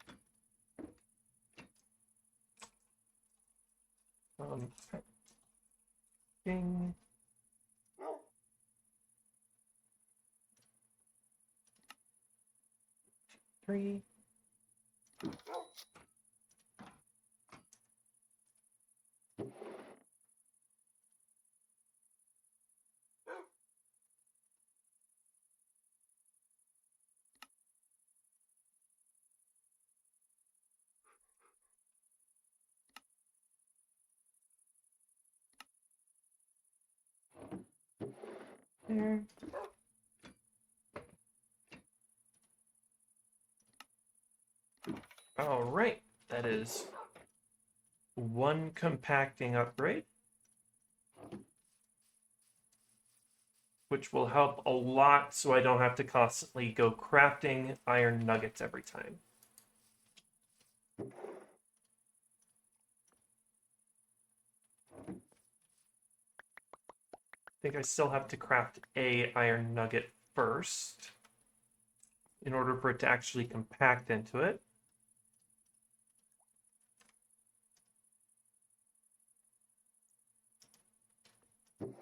S1: Ding. Three. There. All right, that is one compacting upgrade, which will help a lot so I don't have to constantly go crafting iron nuggets every time. I think I still have to craft a iron nugget first in order for it to actually compact into it.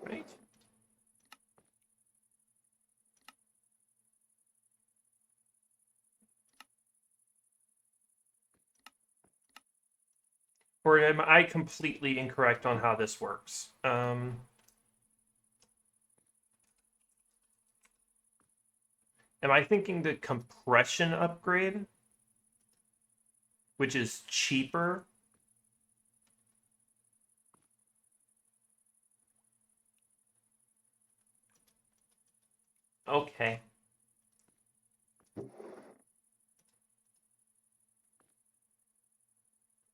S1: Right. Or am I completely incorrect on how this works? Am I thinking the compression upgrade, which is cheaper? Okay.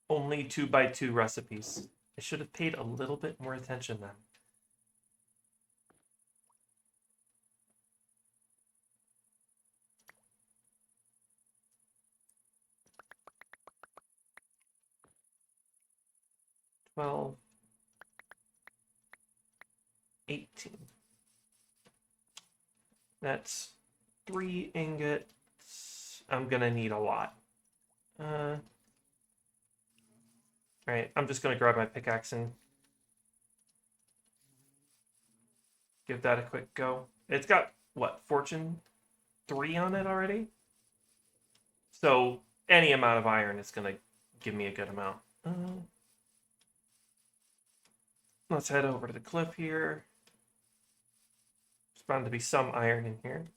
S1: Only 2x2 recipes. I should have paid a little bit more attention then. Well, 18. That's 3 ingots. I'm gonna need a lot. Alright, I'm just gonna grab my pickaxe and give that a quick go. It's got, what, Fortune 3 on it already? So any amount of iron is gonna give me a good amount. Let's head over to the cliff here. There's bound to be some iron in here.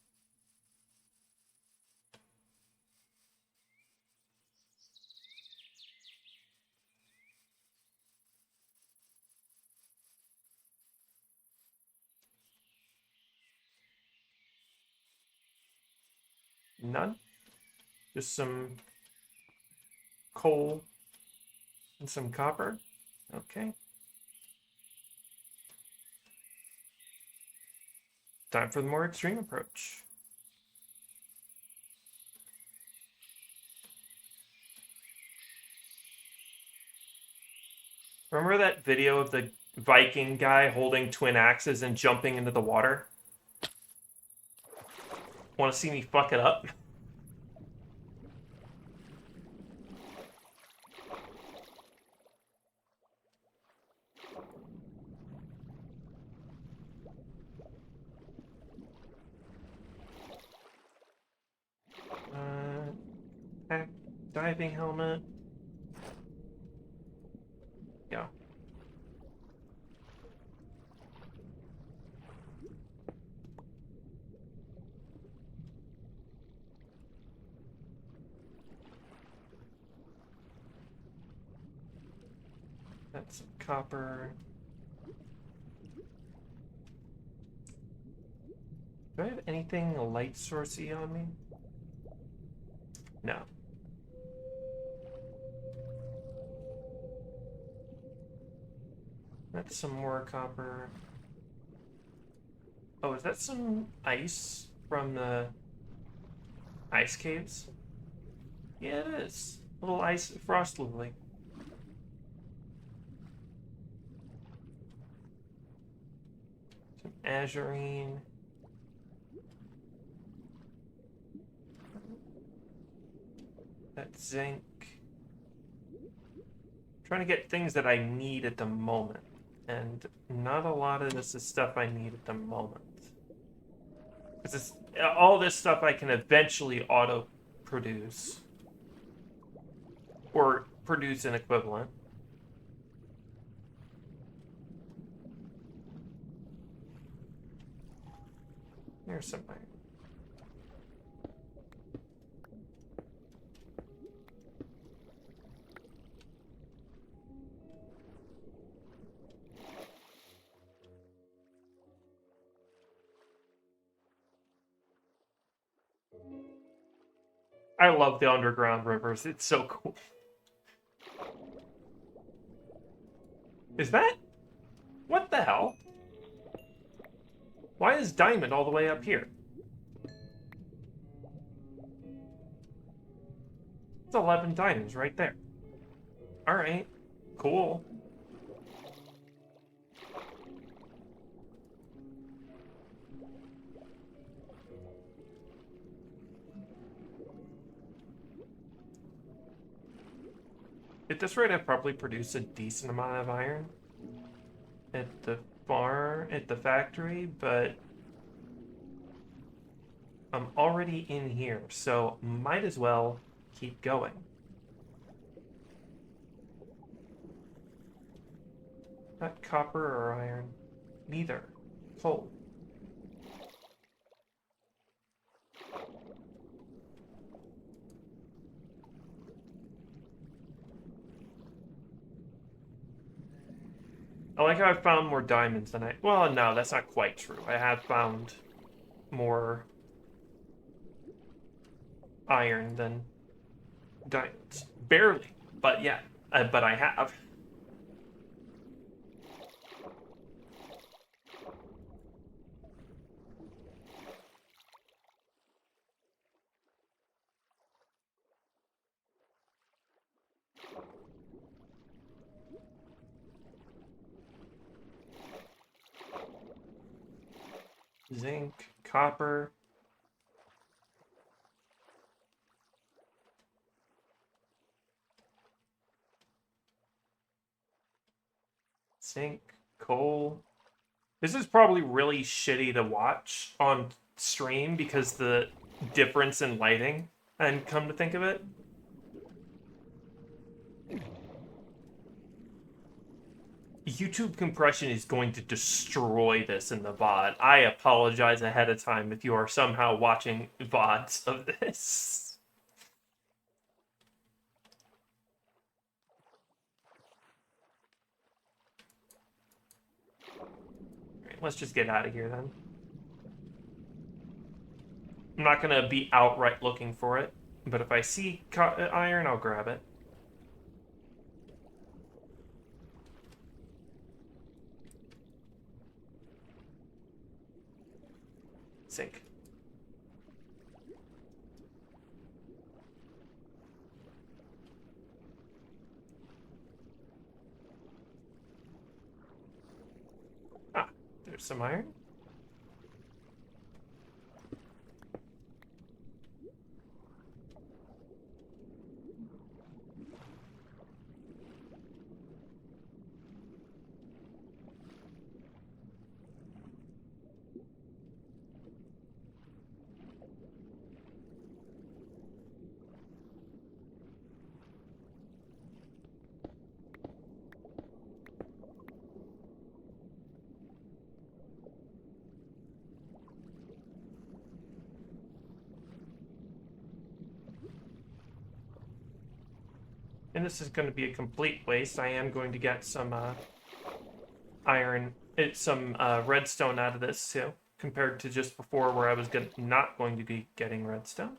S1: None. Just some coal and some copper. Okay. Time for the more extreme approach. Remember that video of the Viking guy holding twin axes and jumping into the water? Want to see me fuck it up? Diving helmet. Yeah. That's copper. Do I have anything light sourcey on me? No. That's some more copper. Oh, is that some ice from the ice caves? Yeah, it is. Little ice frost lily. Some azurine. That zinc. Trying to get things that I need at the moment. And not a lot of this is stuff I need at the moment. Because all this stuff I can eventually auto-produce. Or produce an equivalent. There's some iron. I love the underground rivers. It's so cool. Is that? What the hell? Why is diamond all the way up here? It's 11 diamonds right there. Alright. Cool. At this rate, I've probably produced a decent amount of iron at the factory, but I'm already in here, so might as well keep going. Not copper or iron. Neither. Coal. I like how I found more diamonds than I... Well, no, that's not quite true. I have found more iron than diamonds. Barely. But yeah. But I have. Zinc, copper. Zinc, coal. This is probably really shitty to watch on stream because the difference in lighting, and come to think of it. YouTube compression is going to destroy this in the VOD. I apologize ahead of time if you are somehow watching VODs of this. Right, let's just get out of here then. I'm not going to be outright looking for it, but if I see iron, I'll grab it. Zinc. Ah, there's some iron. And this is going to be a complete waste. I am going to get some iron, some redstone out of this too, compared to just before where I was not going to be getting redstone.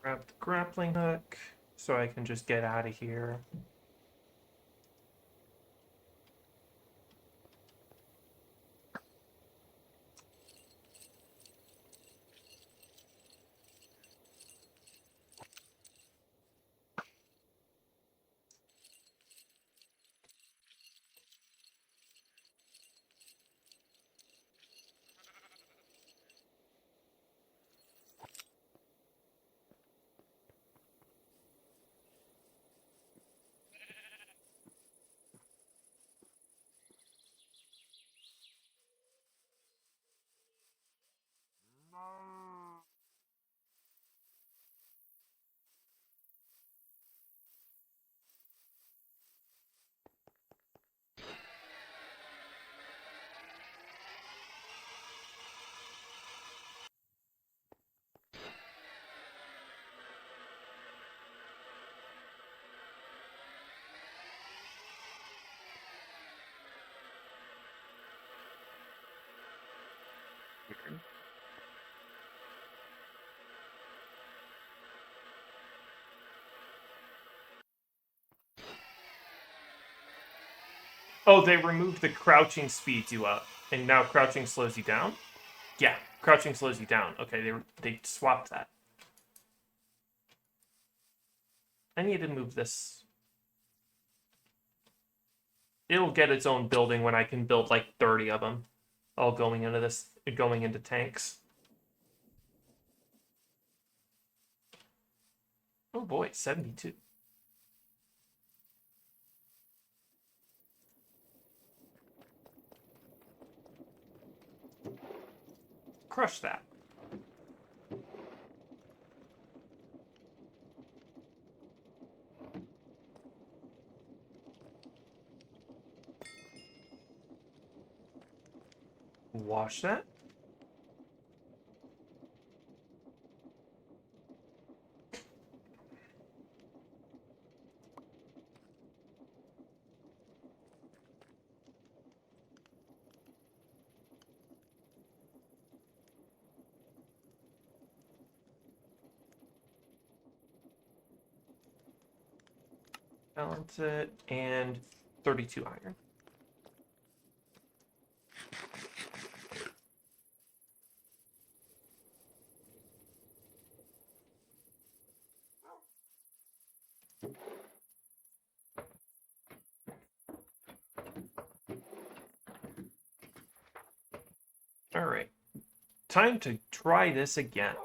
S1: Grab the grappling hook so I can just get out of here. Oh, they removed the crouching speeds you up, and now crouching slows you down? Yeah, crouching slows you down. Okay, they swapped that. I need to move this. It'll get its own building when I can build like 30 of them, all going into tanks. Oh boy, 72. crush that. Wash that. Balance it, and 32 iron. All right, time to try this again.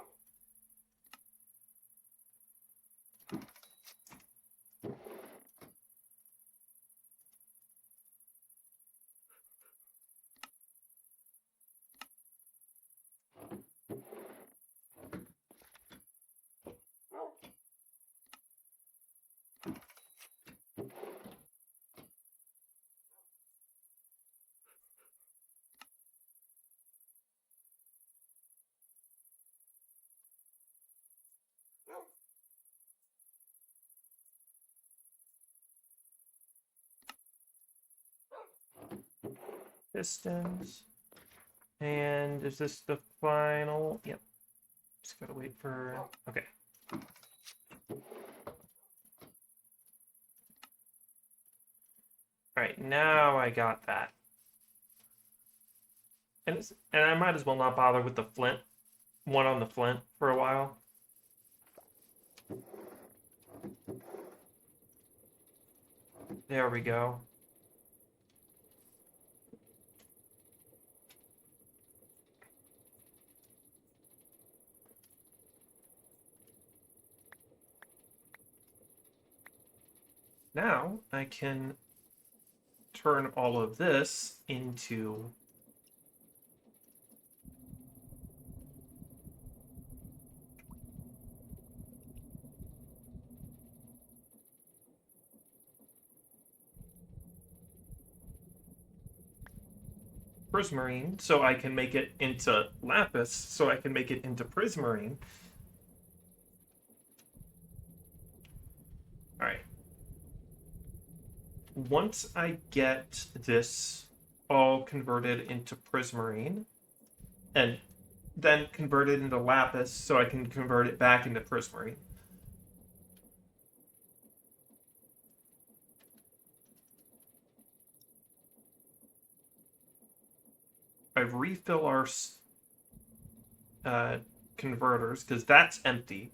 S1: Pistons. And is this the final? Yep. Just gotta wait for... Okay. Alright, now I got that. And I might as well not bother with the flint. One on the flint for a while. There we go. Now I can turn all of this into prismarine, so I can make it into lapis, so I can make it into prismarine. Alright. Once I get this all converted into prismarine, and then convert it into lapis, so I can convert it back into prismarine. I refill our converters, because that's empty.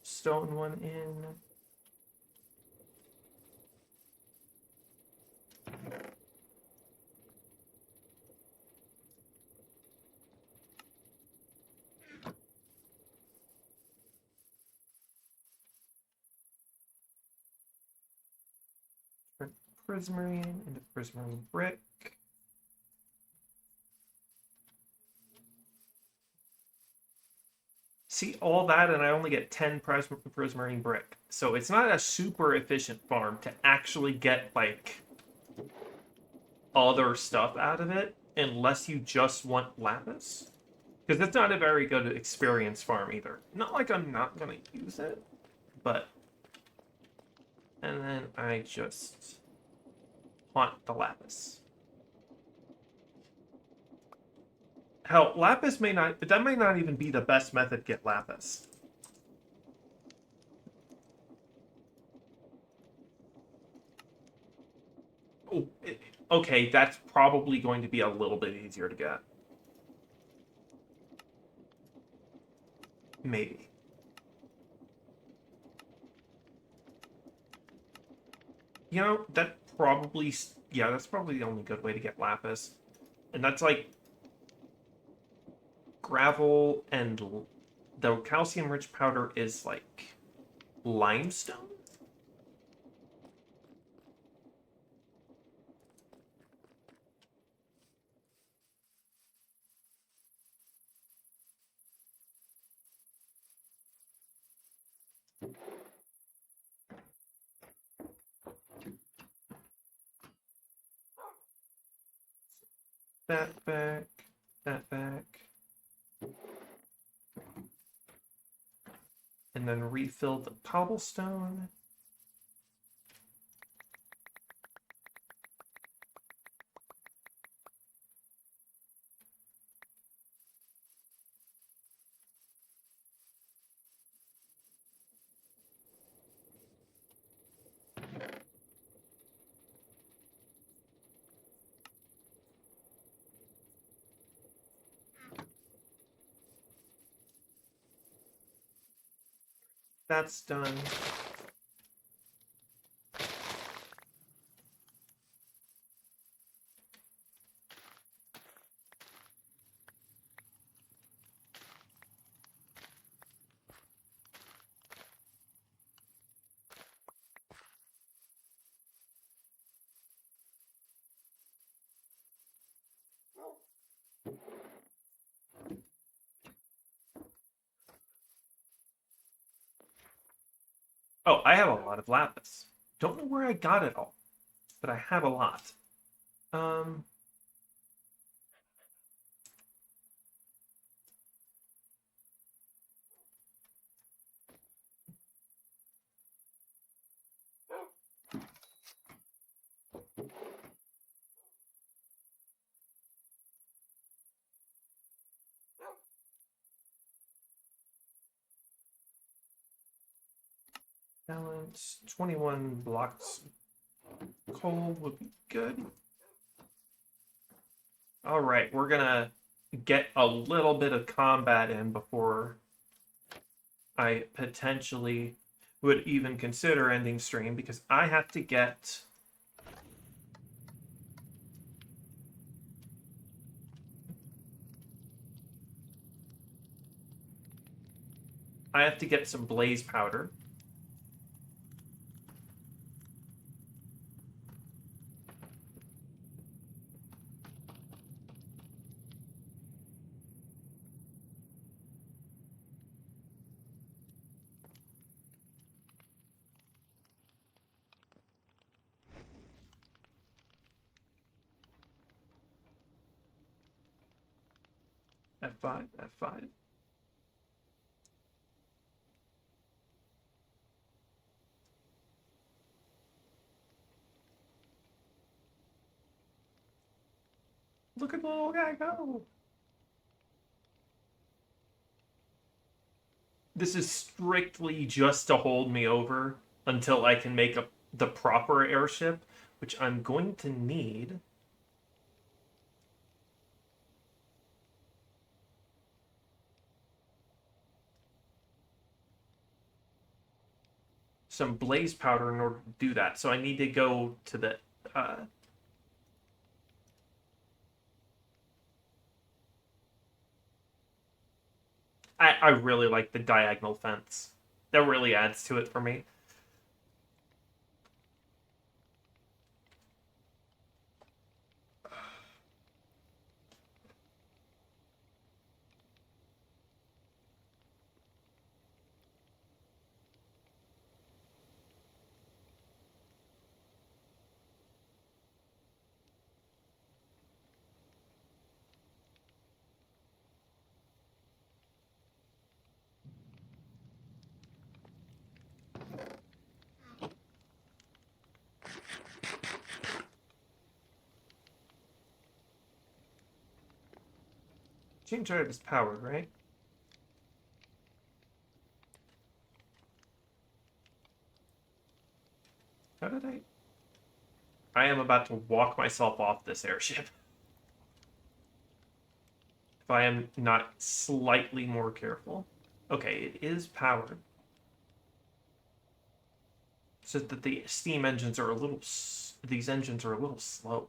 S1: Stone one in. Prismarine into prismarine brick. See all that, and I only get 10 prismarine brick. So it's not a super efficient farm to actually get, like, other stuff out of it, unless you just want lapis. Because it's not a very good experience farm either. Not like I'm not going to use it, but... And then I just want the lapis. Hell, lapis may not... That may not even be the best method to get lapis. Oh, okay, that's probably going to be a little bit easier to get. Maybe. You know, that probably... Yeah, that's probably the only good way to get lapis. And that's like gravel and the calcium-rich powder is like limestone? That back, that back. And then refill the cobblestone. That's done. Oh, I have a lot of lapis. Don't know where I got it all, but I have a lot. Um, balance 21 blocks. Coal would be good. All right, we're gonna get a little bit of combat in before I potentially would even consider ending stream because I have to get some blaze powder. F5, F5. Look at the little guy go. This is strictly just to hold me over until I can make the proper airship, which I'm going to need. Some blaze powder in order to do that. So I need to go to the I really like the diagonal fence. That really adds to it for me. Change out is powered, right? How did I? I am about to walk myself off this airship. If I am not slightly more careful. Okay, it is powered. So that the steam engines are a little... These engines are a little slow.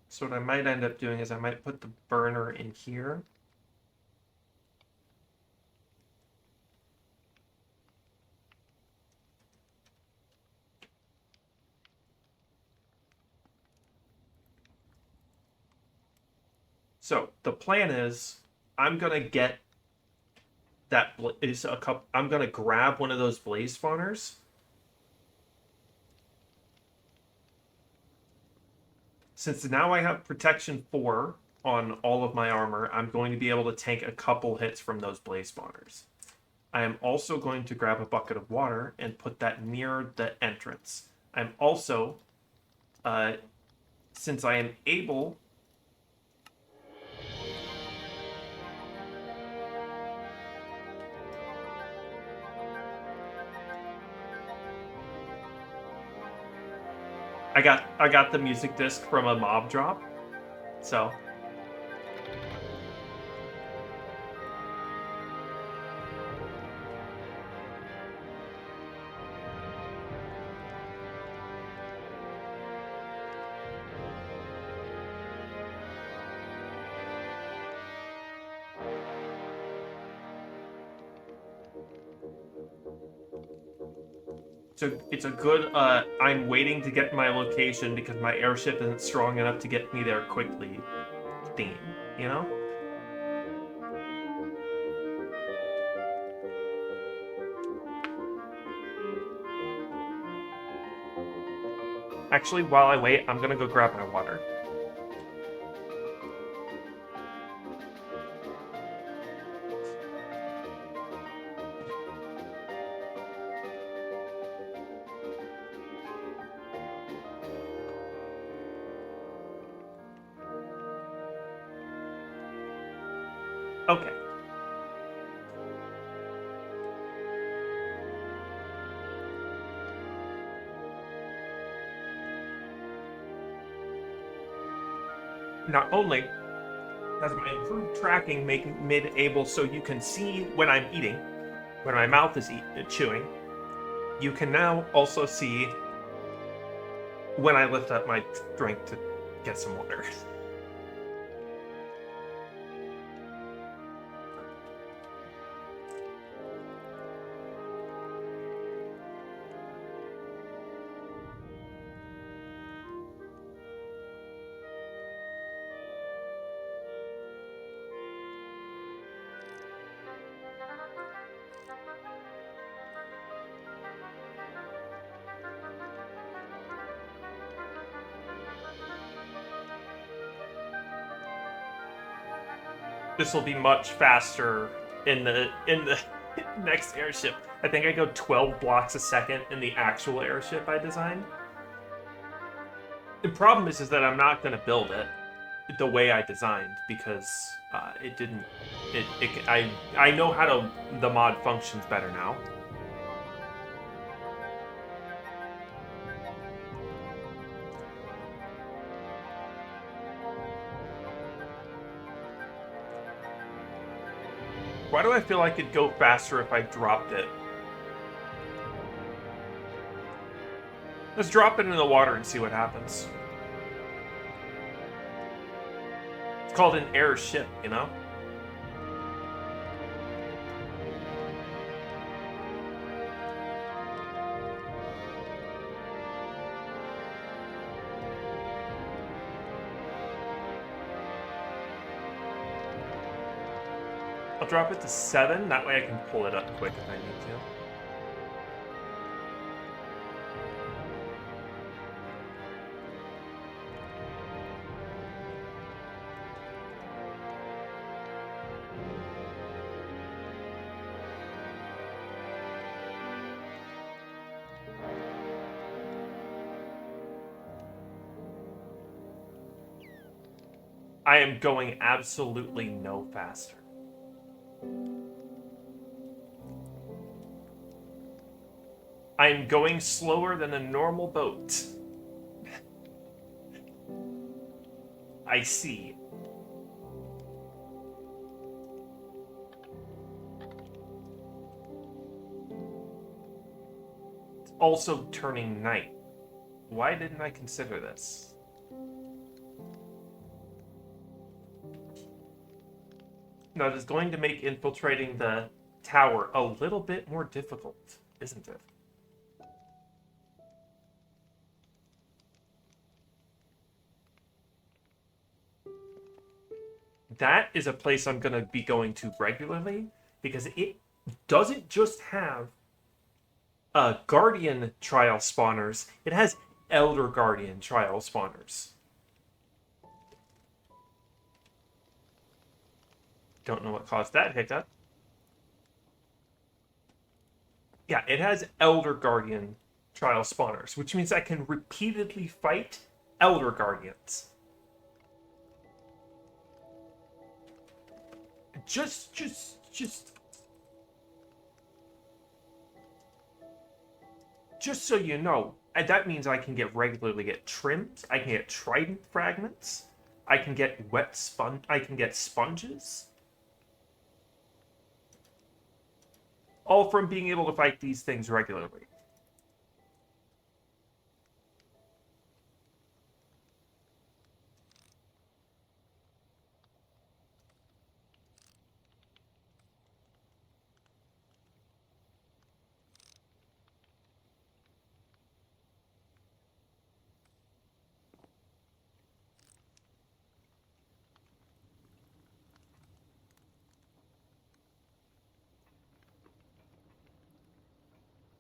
S1: So what I might end up doing is I might put the burner in here. So the plan is I'm gonna get that I'm gonna grab one of those blaze spawners. Since now I have protection 4 on all of my armor, I'm going to be able to tank a couple hits from those blaze spawners. I am also going to grab a bucket of water and put that near the entrance. I'm also, since I am able... I got the music disc from a mob drop, so... So it's a good, I'm waiting to get my location because my airship isn't strong enough to get me there quickly theme, you know? Actually, while I wait, I'm gonna go grab my water. Okay. Not only does my improved tracking make mid able so you can see when I'm eating, when my mouth is chewing, you can now also see when I lift up my drink to get some water. This will be much faster in the next airship. I think I go 12 blocks a second in the actual airship I designed. The problem is that I'm not going to build it the way I designed because it didn't. I know how the mod functions better now. Why do I feel like it'd go faster if I dropped it? Let's drop it into the water and see what happens. It's called an airship, you know? I'll drop it to 7, that way I can pull it up quick if I need to. I am going absolutely no faster. I'm going slower than a normal boat. I see. also turning night. Why didn't I consider this? Now, it is going to make infiltrating the tower a little bit more difficult, isn't it? That is a place I'm going to be going to regularly because it doesn't just have Guardian trial spawners, it has Elder Guardian trial spawners. Don't know what caused that hiccup. Yeah, it has Elder Guardian trial spawners, which means I can repeatedly fight Elder Guardians. Just so you know, that means I can regularly get trimmed. I can get trident fragments. I can get I can get sponges. All from being able to fight these things regularly.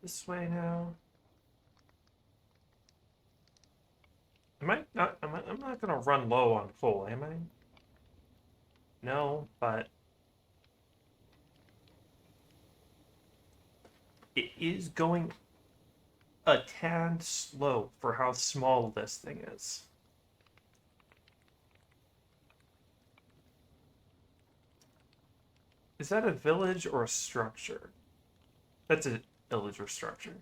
S1: This way now. I'm not gonna run low on coal, am I? No, but it is going a tad slow for how small this thing is. Is that a village or a structure? That's a village or structure.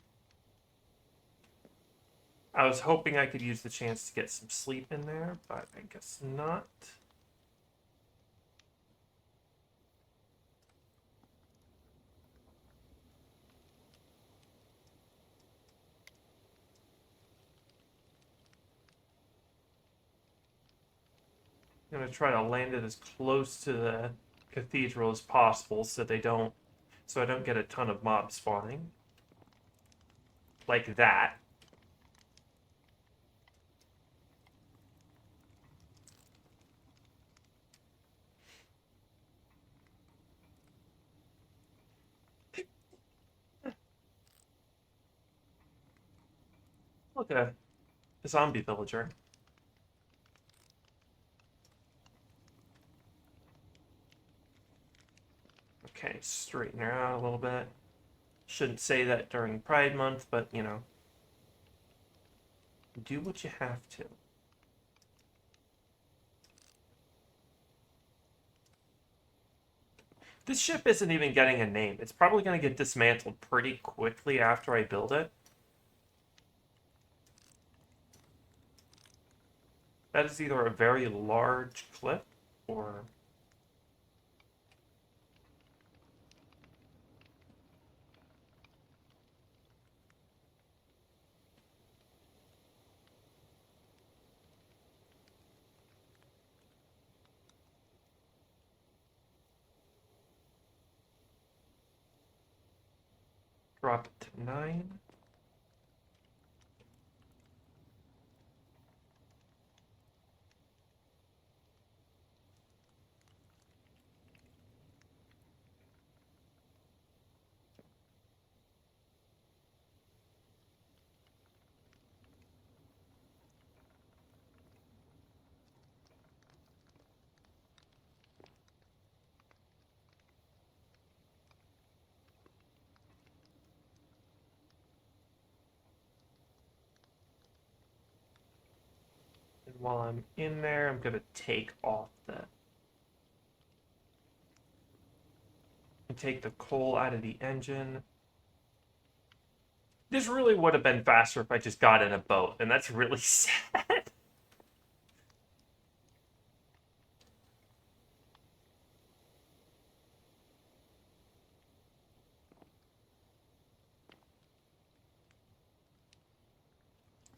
S1: I was hoping I could use the chance to get some sleep in there, but I guess not. I'm gonna try to land it as close to the cathedral as possible so I don't get a ton of mob spawning. Like that. Look at a zombie villager. Okay, straighten her out a little bit. Shouldn't say that during Pride Month, but you know, do what you have to. This ship isn't even getting a name. It's probably going to get dismantled pretty quickly after I build it. That is either a very large cliff or... Drop it to 9. And while I'm in there, I'm going to take off the... take the coal out of the engine. This really would have been faster if I just got in a boat, and that's really sad.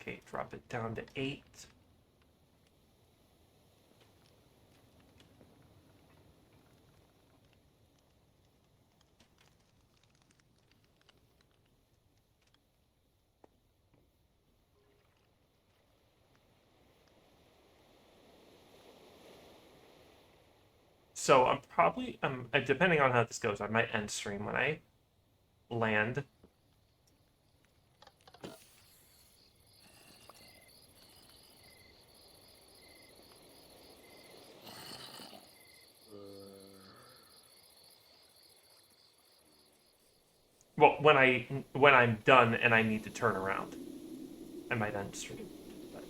S1: Okay, drop it down to 8. So I'm probably, depending on how this goes, I might end stream when I land. Well, when I'm done and I need to turn around, I might end stream. But...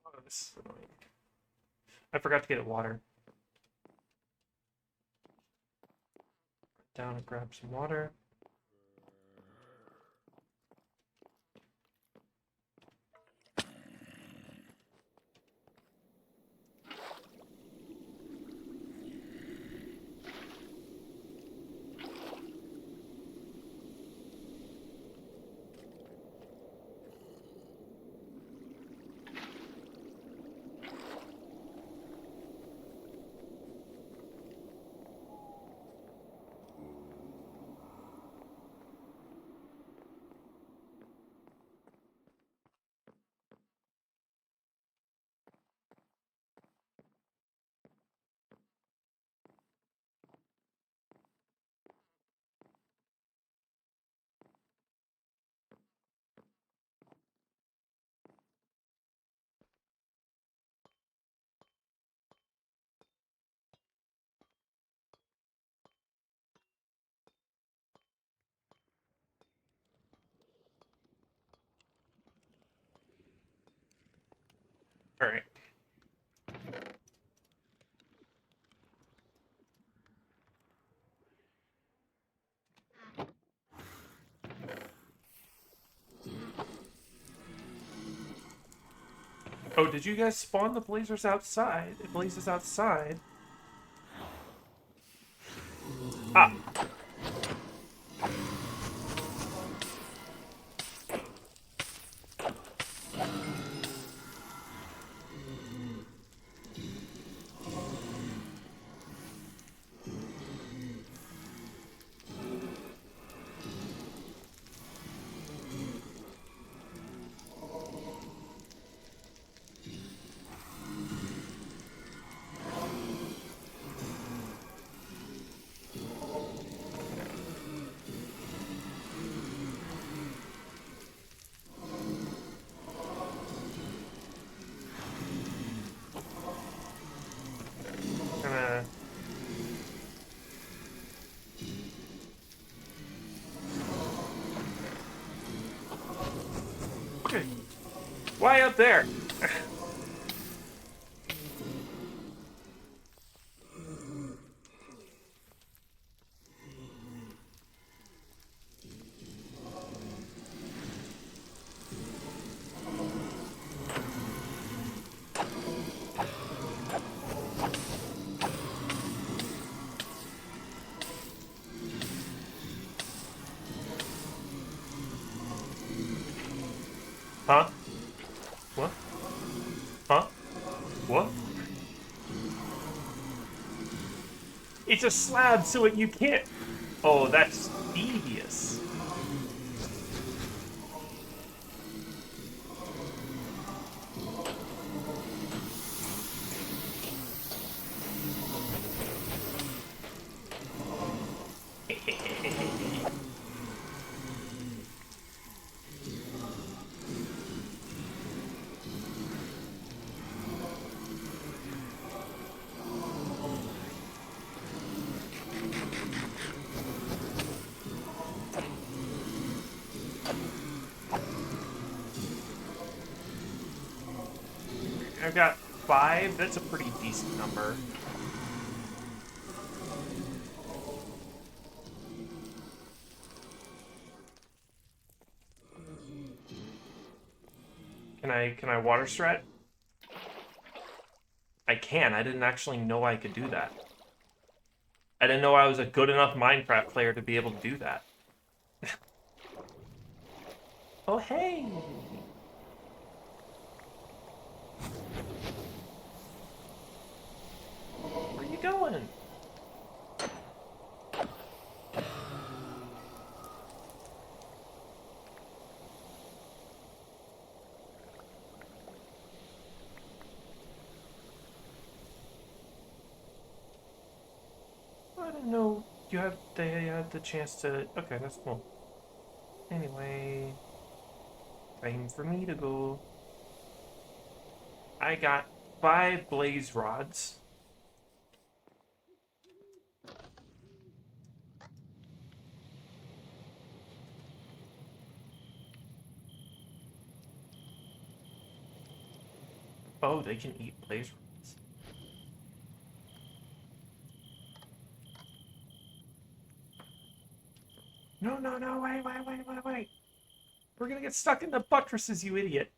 S1: Oh, this is annoying. I forgot to get water. Down and grab some water. All right. Oh, did you guys spawn the blazers outside? It blazes outside. Ah. Gonna... Okay. Why up there? Huh? What? Huh? What? It's a slab, so you can't... Oh, that's devious. I've got 5. That's a pretty decent number. Can I water strat? can. I didn't actually know I could do that. I didn't know I was a good enough Minecraft player to be able to do that. Oh, hey! Where you going? I didn't know they had the chance to... Okay, that's cool. Anyway, time for me to go. I got 5 blaze rods. Oh, they can eat blaze rods. No, no, no, wait. We're gonna get stuck in the buttresses, you idiot.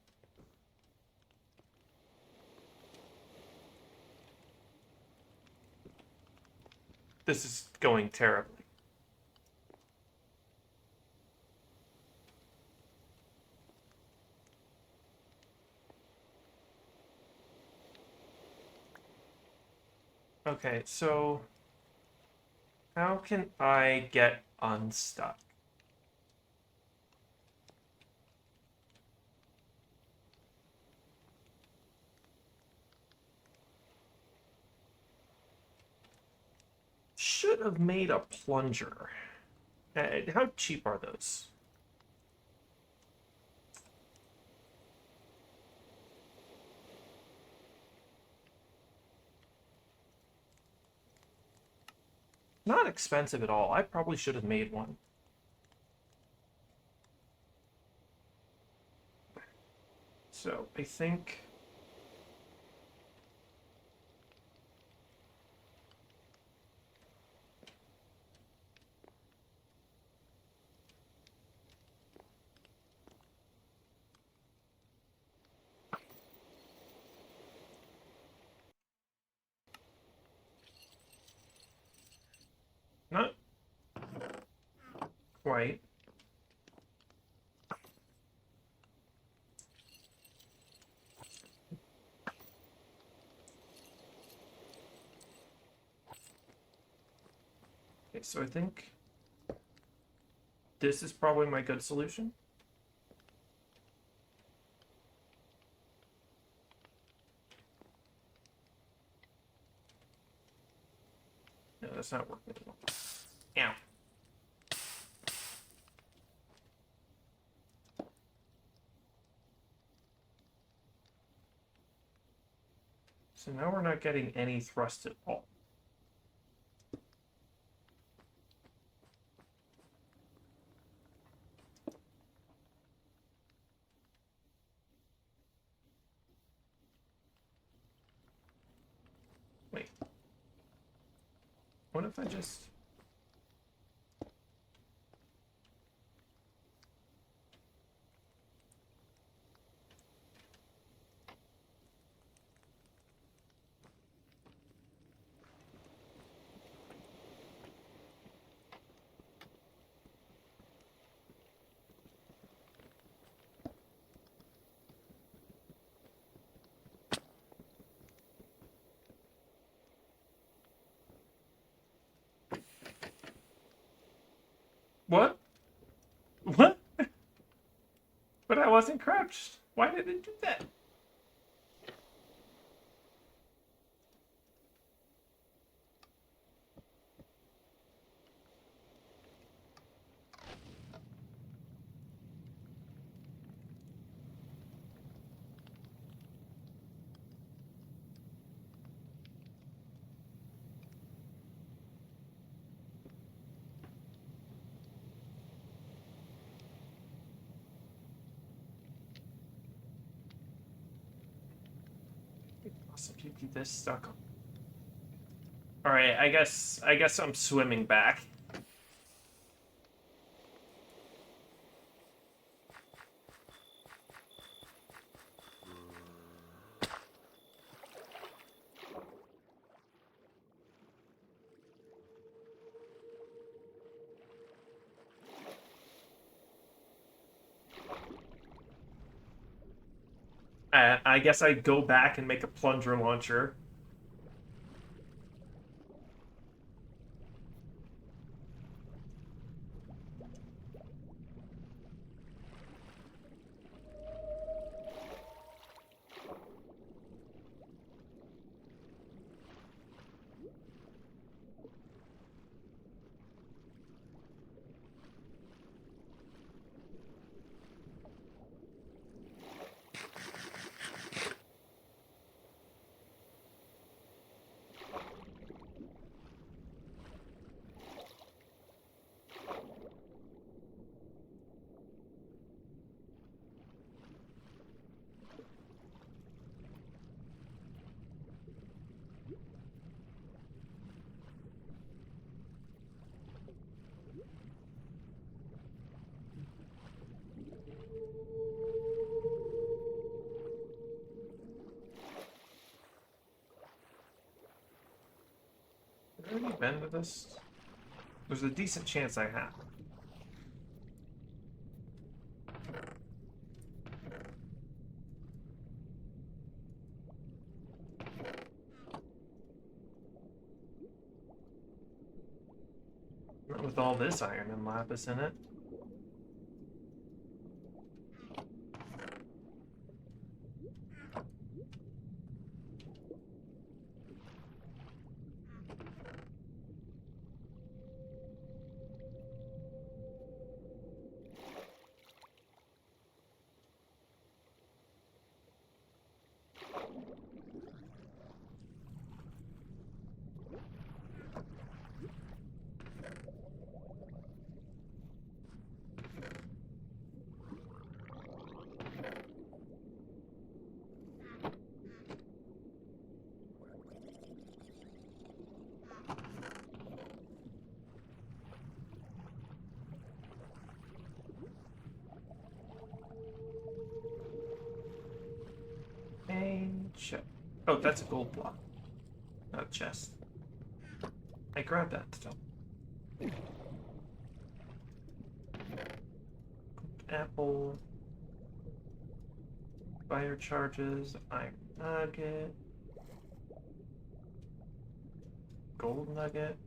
S1: This is going terribly. Okay, so how can I get unstuck? Should have made a plunger. How cheap are those? Not expensive at all. I probably should have made one. So, I think... Not quite. Okay, so I think this is probably my good solution. No, that's not working at all. Ow. So now we're not getting any thrust at all. Wait. What if I just... What? What? But I wasn't crouched. Why did it do that? Also, keep this stuck on. All right, I guess I'm swimming back. I guess I'd go back and make a plunger launcher. Have I already been to this? There's a decent chance I have. Not with all this iron and lapis in it. Shit. Oh, that's a gold block. Not a chest. I grabbed that still. Apple. Fire charges. Iron nugget. Gold nugget.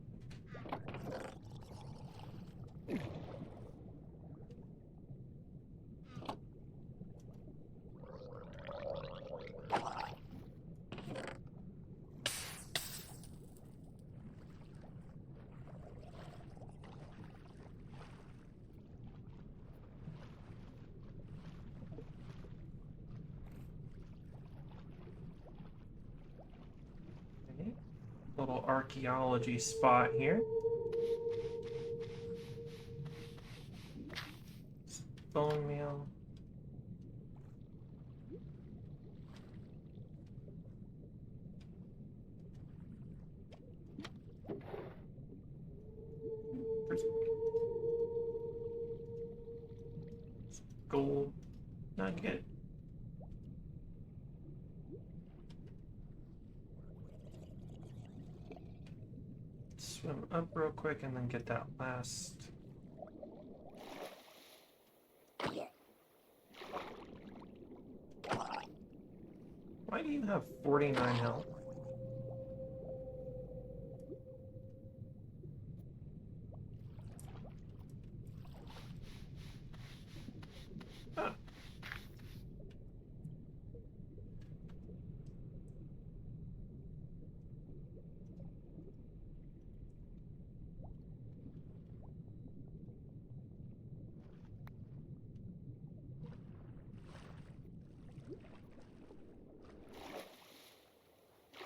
S1: Little archaeology spot here. Bone meal. Gold nugget. Swim up real quick and then get that last. Why do you have 49 health? Ah.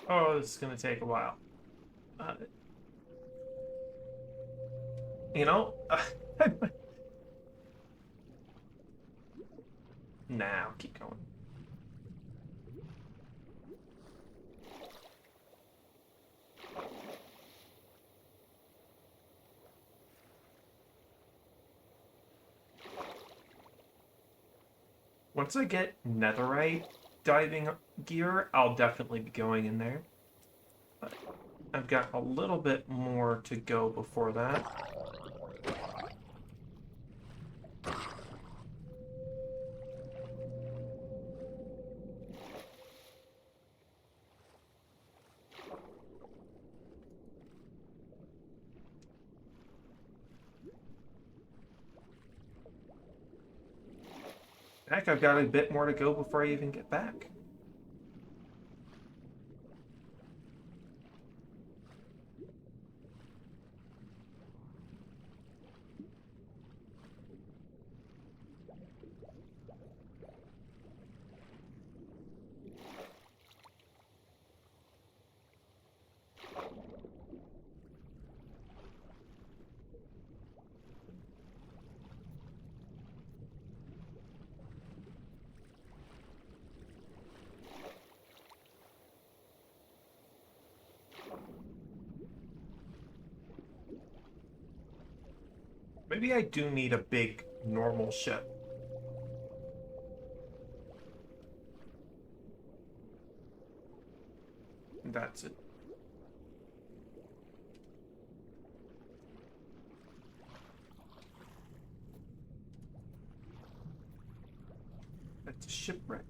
S1: Oh, this is gonna take a while. You know, now keep going. Once I get netherite diving gear, I'll definitely be going in there. But I've got a little bit more to go before that. Heck, I've got a bit more to go before I even get back. Maybe I do need a big, normal ship. That's it. That's a shipwreck.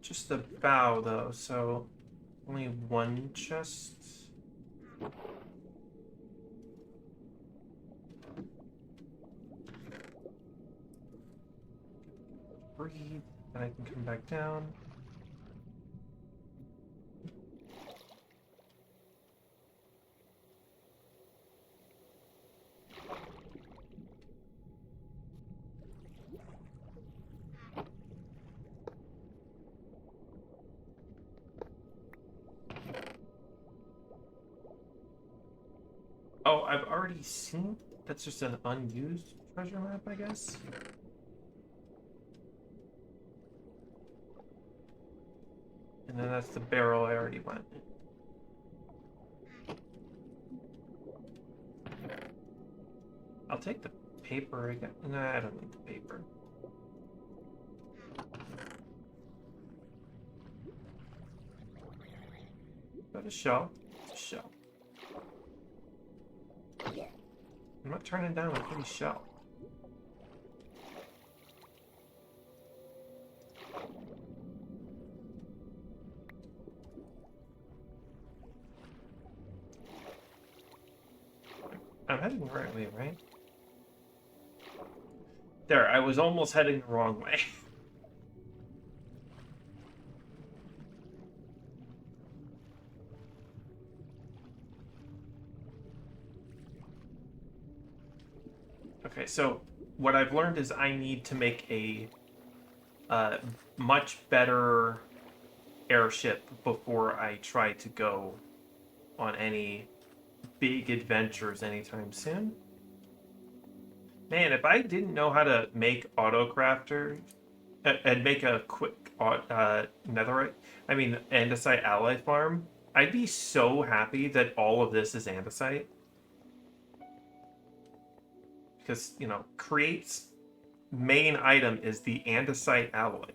S1: Just the bow, though, so only one chest. Breathe, and I can come back down. Oh, I've already seen. That's just an unused treasure map, I guess. And then that's the barrel I already went. I'll take the paper again. Nah, I don't need the paper. Got a shell. It's a shell. I'm not turning down a pretty shell. I'm heading the right way, right? There, I was almost heading the wrong way. Okay, so what I've learned is I need to make a much better airship before I try to go on any big adventures anytime soon. Man, if I didn't know how to make autocrafter and make a quick netherite, I mean andesite alloy farm, I'd be so happy that all of this is andesite. Because, you know, Create's main item is the andesite alloy.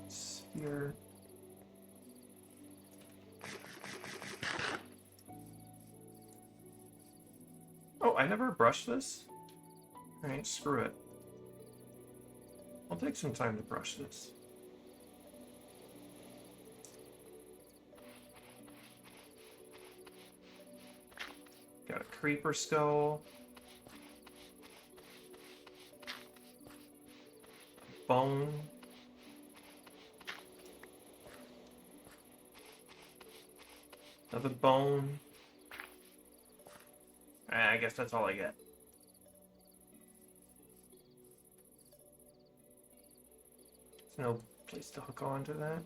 S1: Sphere. Oh, I never brushed this? Alright, screw it. I'll take some time to brush this. Got a creeper skull. Bone. Another bone. I guess that's all I get. There's no place to hook onto that.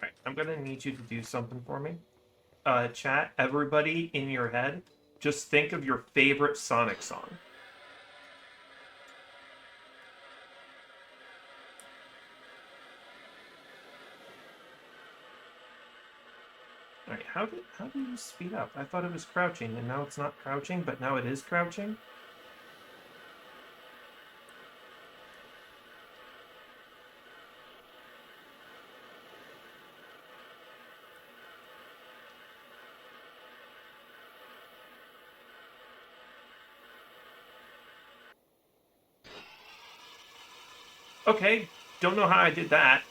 S1: Alright, I'm gonna need you to do something for me. Chat, everybody in your head, just think of your favorite Sonic song. how do you speed up? I thought it was crouching, and now it's not crouching, but now it is crouching. Okay, don't know how I did that.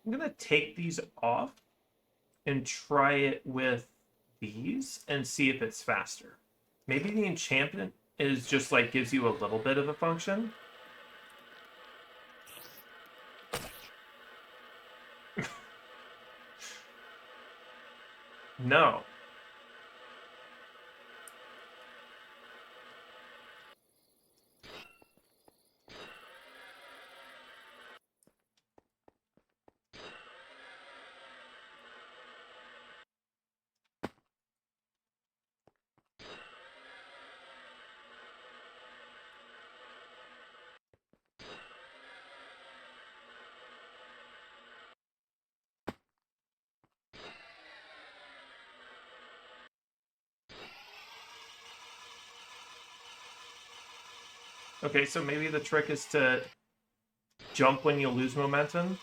S1: I'm gonna take these off and try it with these and see if it's faster. Maybe the enchantment is just like gives you a little bit of a function. No. Okay, so maybe the trick is to jump when you lose momentum.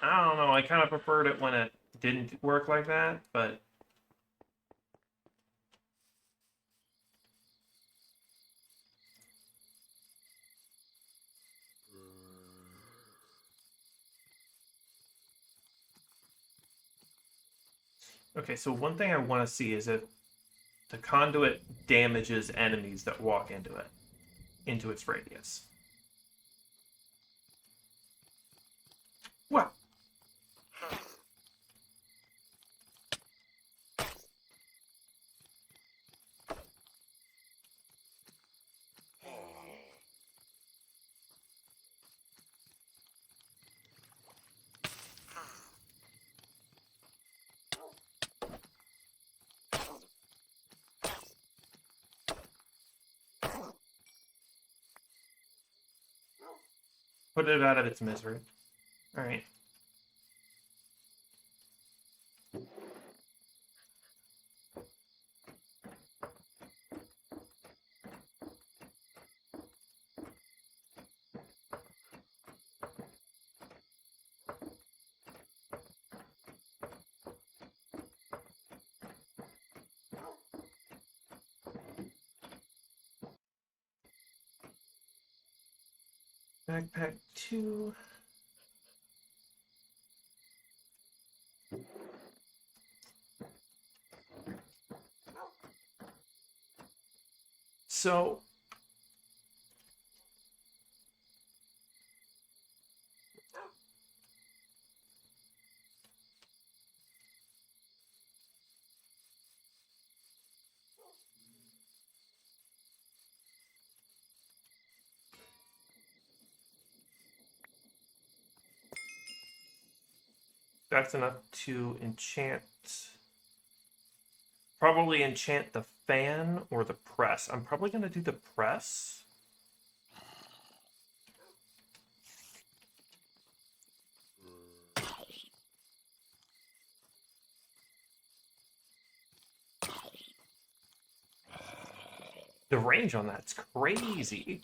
S1: I don't know, I kind of preferred it when it didn't work like that, but... Okay, so one thing I want to see is if the conduit damages enemies that walk into it, into its radius. What? Put it out of its misery. Alright. Backpack 2. So... That's enough to enchant... Probably enchant the fan or the press. I'm probably going to do the press. The range on that's crazy.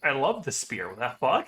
S1: I love the spear. What the fuck?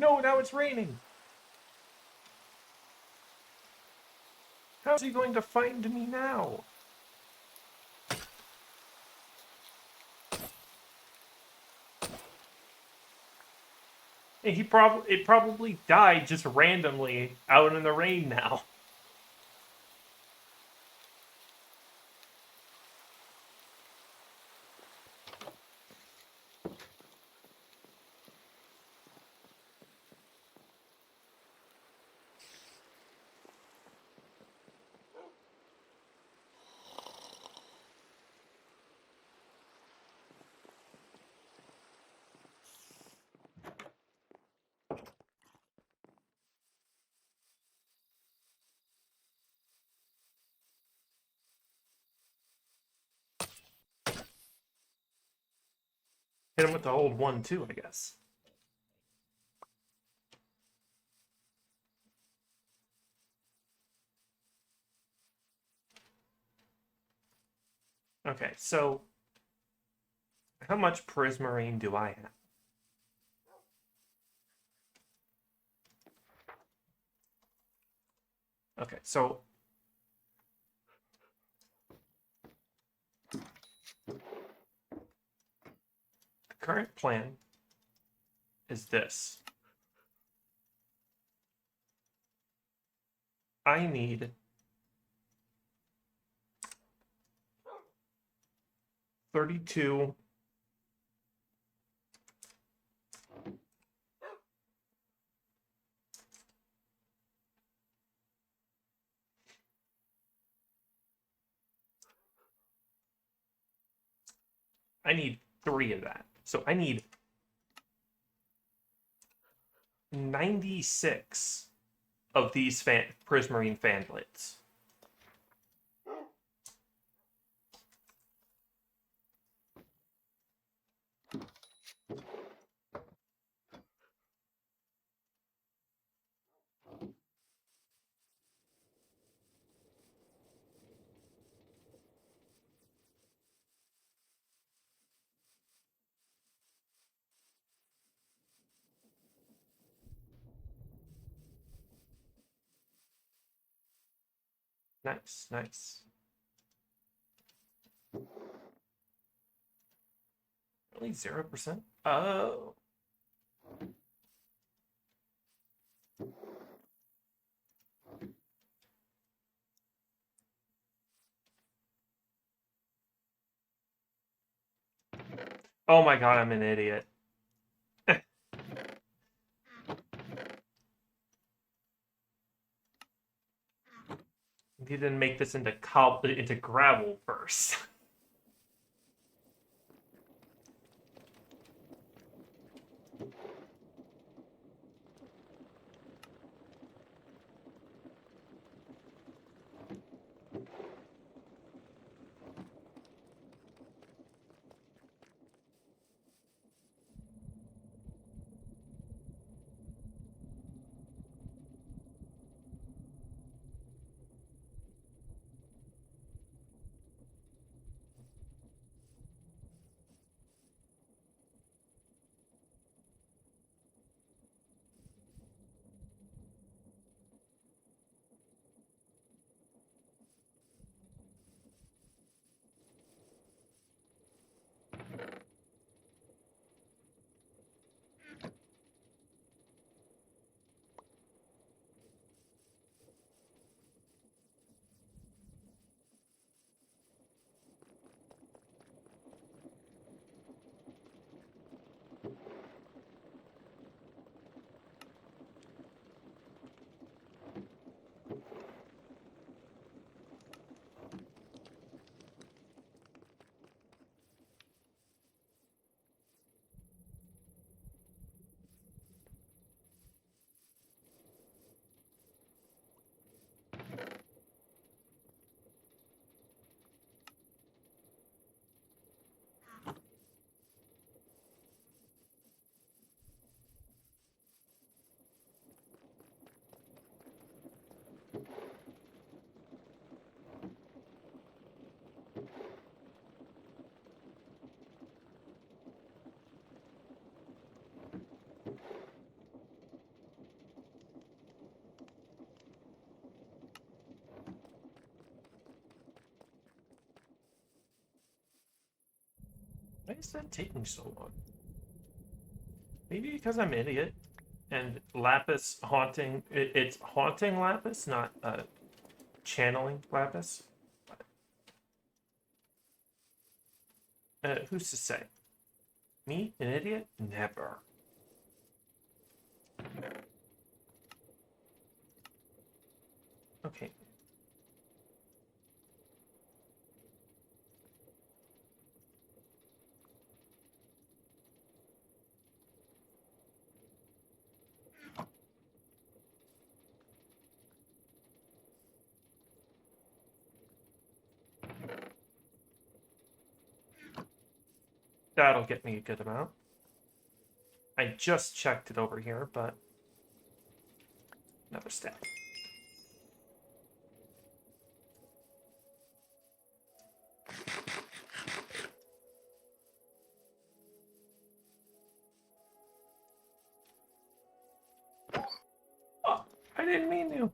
S1: No, now it's raining. How's he going to find me now? And it probably died just randomly out in the rain now. Hit him with the old 1-2, I guess. Okay, so how much prismarine do I have? Okay, so the current plan is this. I need 32 I need 3 of that. So I need 96 of these prismarine fan blades. Nice, nice. Only 0%? Oh. Oh my god, I'm an idiot. He didn't make this into gravel first. Why is that taking so long? Maybe because I'm an idiot. And Lapis haunting... It's haunting Lapis, not channeling Lapis. Who's to say? Me? An idiot? Never. Okay. That'll get me a good amount. I just checked it over here, but... Another stack. Oh, I didn't mean to.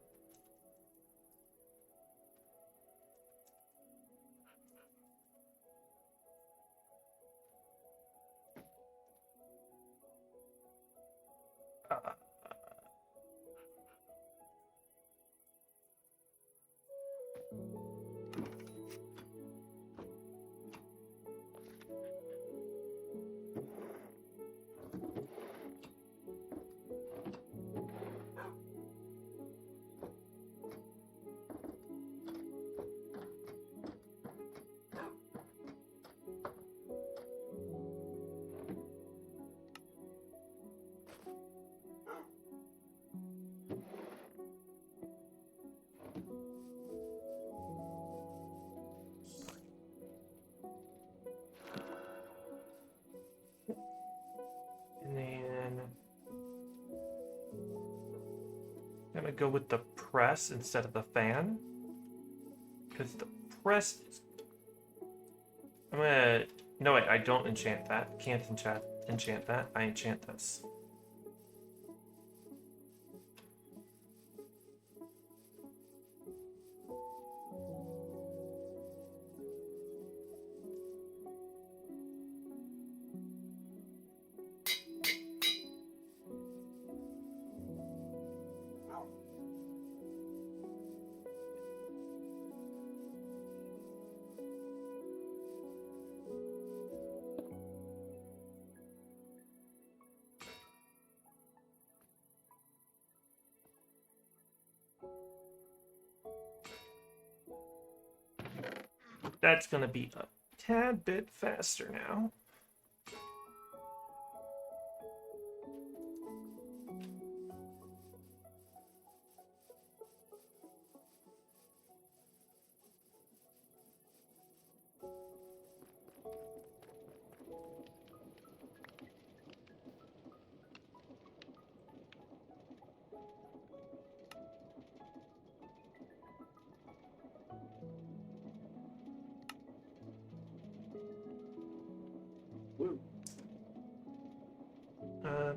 S1: And then... I'm gonna go with the press instead of the fan. Because the press is... I'm gonna... No, wait, I don't enchant that. Can't enchant that. I enchant this. That's gonna be a tad bit faster now.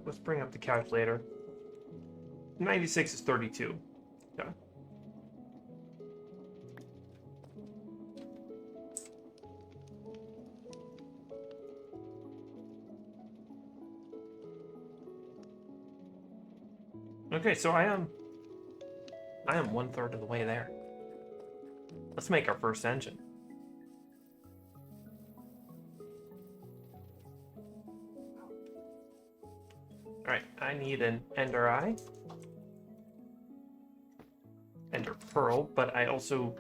S1: Let's bring up the calculator. 96 is 32. Okay. Okay, so I am 1/3 of the way there. Let's make our first engine. Alright, I need an Ender Eye. Ender Pearl, but I also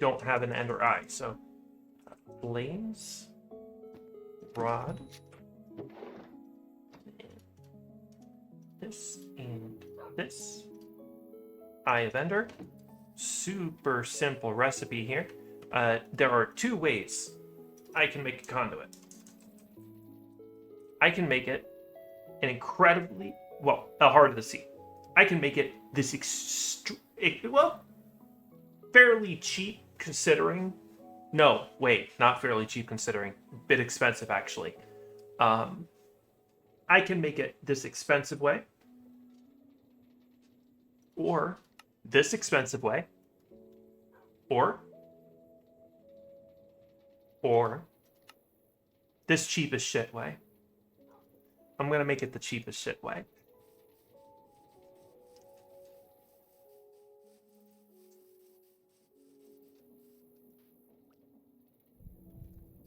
S1: don't have an Ender Eye, so... Blaze. Rod. This and this. Eye of Ender. Super simple recipe here. There are two ways I can make a conduit. I can make it an incredibly, well, a Heart of the Sea. I can make it this fairly cheap considering. No, wait, not fairly cheap considering. A bit expensive, actually. I can make it this expensive way. Or this expensive way. Or This cheapest shit way. I'm gonna make it the cheapest shit way.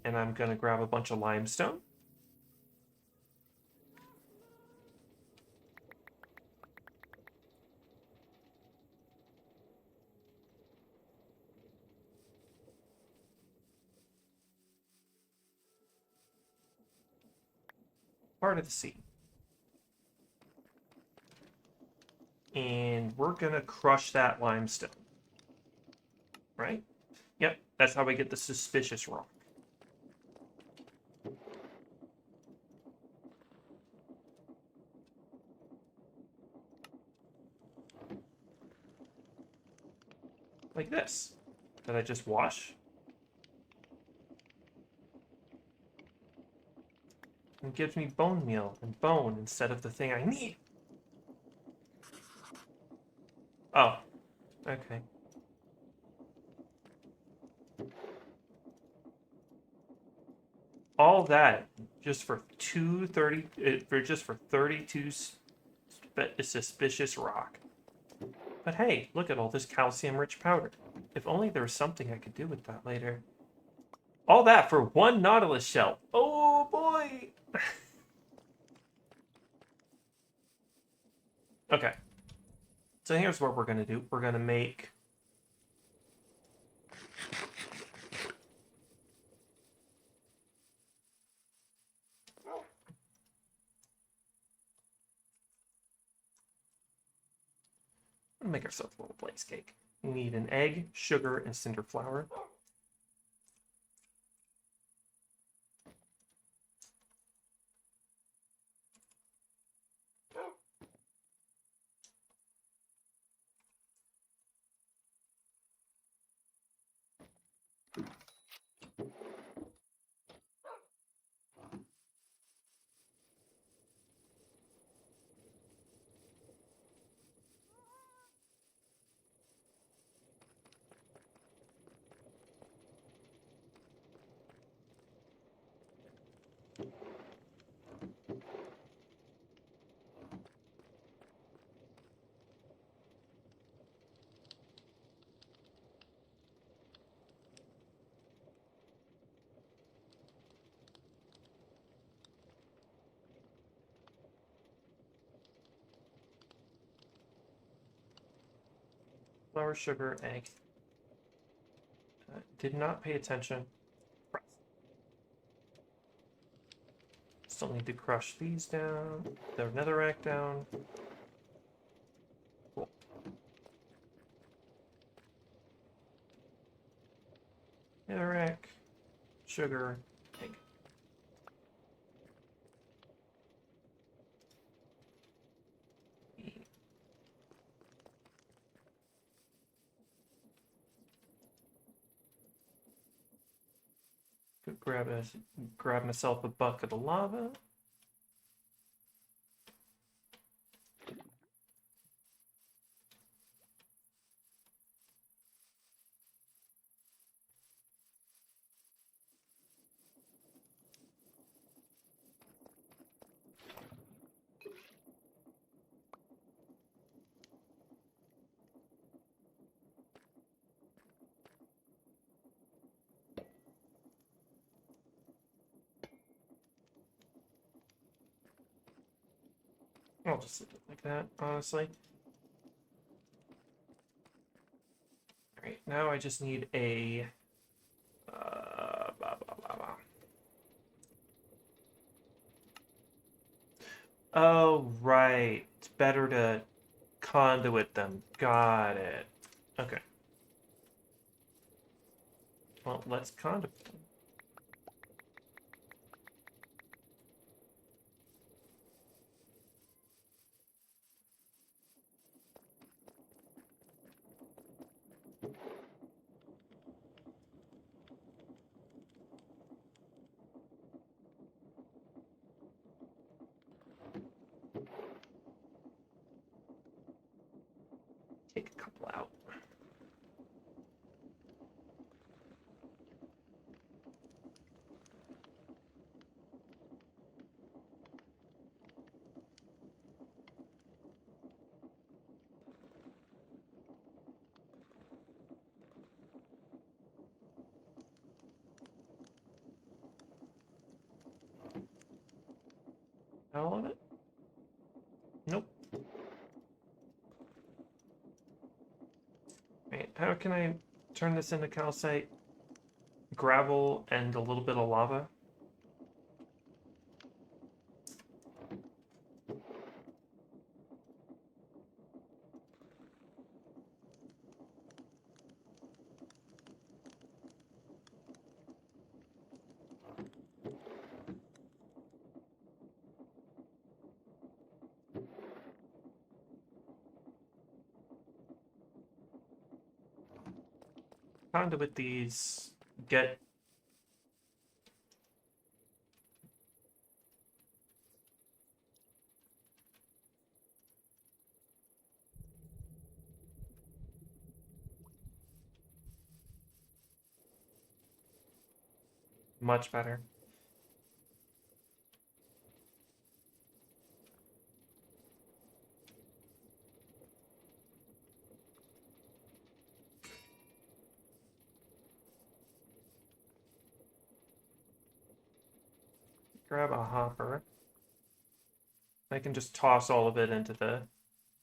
S1: And I'm gonna grab a bunch of limestone. Part of the sea. And we're gonna crush that limestone. Right? Yep, that's how we get the suspicious rock. Like this. That I just wash. And gives me bone meal and bone instead of the thing I need. Oh, okay. All that just for 230 for just for 32 suspicious rock. But hey, look at all this calcium-rich powder. If only there was something I could do with that later. All that for one Nautilus shell. Oh boy. Okay. So here's what we're gonna do. We're gonna make ourselves a little blaze cake. We need an egg, sugar, and cinder flour. Flour, sugar, egg. Did not pay attention. Still need to crush these down. The netherrack down. Cool. Netherrack, sugar, egg. Grab myself a bucket of lava. I'll just leave it like that, honestly. Alright, now I just need a... Oh, right. It's better to conduit them. Got it. Okay. Well, let's conduit them. Take a couple out. all of it? Nope. Wait, how can I turn this into calcite? Gravel and a little bit of lava? Conduit these, get much better. Grab a hopper. I can just toss all of it into the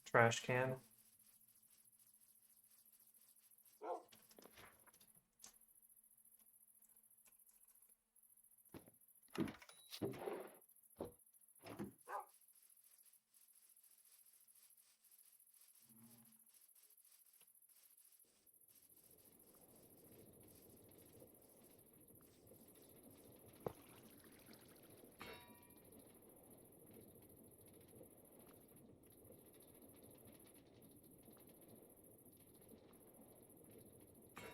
S1: trash can.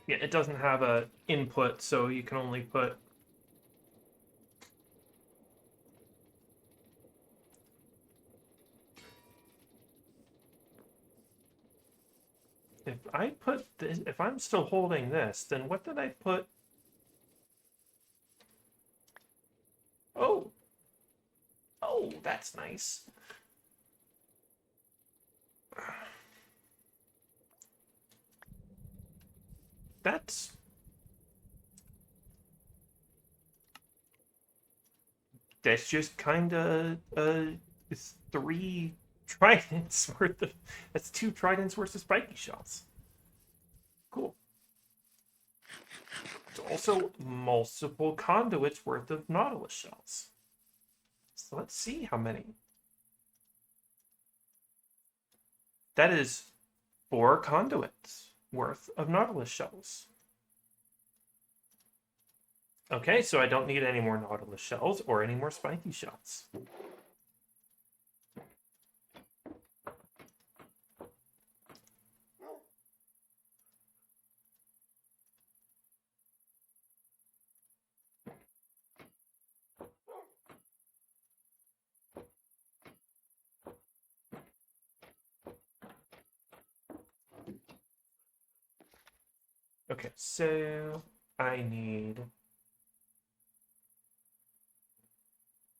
S1: Yeah, it doesn't have a input, so you can only put... If I put this, if I'm still holding this, then what did I put? Oh! Oh, that's nice. That's... That's just kind of, it's 3 tridents worth of... That's 2 tridents worth of spiky shells. Cool. It's also multiple conduits worth of nautilus shells. So let's see how many. That is 4 conduits worth of nautilus shells. Okay, so I don't need any more nautilus shells or any more spiky shells. Okay, so I need...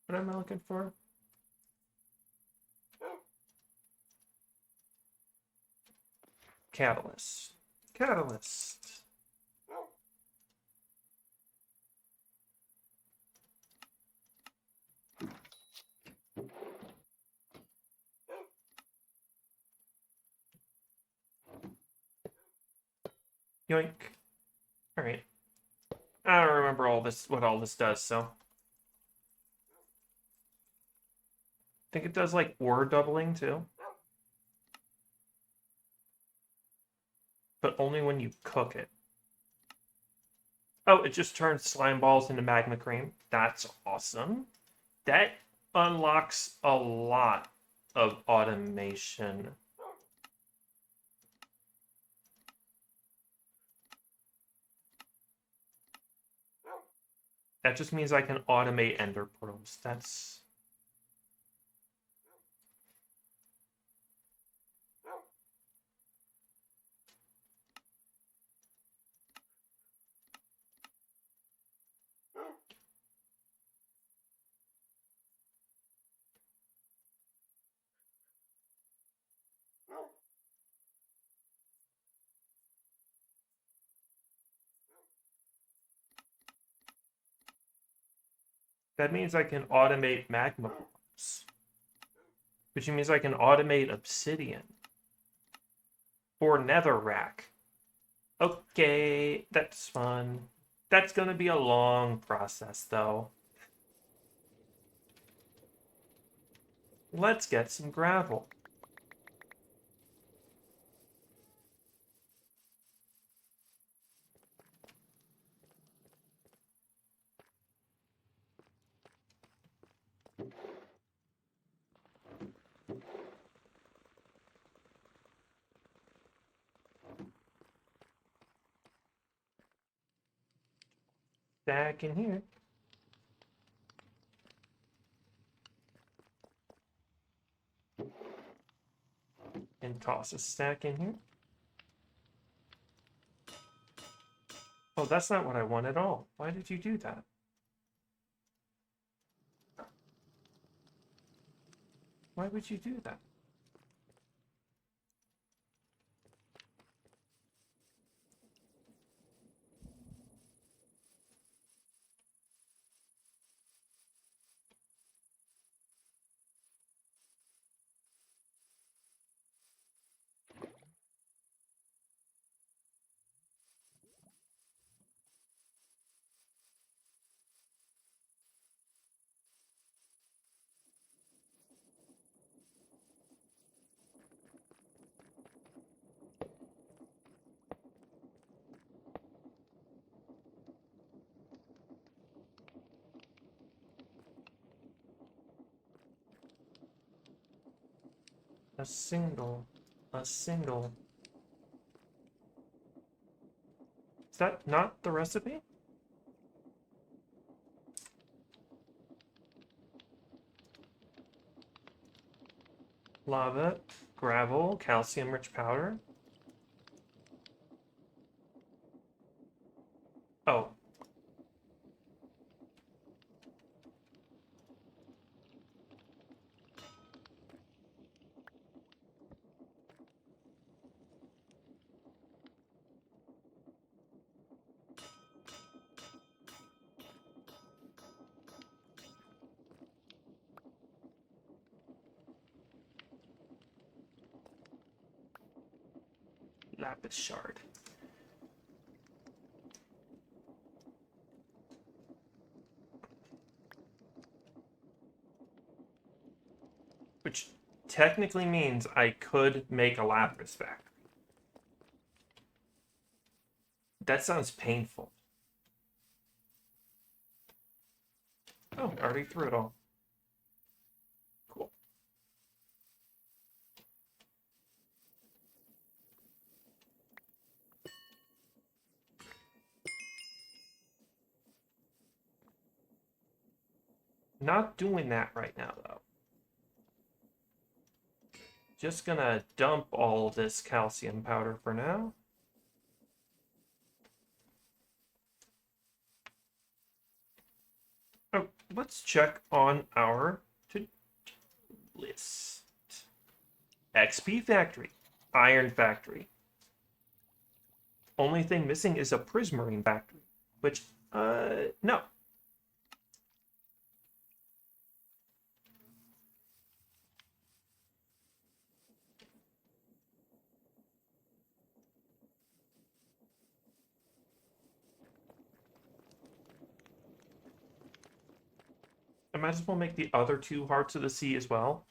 S1: What am I looking for? Catalyst. Catalyst. Yoink. All right. I don't remember all this, what all this does, so. I think it does like ore doubling too. But only when you cook it. Oh, it just turns slime balls into magma cream. That's awesome. That unlocks a lot of automation. That just means I can automate ender portals. That's... That means I can automate magma bombs. Which means I can automate obsidian. Or netherrack. Okay, that's fun. That's gonna be a long process, though. Let's get some gravel. Stack in here. And toss a stack in here. Oh, that's not what I want at all. Why did you do that? Why would you do that? A single. A single. Is that not the recipe? Lava, gravel, calcium-rich powder. Oh. Lapis shard. Which technically means I could make a lapis factory. That sounds painful. Oh, I already threw it all. Cool. Not doing that right now, though. Just gonna dump all this calcium powder for now. Oh, let's check on our to-do list. XP factory, iron factory. Only thing missing is a prismarine factory, which, no. I might as well make the other two hearts of the sea as well.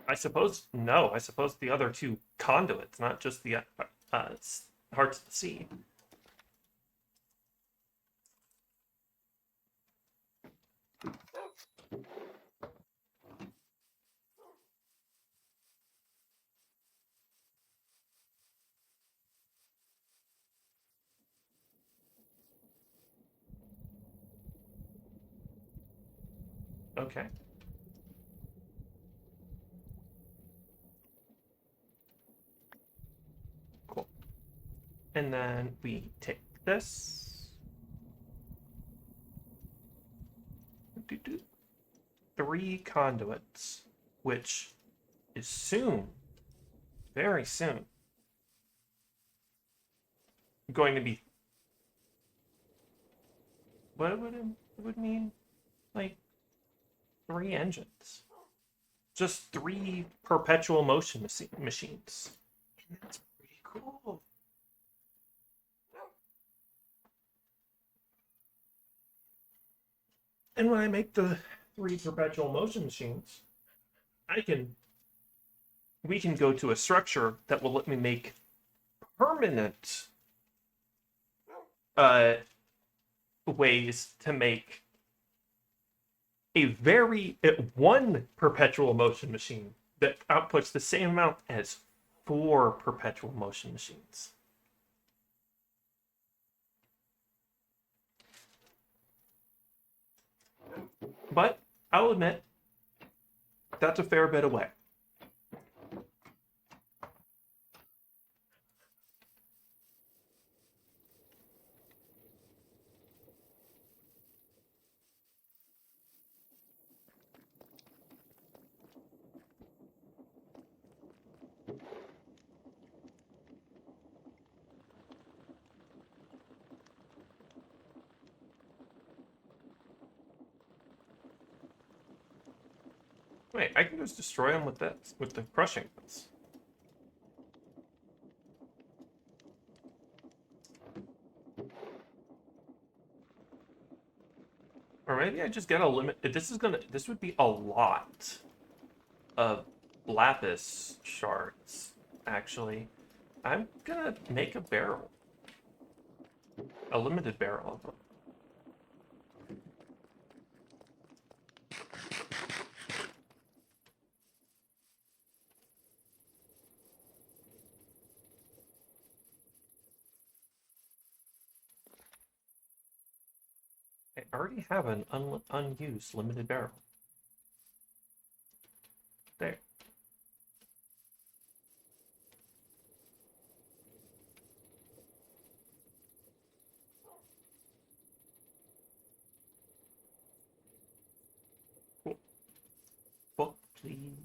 S1: I suppose, no, I suppose the other two conduits, not just the hearts of the sea. Okay. Cool. And then we take this. 3 conduits, which is soon, very soon, going to be. What would it mean? Like 3 engines, just 3 perpetual motion machines. And that's pretty cool. And when I make the 3 perpetual motion machines, we can go to a structure that will let me make permanent ways to make one perpetual motion machine that outputs the same amount as 4 perpetual motion machines. But I'll admit, that's a fair bit away. Wait, I can just destroy them with the crushing ones. Or maybe I just get a limit. This would be a lot of lapis shards, actually. I'm gonna make a barrel. A limited barrel of them. I already have an unused limited barrel. There. Cool. Book, please.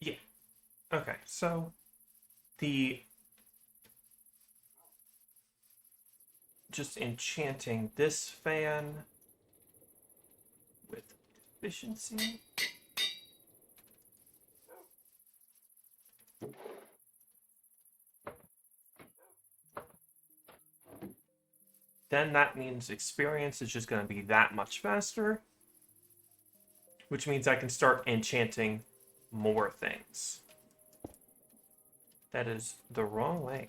S1: Yeah. Okay, so just enchanting this fan with efficiency. Then that means experience is just going to be that much faster, which means I can start enchanting more things. That is the wrong way.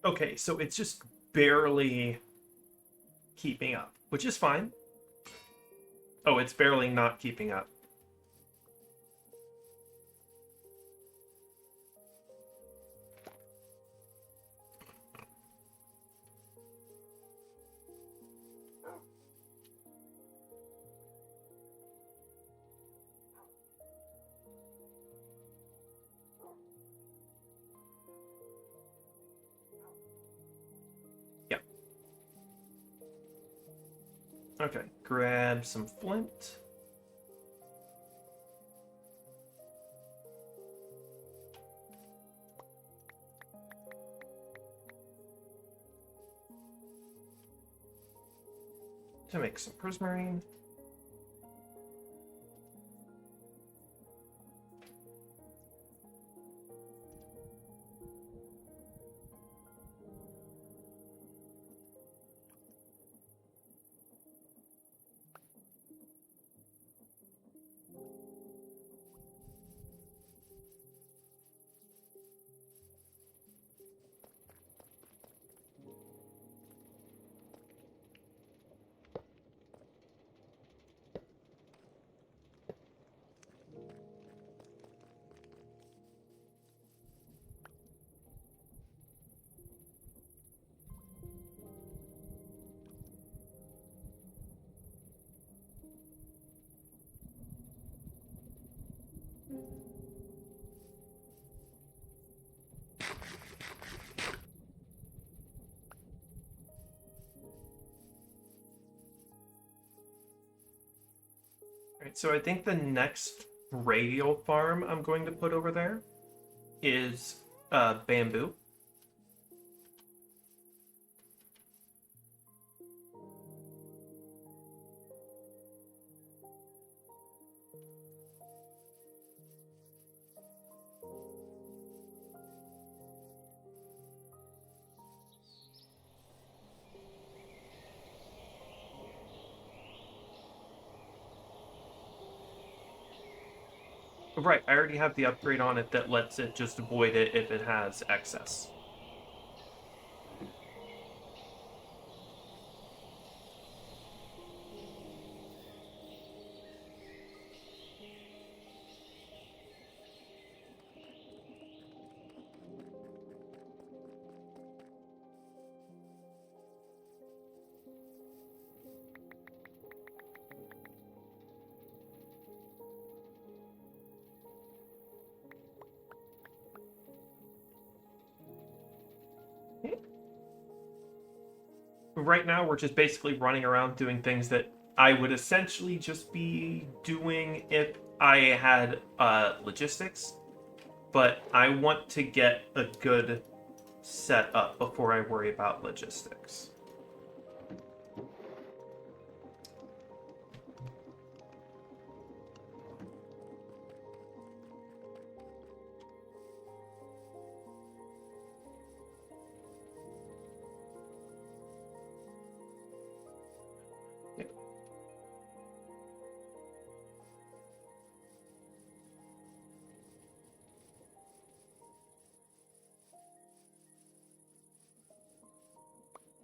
S1: Okay, so it's just barely keeping up, which is fine. Oh, it's barely not keeping up. Yeah. Okay, grab some flint. to make some prismarine. Alright, so I think the next radial farm I'm going to put over there is bamboo. Right, I already have the upgrade on it that lets it just avoid it if it has excess. Right now, we're just basically running around doing things that I would essentially just be doing if I had logistics, but I want to get a good setup before I worry about logistics.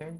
S1: Okay.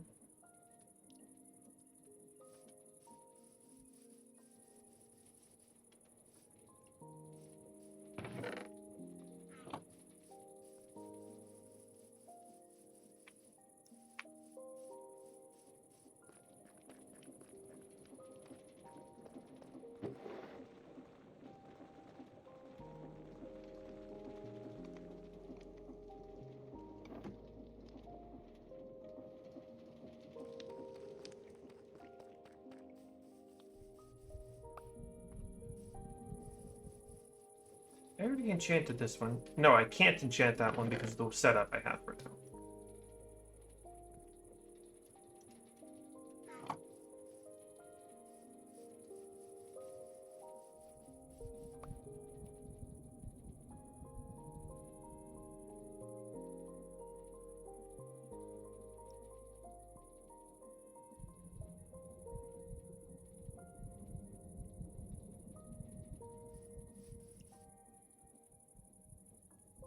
S1: I already enchanted this one. No, I can't enchant that one because of the setup I have for it.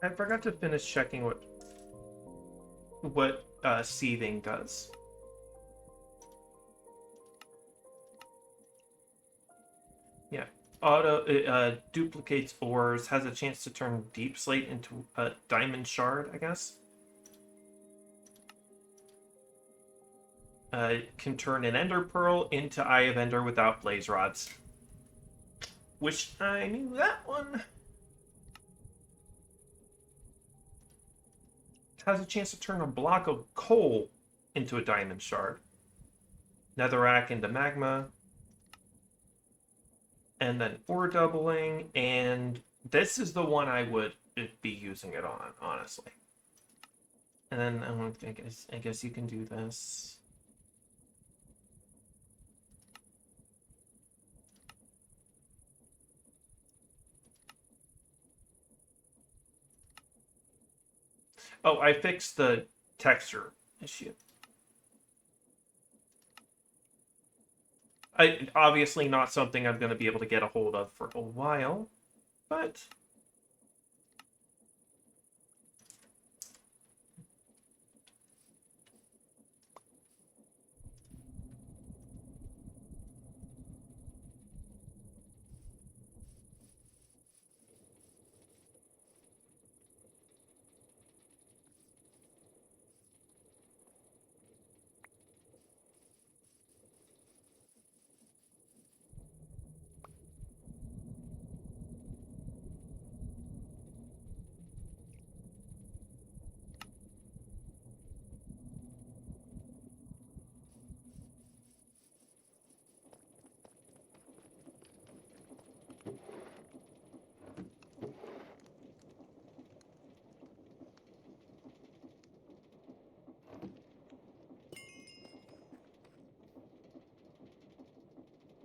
S1: I forgot to finish checking what seething does. Yeah, it duplicates ores, has a chance to turn deep slate into a diamond shard, I guess. It can turn an ender pearl into Eye of Ender without blaze rods. Wish I knew that one. Has a chance to turn a block of coal into a diamond shard. Netherrack into magma. And then ore doubling, and this is the one I would be using it on, honestly. And then I guess you can do this. Oh, I fixed the texture issue. Obviously not something I'm going to be able to get a hold of for a while, but...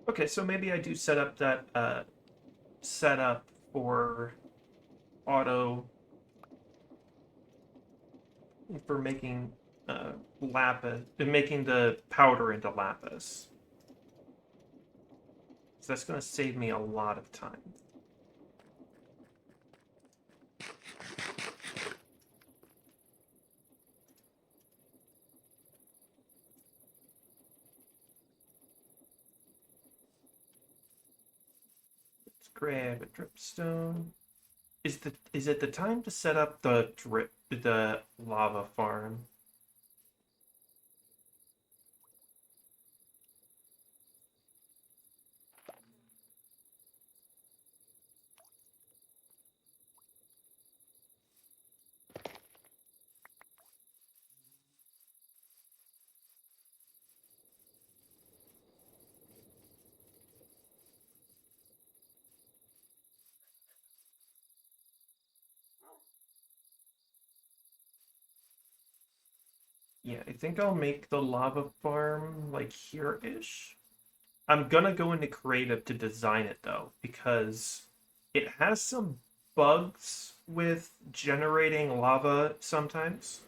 S1: Okay, so maybe I do set up that setup for auto for making lapis, making the powder into lapis. So that's going to save me a lot of time. Let's grab a dripstone. Is it the time to set up the lava farm? Yeah, I think I'll make the lava farm like here-ish. I'm gonna go into creative to design it though, because it has some bugs with generating lava sometimes.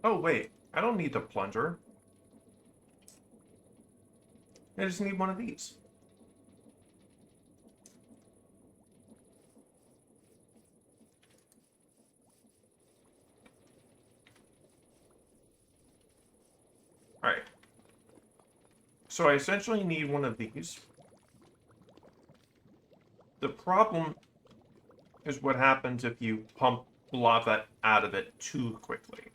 S1: Oh wait, I don't need the plunger. I just need one of these. Alright. So I essentially need one of these. The problem is what happens if you pump lava out of it too quickly.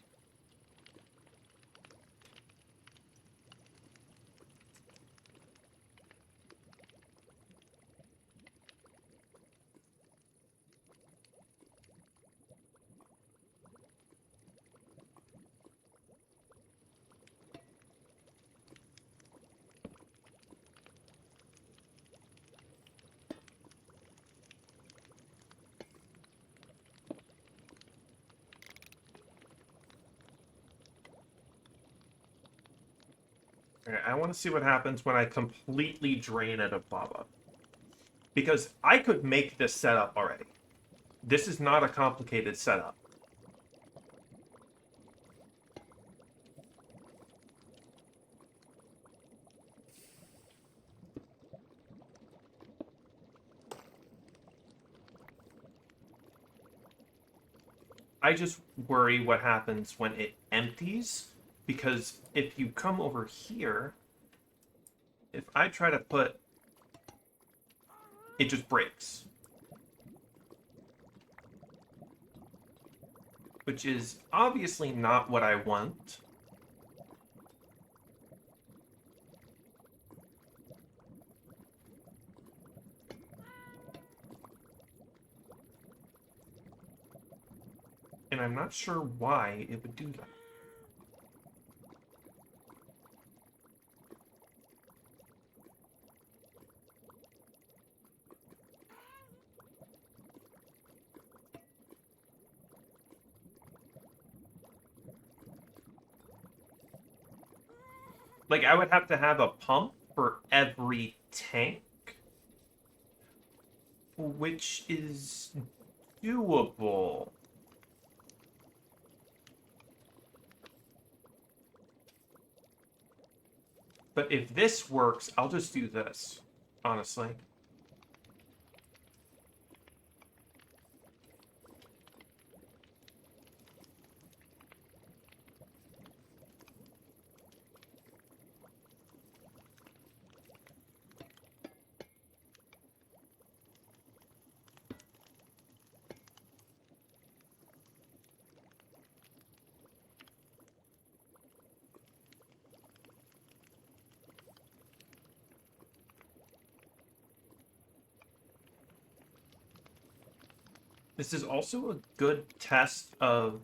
S1: Okay, I want to see what happens when I completely drain it of lava. Because I could make this setup already. This is not a complicated setup. I just worry what happens when it empties, because if you come over here, if I try to put... it just breaks. Which is obviously not what I want. And I'm not sure why it would do that. Like, I would have to have a pump for every tank, which is doable. But if this works, I'll just do this, honestly. This is also a good test of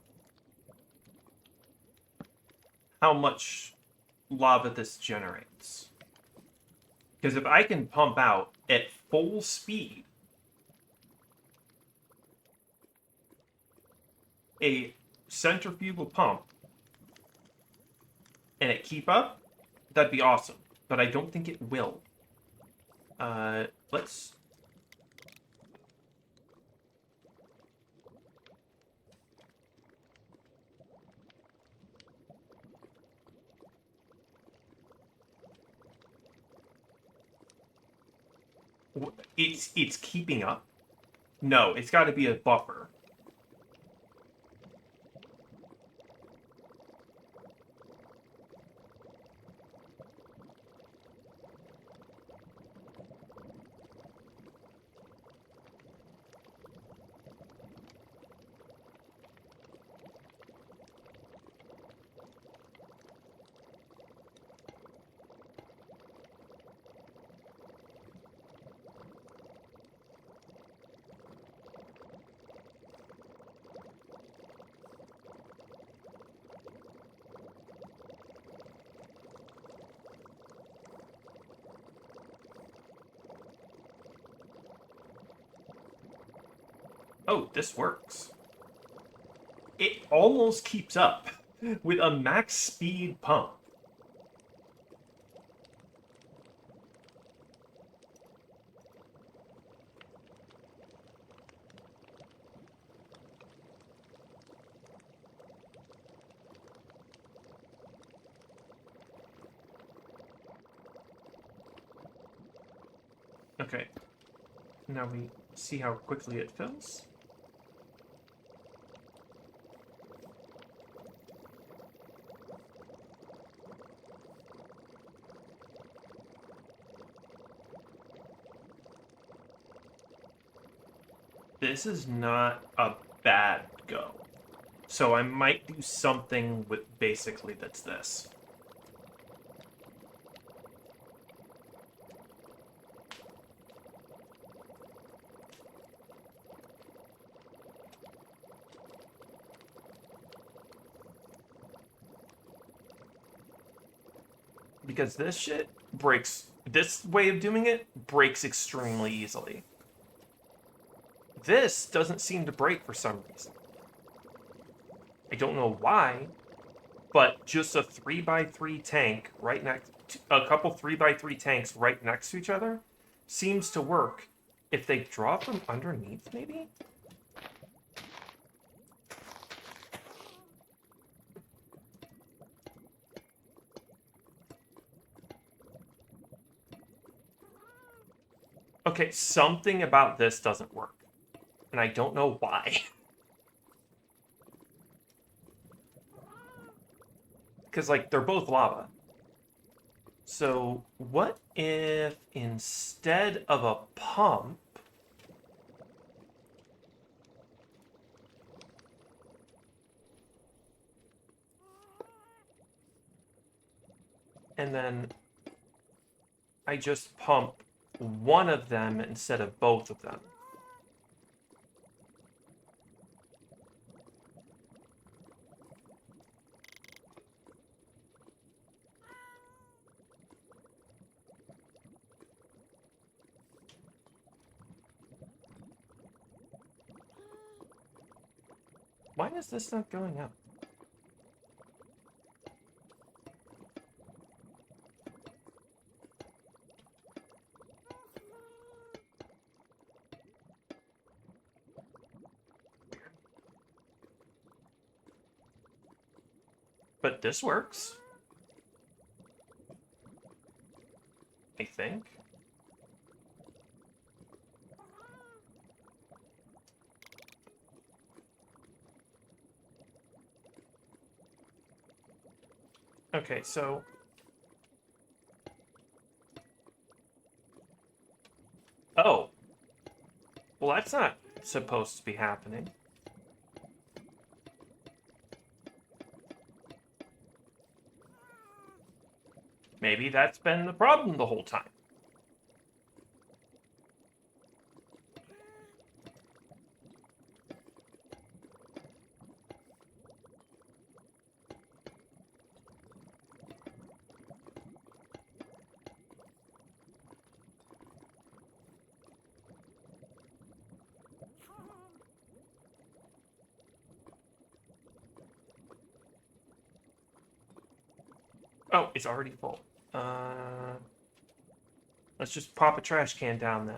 S1: how much lava this generates. Because if I can pump out at full speed a centrifugal pump and it keep up, that'd be awesome. But I don't think it will. Let's... It's keeping up. No, it's got to be a buffer. Oh, this works. It almost keeps up with a max speed pump. Okay. Now we see how quickly it fills. This is not a bad go. So I might do something with basically that's this. Because this shit breaks, this way of doing it breaks extremely easily. This doesn't seem to break for some reason. I don't know why, but just a 3x3 tank right next to, a couple 3x3 tanks right next to each other seems to work if they draw from underneath, maybe? Okay, something about this doesn't work. And I don't know why. Because, like, they're both lava. So, what if instead of a pump... and then I just pump one of them instead of both of them? Why is this not going up? But this works. I think. Okay, so... Oh. Well, that's not supposed to be happening. Maybe that's been the problem the whole time. Oh, it's already full. Let's just pop a trash can down then.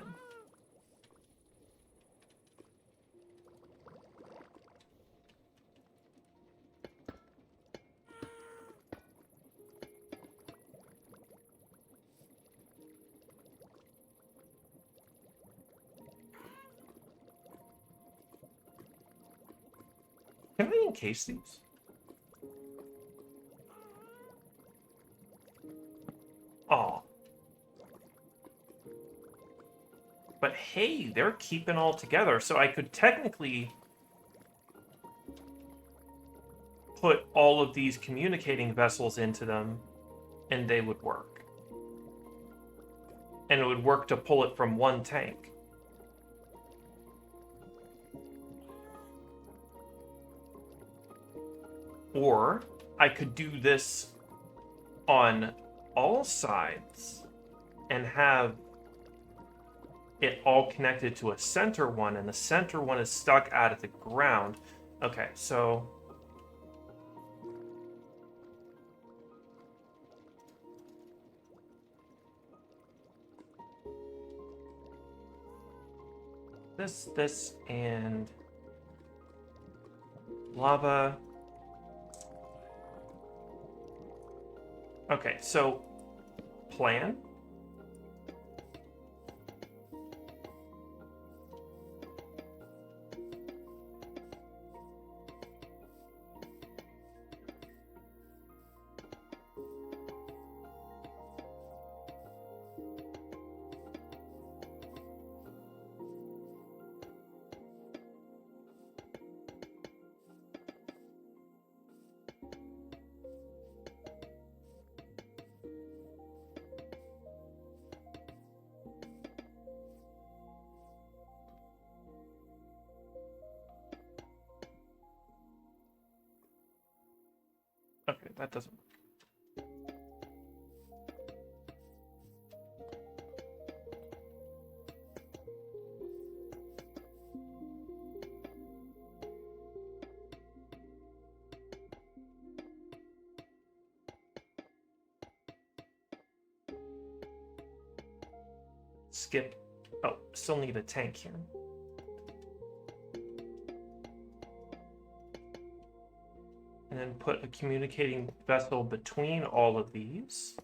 S1: Can I encase these? Aw. But hey, they're keeping all together, so I could technically put all of these communicating vessels into them, and they would work. And it would work to pull it from one tank. Or I could do this on all sides and have it all connected to a center one, and the center one is stuck out of the ground. Okay, so... This, and... lava... Okay, so... plan? Okay, that doesn't work. Skip. Oh, still need a tank here. And then put a communicating vessel between all of these.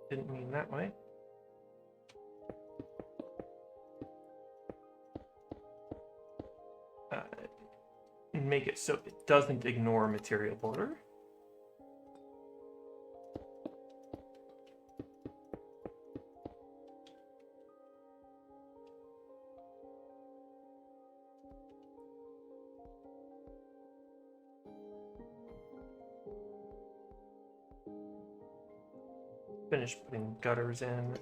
S1: Didn't mean that way. Make it so it doesn't ignore material border. Finish putting gutters in.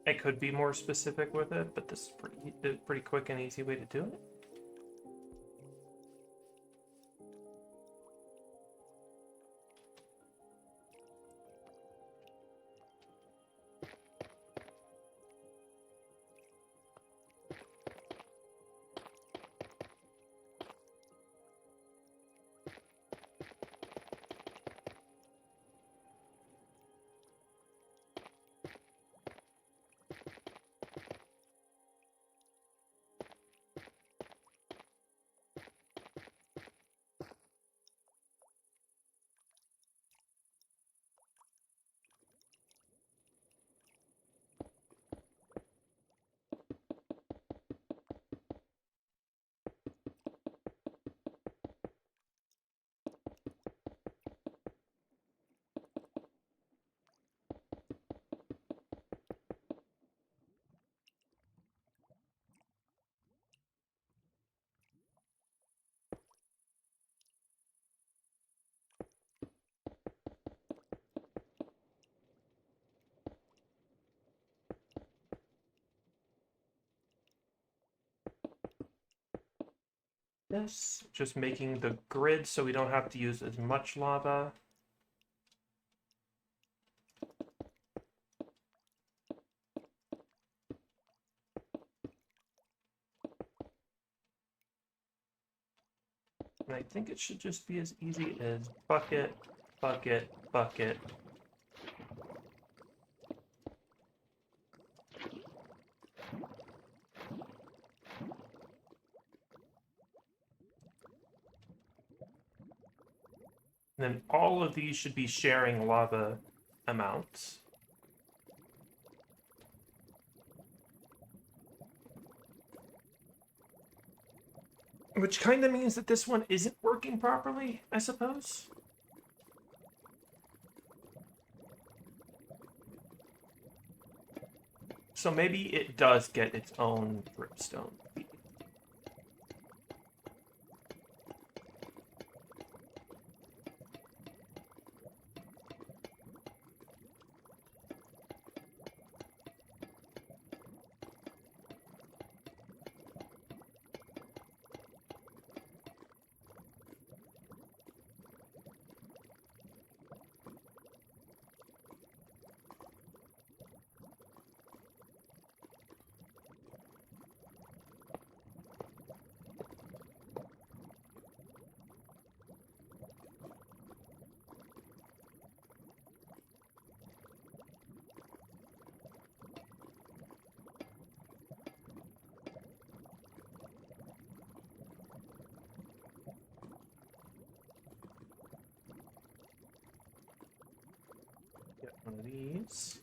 S1: I could be more specific with it, but this is pretty quick and easy way to do it. This, just making the grid so we don't have to use as much lava. And I think it should just be as easy as bucket, bucket, bucket. And then all of these should be sharing lava amounts. Which kind of means that this one isn't working properly, I suppose. So maybe it does get its own dripstone. Get one of these.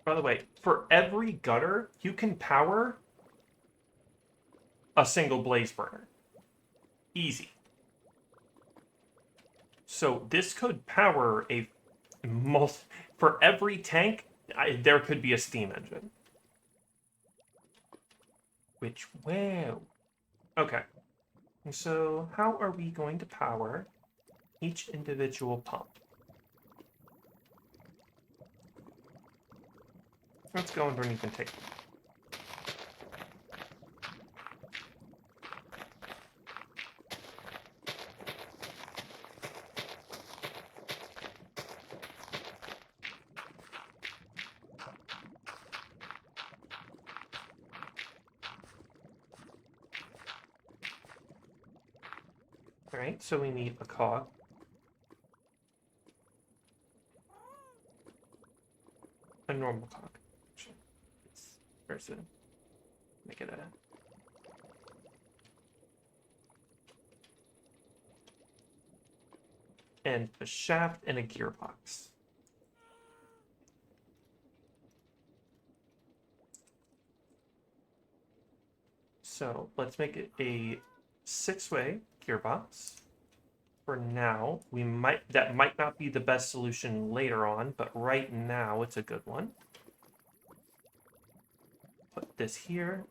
S1: By the way, for every gutter, you can power a single blaze burner. Easy. So this could power a for every tank, there could be a steam engine. Which, wow. Okay. So how are we going to power each individual pump? Let's go underneath and take them. Alright, so we need a cog. A normal cog. Where's it? Make it a... And a shaft and a gearbox. So let's make it a 6-way gearbox. For now, that might not be the best solution later on, but right now it's a good one. Put this here.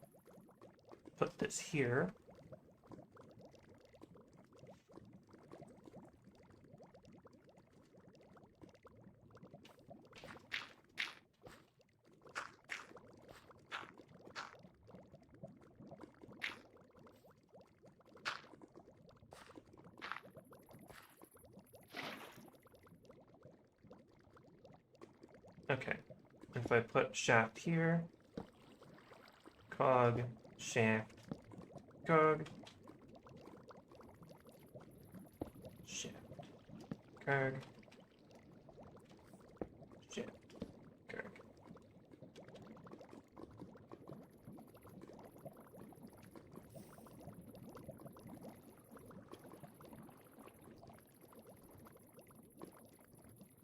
S1: Put this here. Okay, if I put shaft here, cog, shaft, cog, shaft, cog, shaft, cog.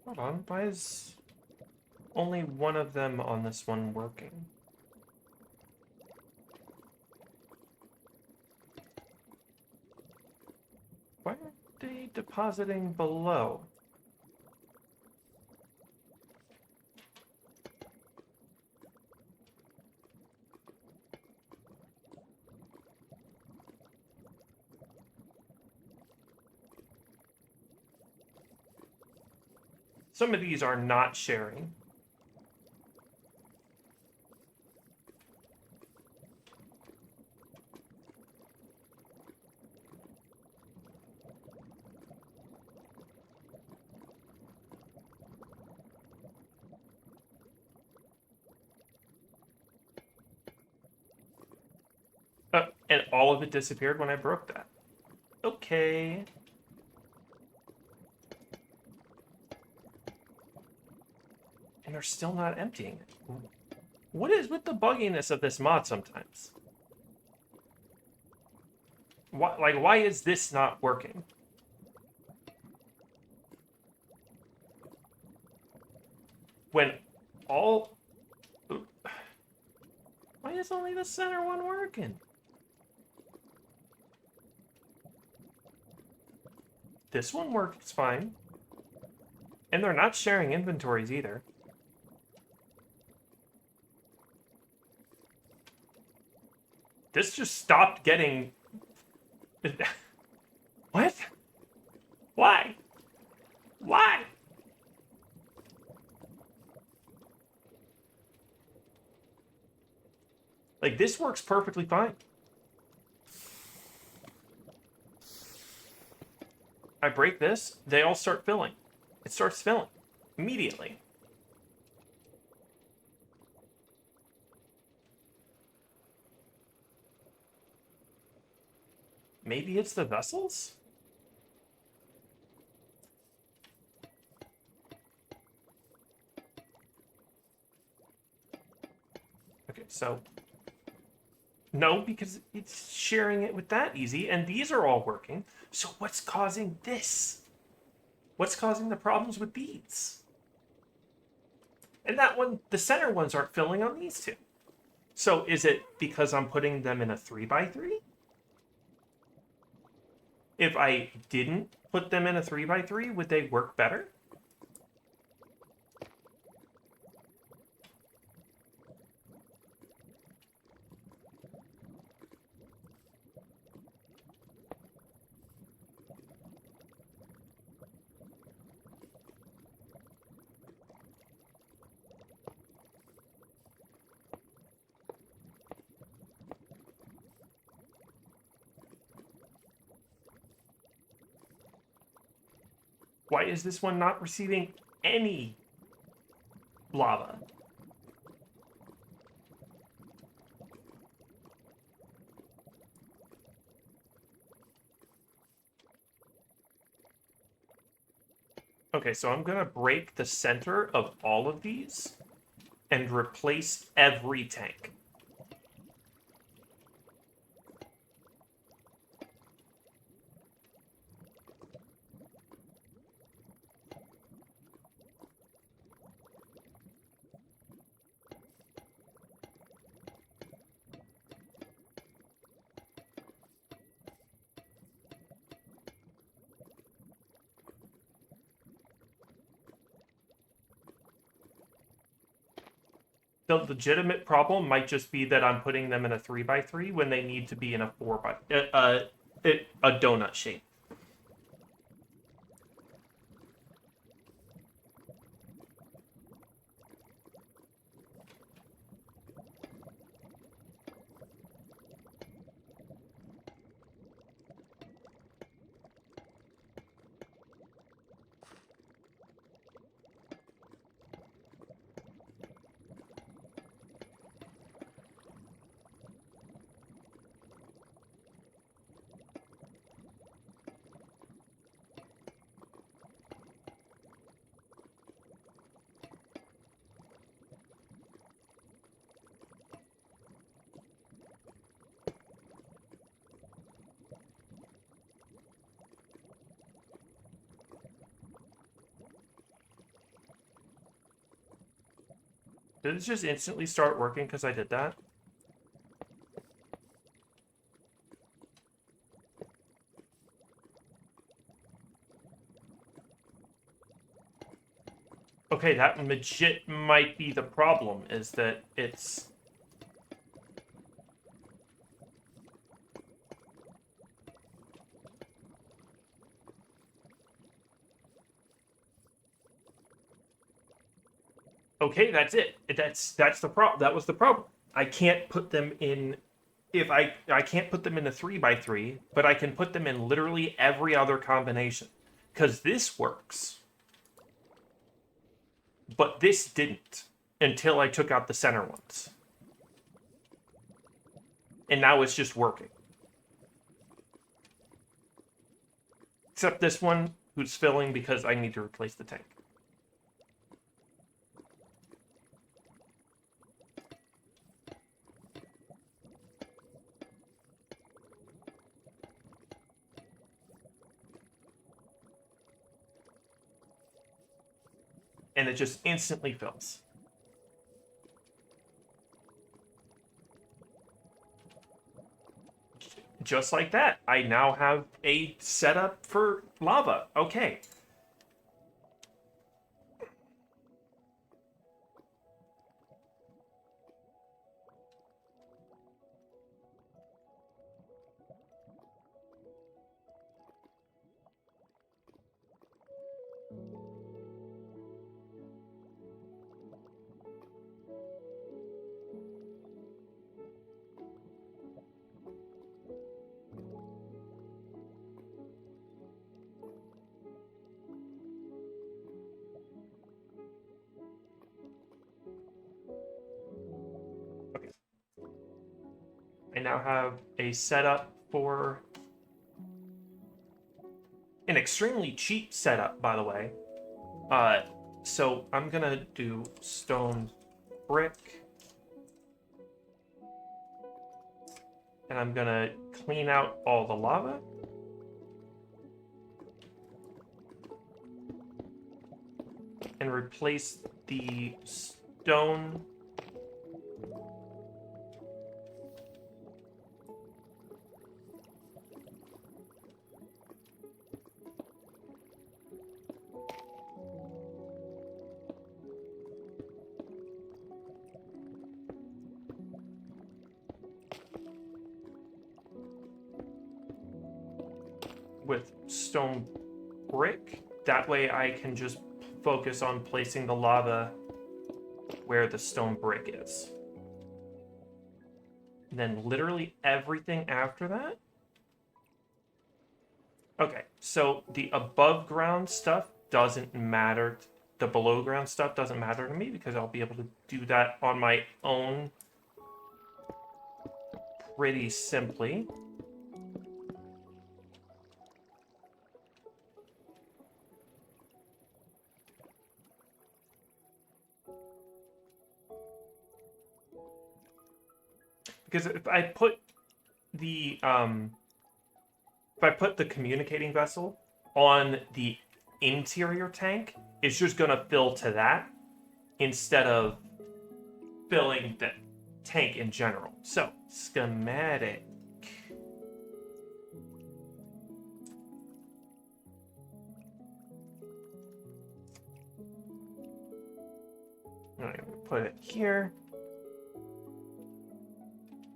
S1: Hold on, why is only one of them on this one working? Why aren't they depositing below? Some of these are not sharing. And all of it disappeared when I broke that. Okay. And they're still not emptying it. What is with the bugginess of this mod sometimes? Why is this not working? When all... Why is only the center one working? This one works fine. And they're not sharing inventories either. This just stopped getting... What? Why? Why? Like, this works perfectly fine. I break this, they all start filling. It starts filling immediately. Maybe it's the vessels? Okay, so... No, because it's sharing it with that easy, and these are all working. So what's causing this? What's causing the problems with these? And that one, the center ones aren't filling on these two. So is it because I'm putting them in a 3x3? If I didn't put them in a 3x3, would they work better? Why is this one not receiving any lava? Okay, so I'm going to break the center of all of these and replace every tank. The legitimate problem might just be that I'm putting them in a 3x3 when they need to be in a 4x a donut shape. Did it just instantly start working because I did that? Okay, that legit might be the problem, is that it's... Okay, that's it. That's the problem. That was the problem. I can't put them in... If I can't put them in a 3x3, but I can put them in literally every other combination. Because this works. But this didn't until I took out the center ones. And now it's just working. Except this one, who's filling because I need to replace the tank. And it just instantly fills. Just like that, I now have a setup for lava. Okay. I now have a setup for an extremely cheap setup, by the way. So I'm gonna do stone brick. And I'm gonna clean out all the lava. And replace the stone with stone brick. That way I can just focus on placing the lava where the stone brick is. And then literally everything after that. Okay, so the above ground stuff doesn't matter. The below ground stuff doesn't matter to me because I'll be able to do that on my own pretty simply. Because if I put the communicating vessel on the interior tank, it's just gonna fill to that instead of filling the tank in general. So, schematic. I'm gonna put it here.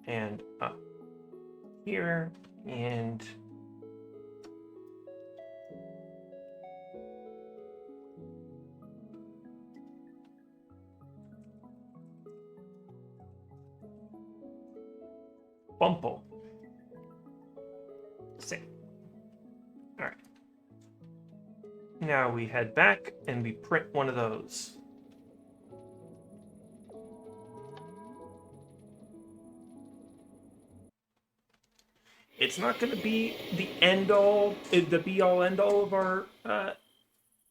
S1: and up here, and Bumpo. Same. All right. Now we head back and we print one of those. It's not going to be the end-all, the be-all, end-all of our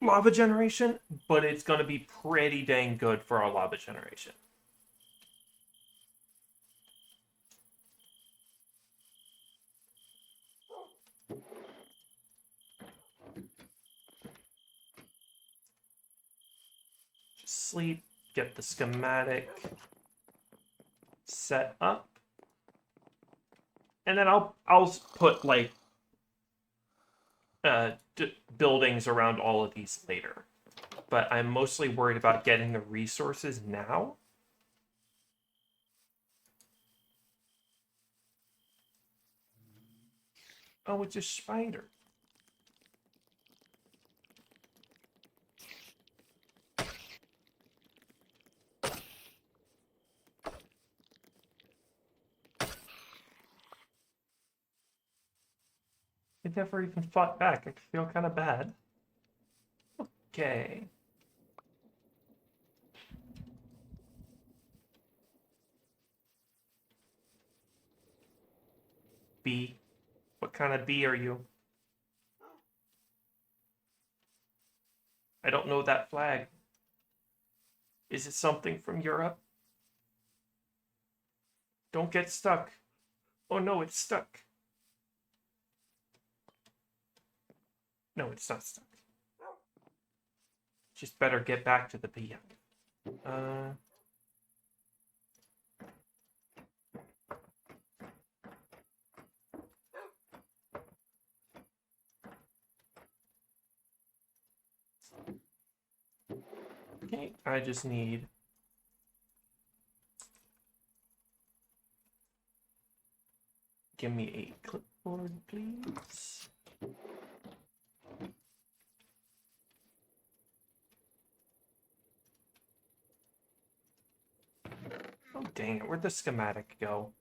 S1: lava generation, but it's going to be pretty dang good for our lava generation. Just sleep, get the schematic set up, and then I'll put like buildings around all of these later. But I'm mostly worried about getting the resources now. Oh, it's a spider. It never even fought back. I feel kind of bad. Okay. Bee. What kind of bee are you? I don't know that flag. Is it something from Europe? Don't get stuck. Oh no, it's stuck. No, it's not stuck. Just better get back to the bee. Okay, I just need... Give me a clipboard, please. Oh, dang it. Where'd the schematic go?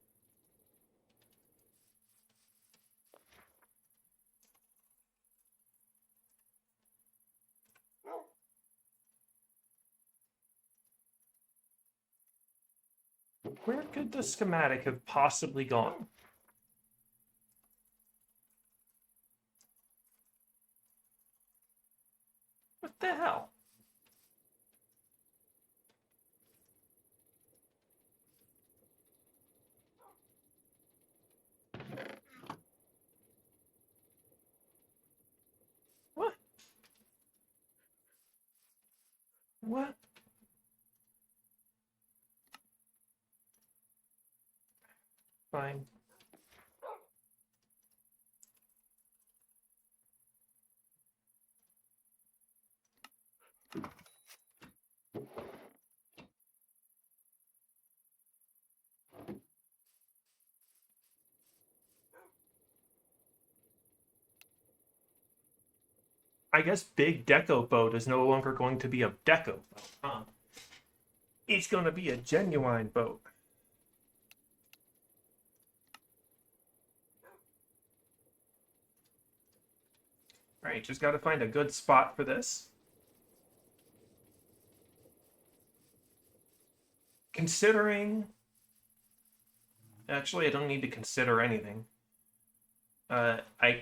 S1: Where could the schematic have possibly gone? What the hell? What? What? Fine. I guess Big Deco Boat is no longer going to be a deco boat, huh? It's going to be a genuine boat. Alright, just got to find a good spot for this. Considering... Actually, I don't need to consider anything.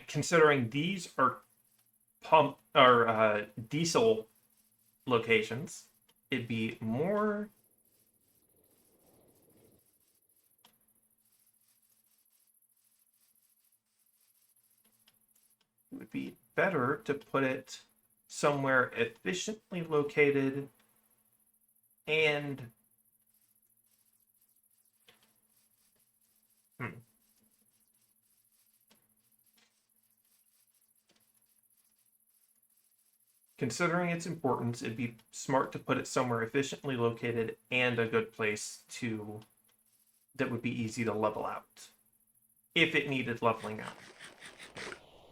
S1: Considering these are diesel locations, it'd be more... It would be better to put it somewhere efficiently located and... Considering its importance, it'd be smart to put it somewhere efficiently located and a good place to that would be easy to level out if it needed leveling out.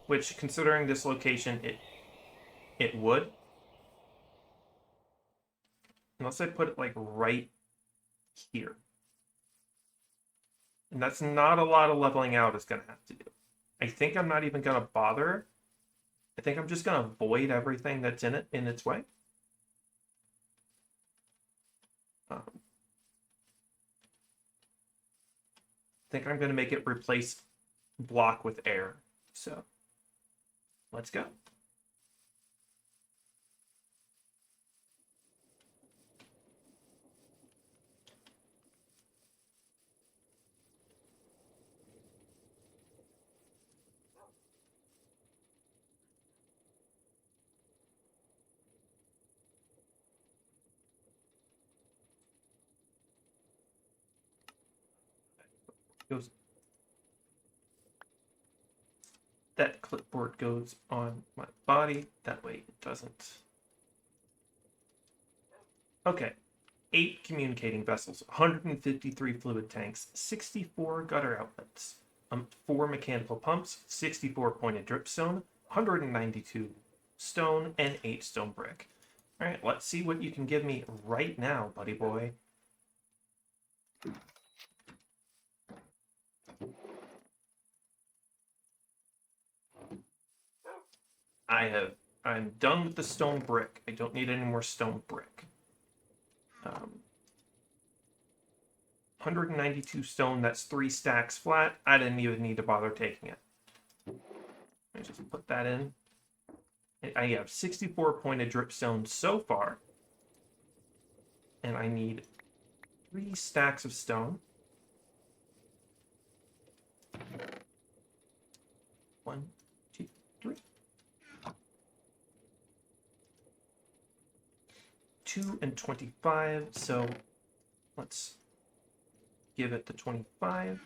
S1: Which, considering this location, it would. Unless I put it like right here. And that's not a lot of leveling out is going to have to do. I think I'm not even going to bother. I think I'm just going to avoid everything that's in its way. I think I'm going to make it replace block with air. So, let's go. Goes. That clipboard goes on my body. That way it doesn't. Okay. 8 communicating vessels, 153 fluid tanks, 64 gutter outlets, 4 mechanical pumps, 64 pointed dripstone, 192 stone, and 8 stone brick. All right, let's see what you can give me right now, buddy boy. I'm done with the stone brick. I don't need any more stone brick. 192 stone, that's 3 stacks flat. I didn't even need to bother taking it. Let me just put that in. I have 64 pointed dripstone so far. And I need 3 stacks of stone. 1, 2, 3. 2 and 25, so let's give it the 25.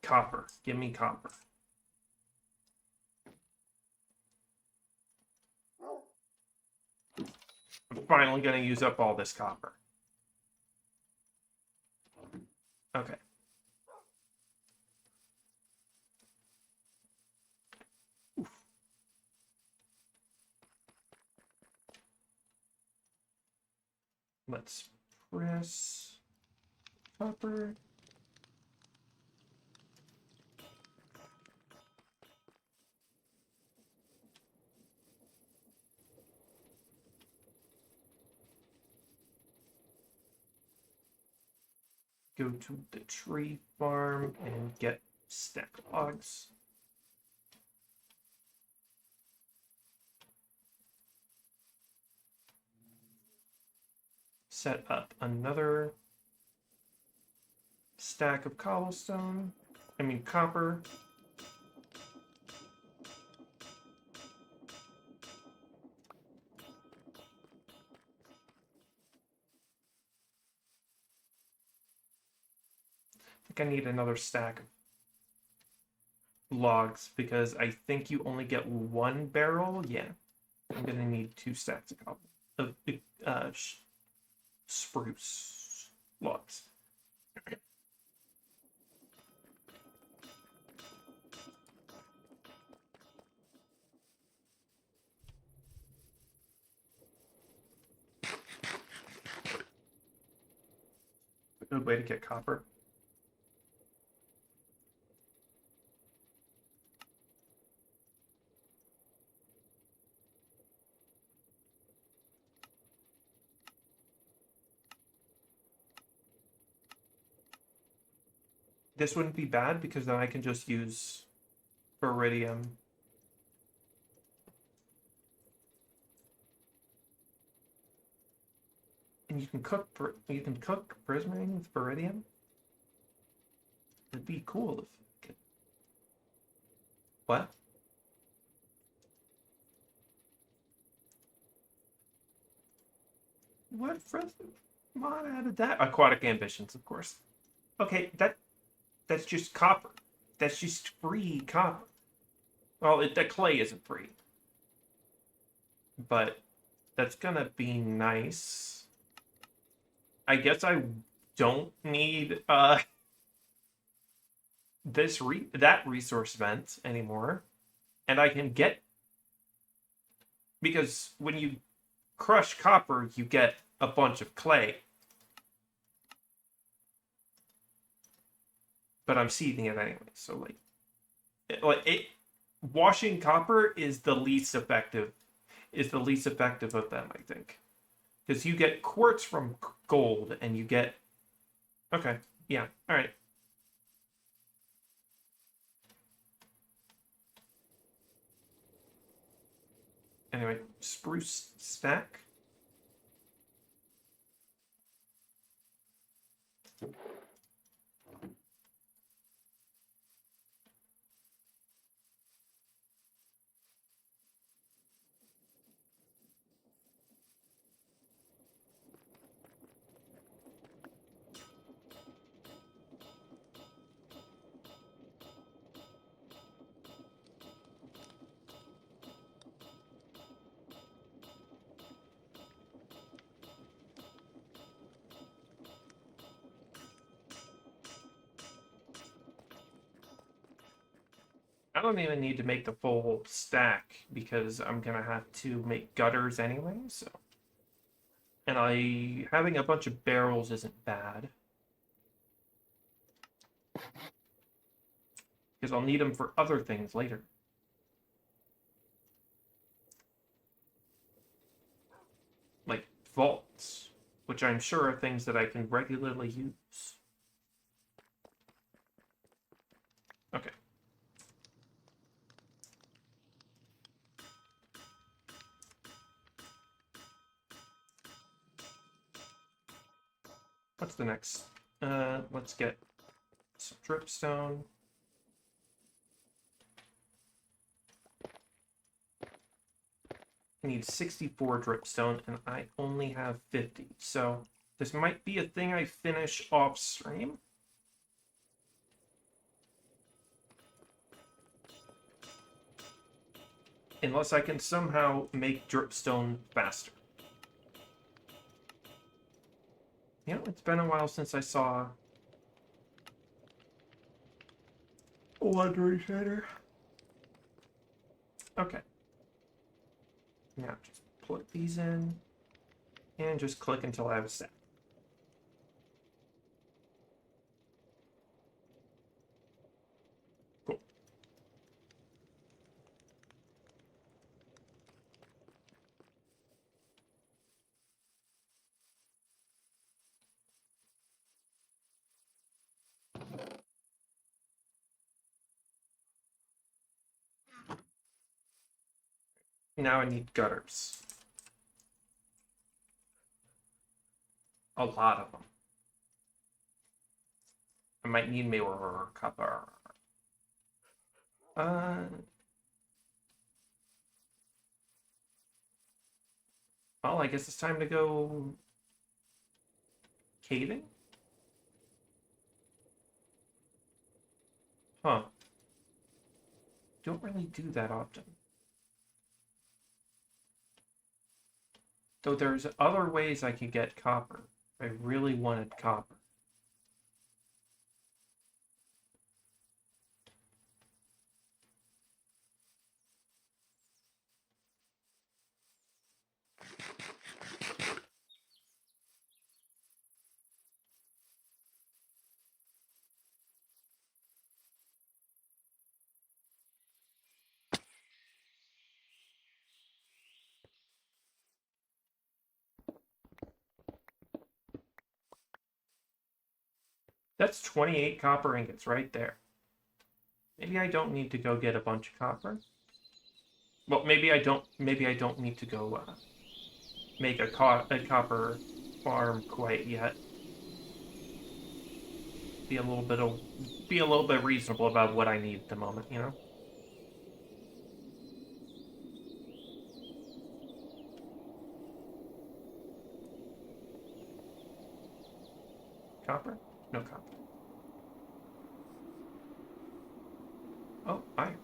S1: Copper. Give me copper. I'm finally going to use up all this copper. Okay. Oof. Let's press copper. Go to the tree farm and get stack logs. Set up another stack of cobblestone. Copper. I think I need another stack of logs because I think you only get 1 barrel. Yeah, I'm gonna need 2 stacks of spruce logs. A good way to get copper. This wouldn't be bad because then I can just use iridium. And you can cook prismarine with iridium. It'd be cool if you could. What? What mod added that? Aquatic ambitions, of course. Okay, that's just copper. That's just free copper. Well, the clay isn't free. But that's gonna be nice. I guess I don't need that resource vent anymore, and I can get, because when you crush copper, you get a bunch of clay. But I'm seething it anyway, so washing copper is the least effective. Is the least effective of them, I think, because you get quartz from gold, and you get. Okay, yeah, all right. Anyway, spruce stack. I don't even need to make the full stack because I'm gonna have to make gutters anyway. So, and I having a bunch of barrels isn't bad because I'll need them for other things later, like vaults, which I'm sure are things that I can regularly use. Okay. What's the next? Let's get some dripstone. I need 64 dripstone, and I only have 50. So this might be a thing I finish off stream. Unless I can somehow make dripstone faster. You know, it's been a while since I saw a laundry center. Okay. Now just plug these in and just click until I have a stack. Cool. Now I need gutters. A lot of them. I might need more copper. Well, I guess it's time to go caving? Huh. Don't really do that often. Though there's other ways I could get copper. I really wanted copper. That's 28 copper ingots right there. Maybe I don't need to go get a bunch of copper. Well, maybe I don't. Maybe I don't need to go make a copper farm quite yet. Be a little bit reasonable about what I need at the moment, you know. Copper? No copper. Oh, iron.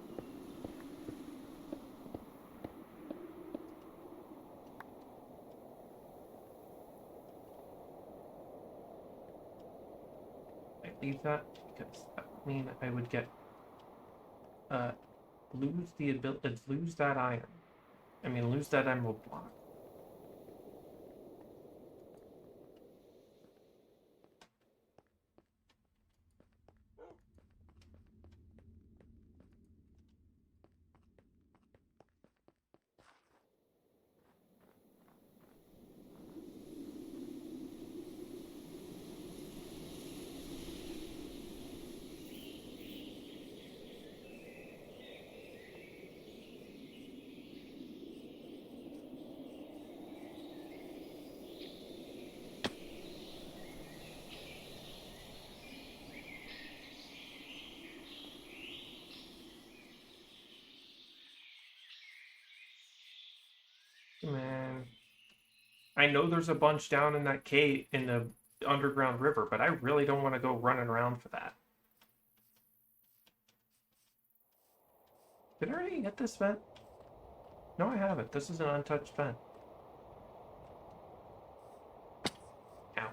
S1: leave that because that would mean I would get lose the ability lose that iron. I mean lose that emerald block. Man, I know there's a bunch down in that cave in the underground river, but I really don't want to go running around for that. Did I already hit this vent? No, I haven't. This is an untouched vent. Ow.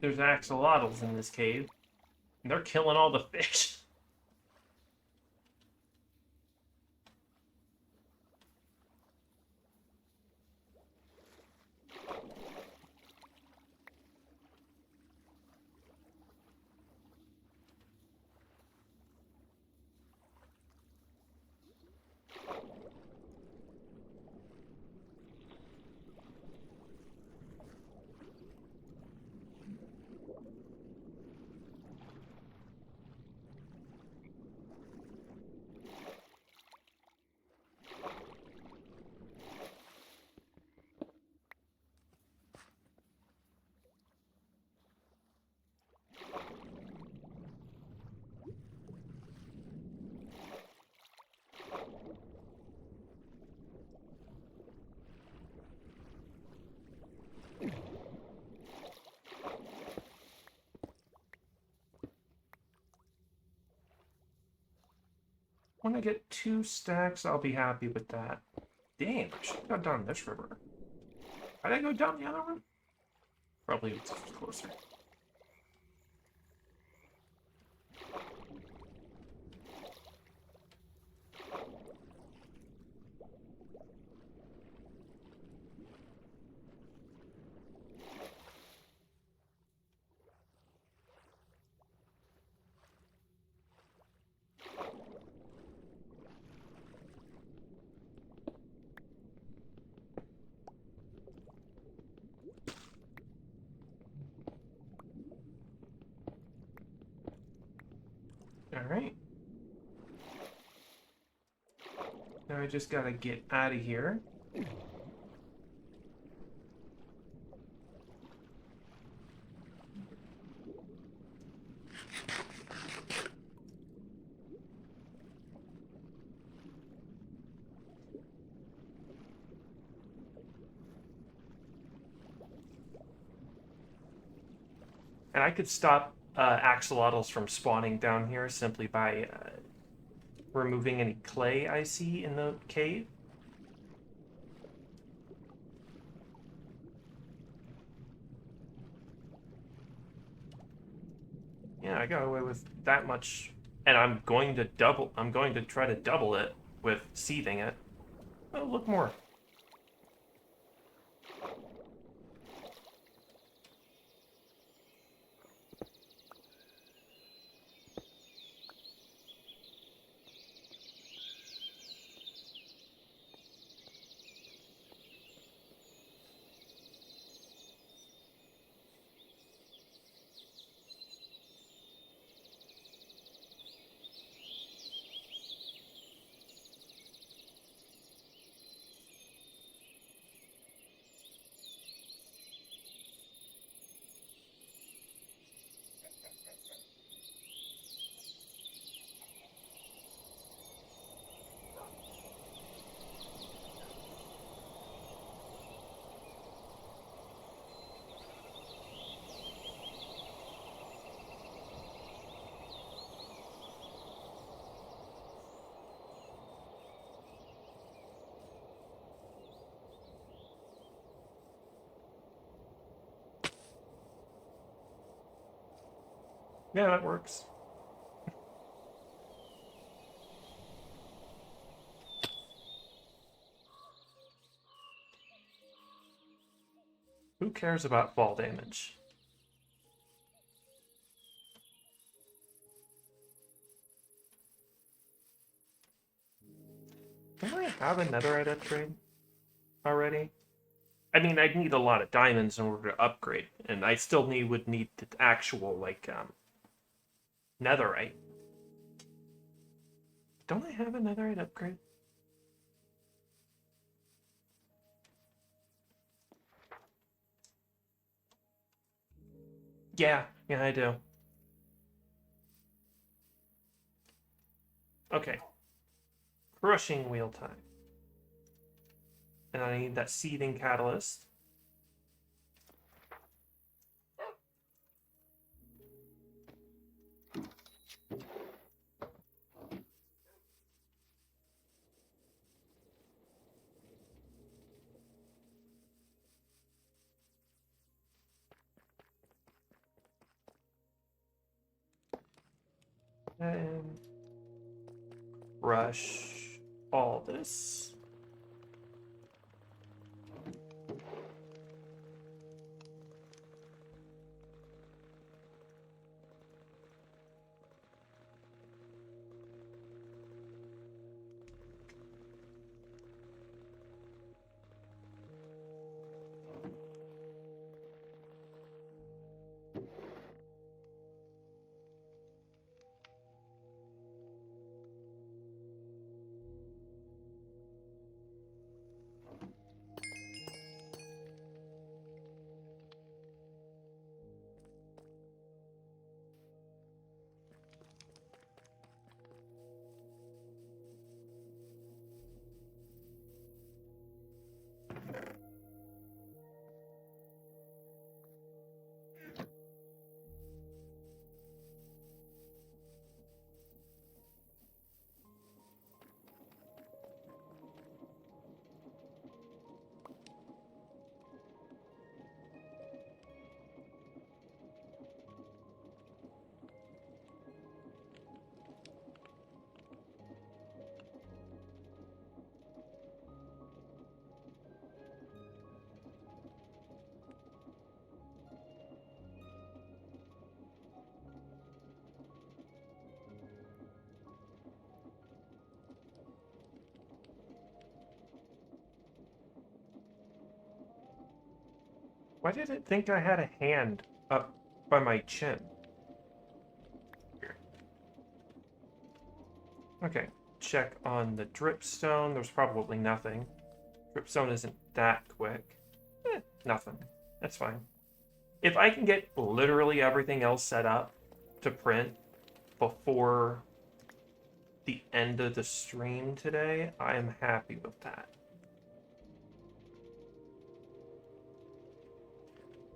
S1: There's axolotls in this cave, and they're killing all the fish. When I get 2 stacks, I'll be happy with that. Damn, I should have gone down this river. How did I go down the other one? Probably it's closer. Alright. Now I just gotta get out of here. And I could stop axolotls from spawning down here simply by removing any clay I see in the cave. Yeah, I got away with that much, and I'm going to try to double it with seething it. Oh, look more. Yeah, that works. Who cares about fall damage? Don't I have a netherite upgrade already? I mean, I'd need a lot of diamonds in order to upgrade, and I still would need the actual, like, netherite. Don't I have a netherite upgrade? Yeah, I do. Okay. Crushing wheel time. And I need that seething catalyst. And crush all this. Why did it think I had a hand up by my chin? Here. Okay, check on the dripstone. There's probably nothing. Dripstone isn't that quick. Nothing. That's fine. If I can get literally everything else set up to print before the end of the stream today, I am happy with that.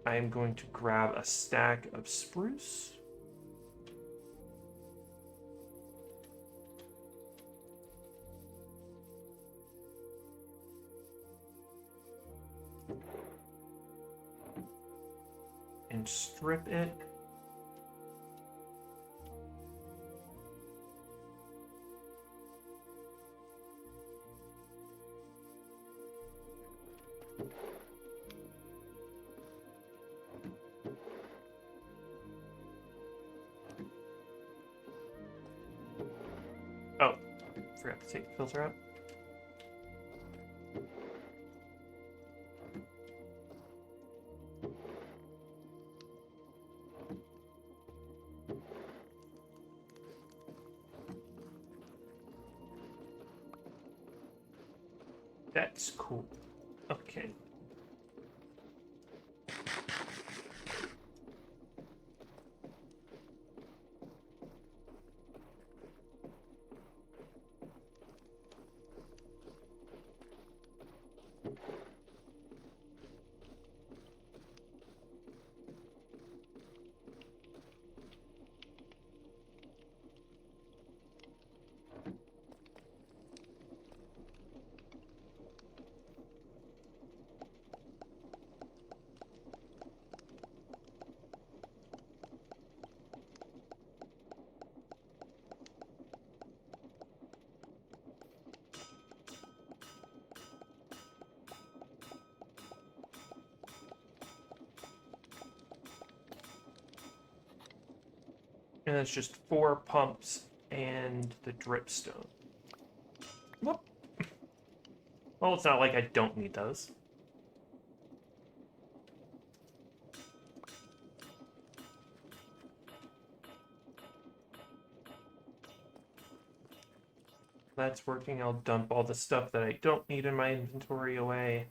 S1: I am going to grab a stack of spruce. And strip it. Oh, forgot to take the filter out. That's cool. Okay. And that's just 4 pumps and the dripstone. Whoop. Well, it's not like I don't need those. That's working. I'll dump all the stuff that I don't need in my inventory away.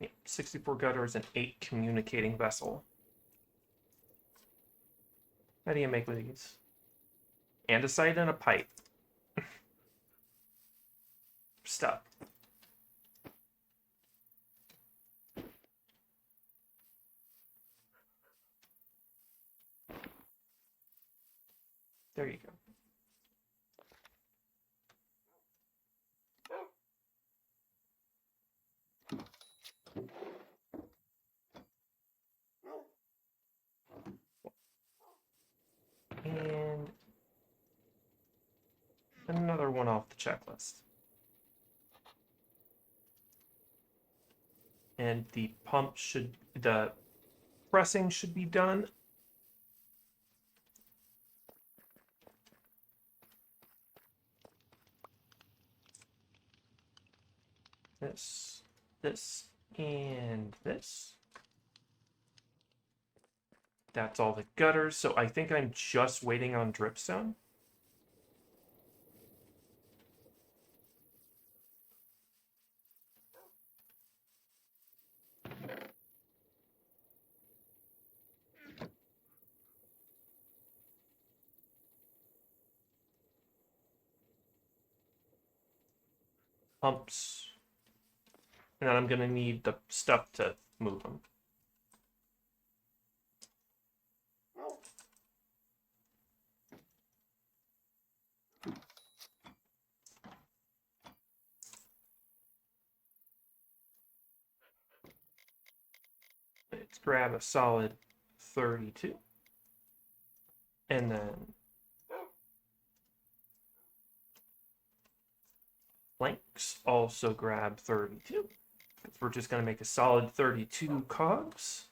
S1: Yeah, 64 gutters and 8 communicating vessel. How do you make these? Andesite and a pipe. Stuff. There you go. And another one off the checklist. And the pressing should be done. This, and this. That's all the gutters, so I think I'm just waiting on dripstone. Pumps. And then I'm going to need the stuff to move them. Let's grab a solid 32. And then planks, also grab 32. We're just going to make a solid 32 cogs.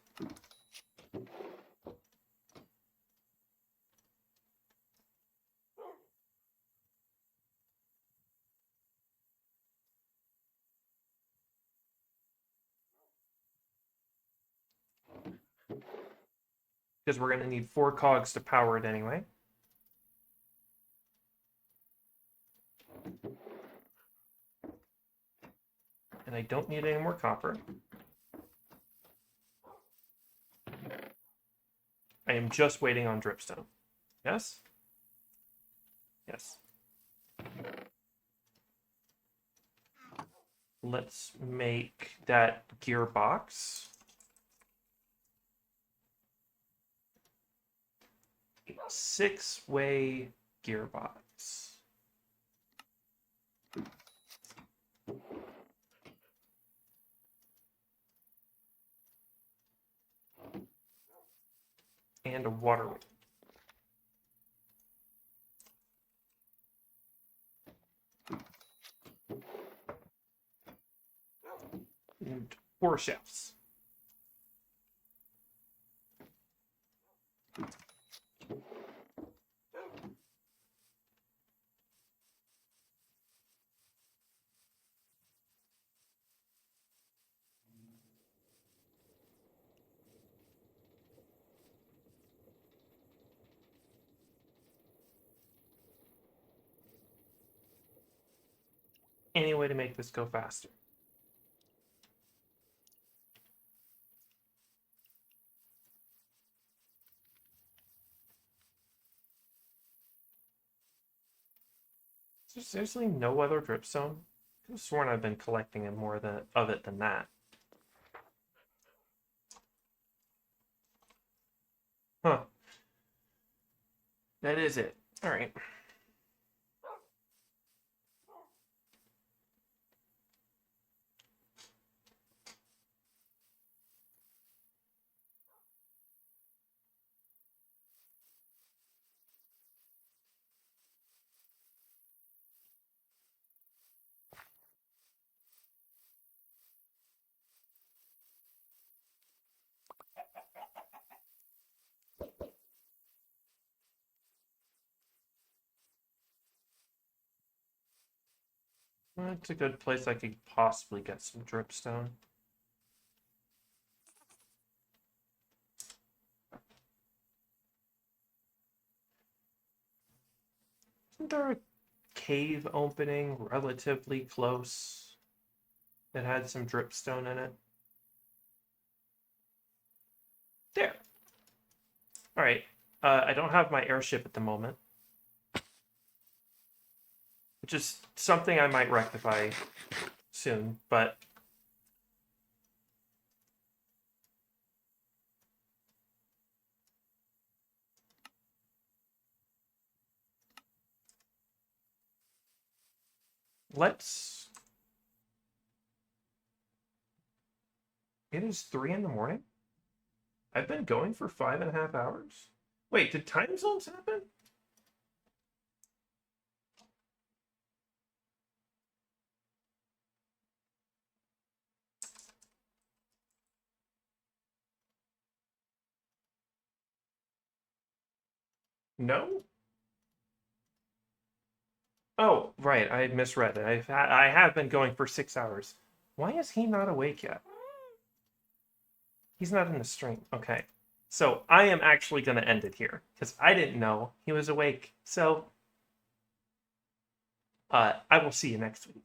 S1: Because we're going to need 4 cogs to power it anyway. And I don't need any more copper. I am just waiting on dripstone. Yes? Yes. Let's make that gearbox. A 6-way gearbox. and a water wheel. And 4 shelves. Any way to make this go faster? There's seriously no other dripstone? I could have sworn I've been collecting more of it than that. Huh. That is it. All right. It's a good place I could possibly get some dripstone. Isn't there a cave opening relatively close that had some dripstone in it? There. All right. I don't have my airship at the moment, which is something I might rectify soon, but let's... It is 3 in the morning? I've been going for 5.5 hours? Wait, did time zones happen? No? Oh, right, I misread it. I have been going for 6 hours. Why is he not awake yet? He's not in the stream. Okay. So I am actually going to end it here because I didn't know he was awake. So I will see you next week.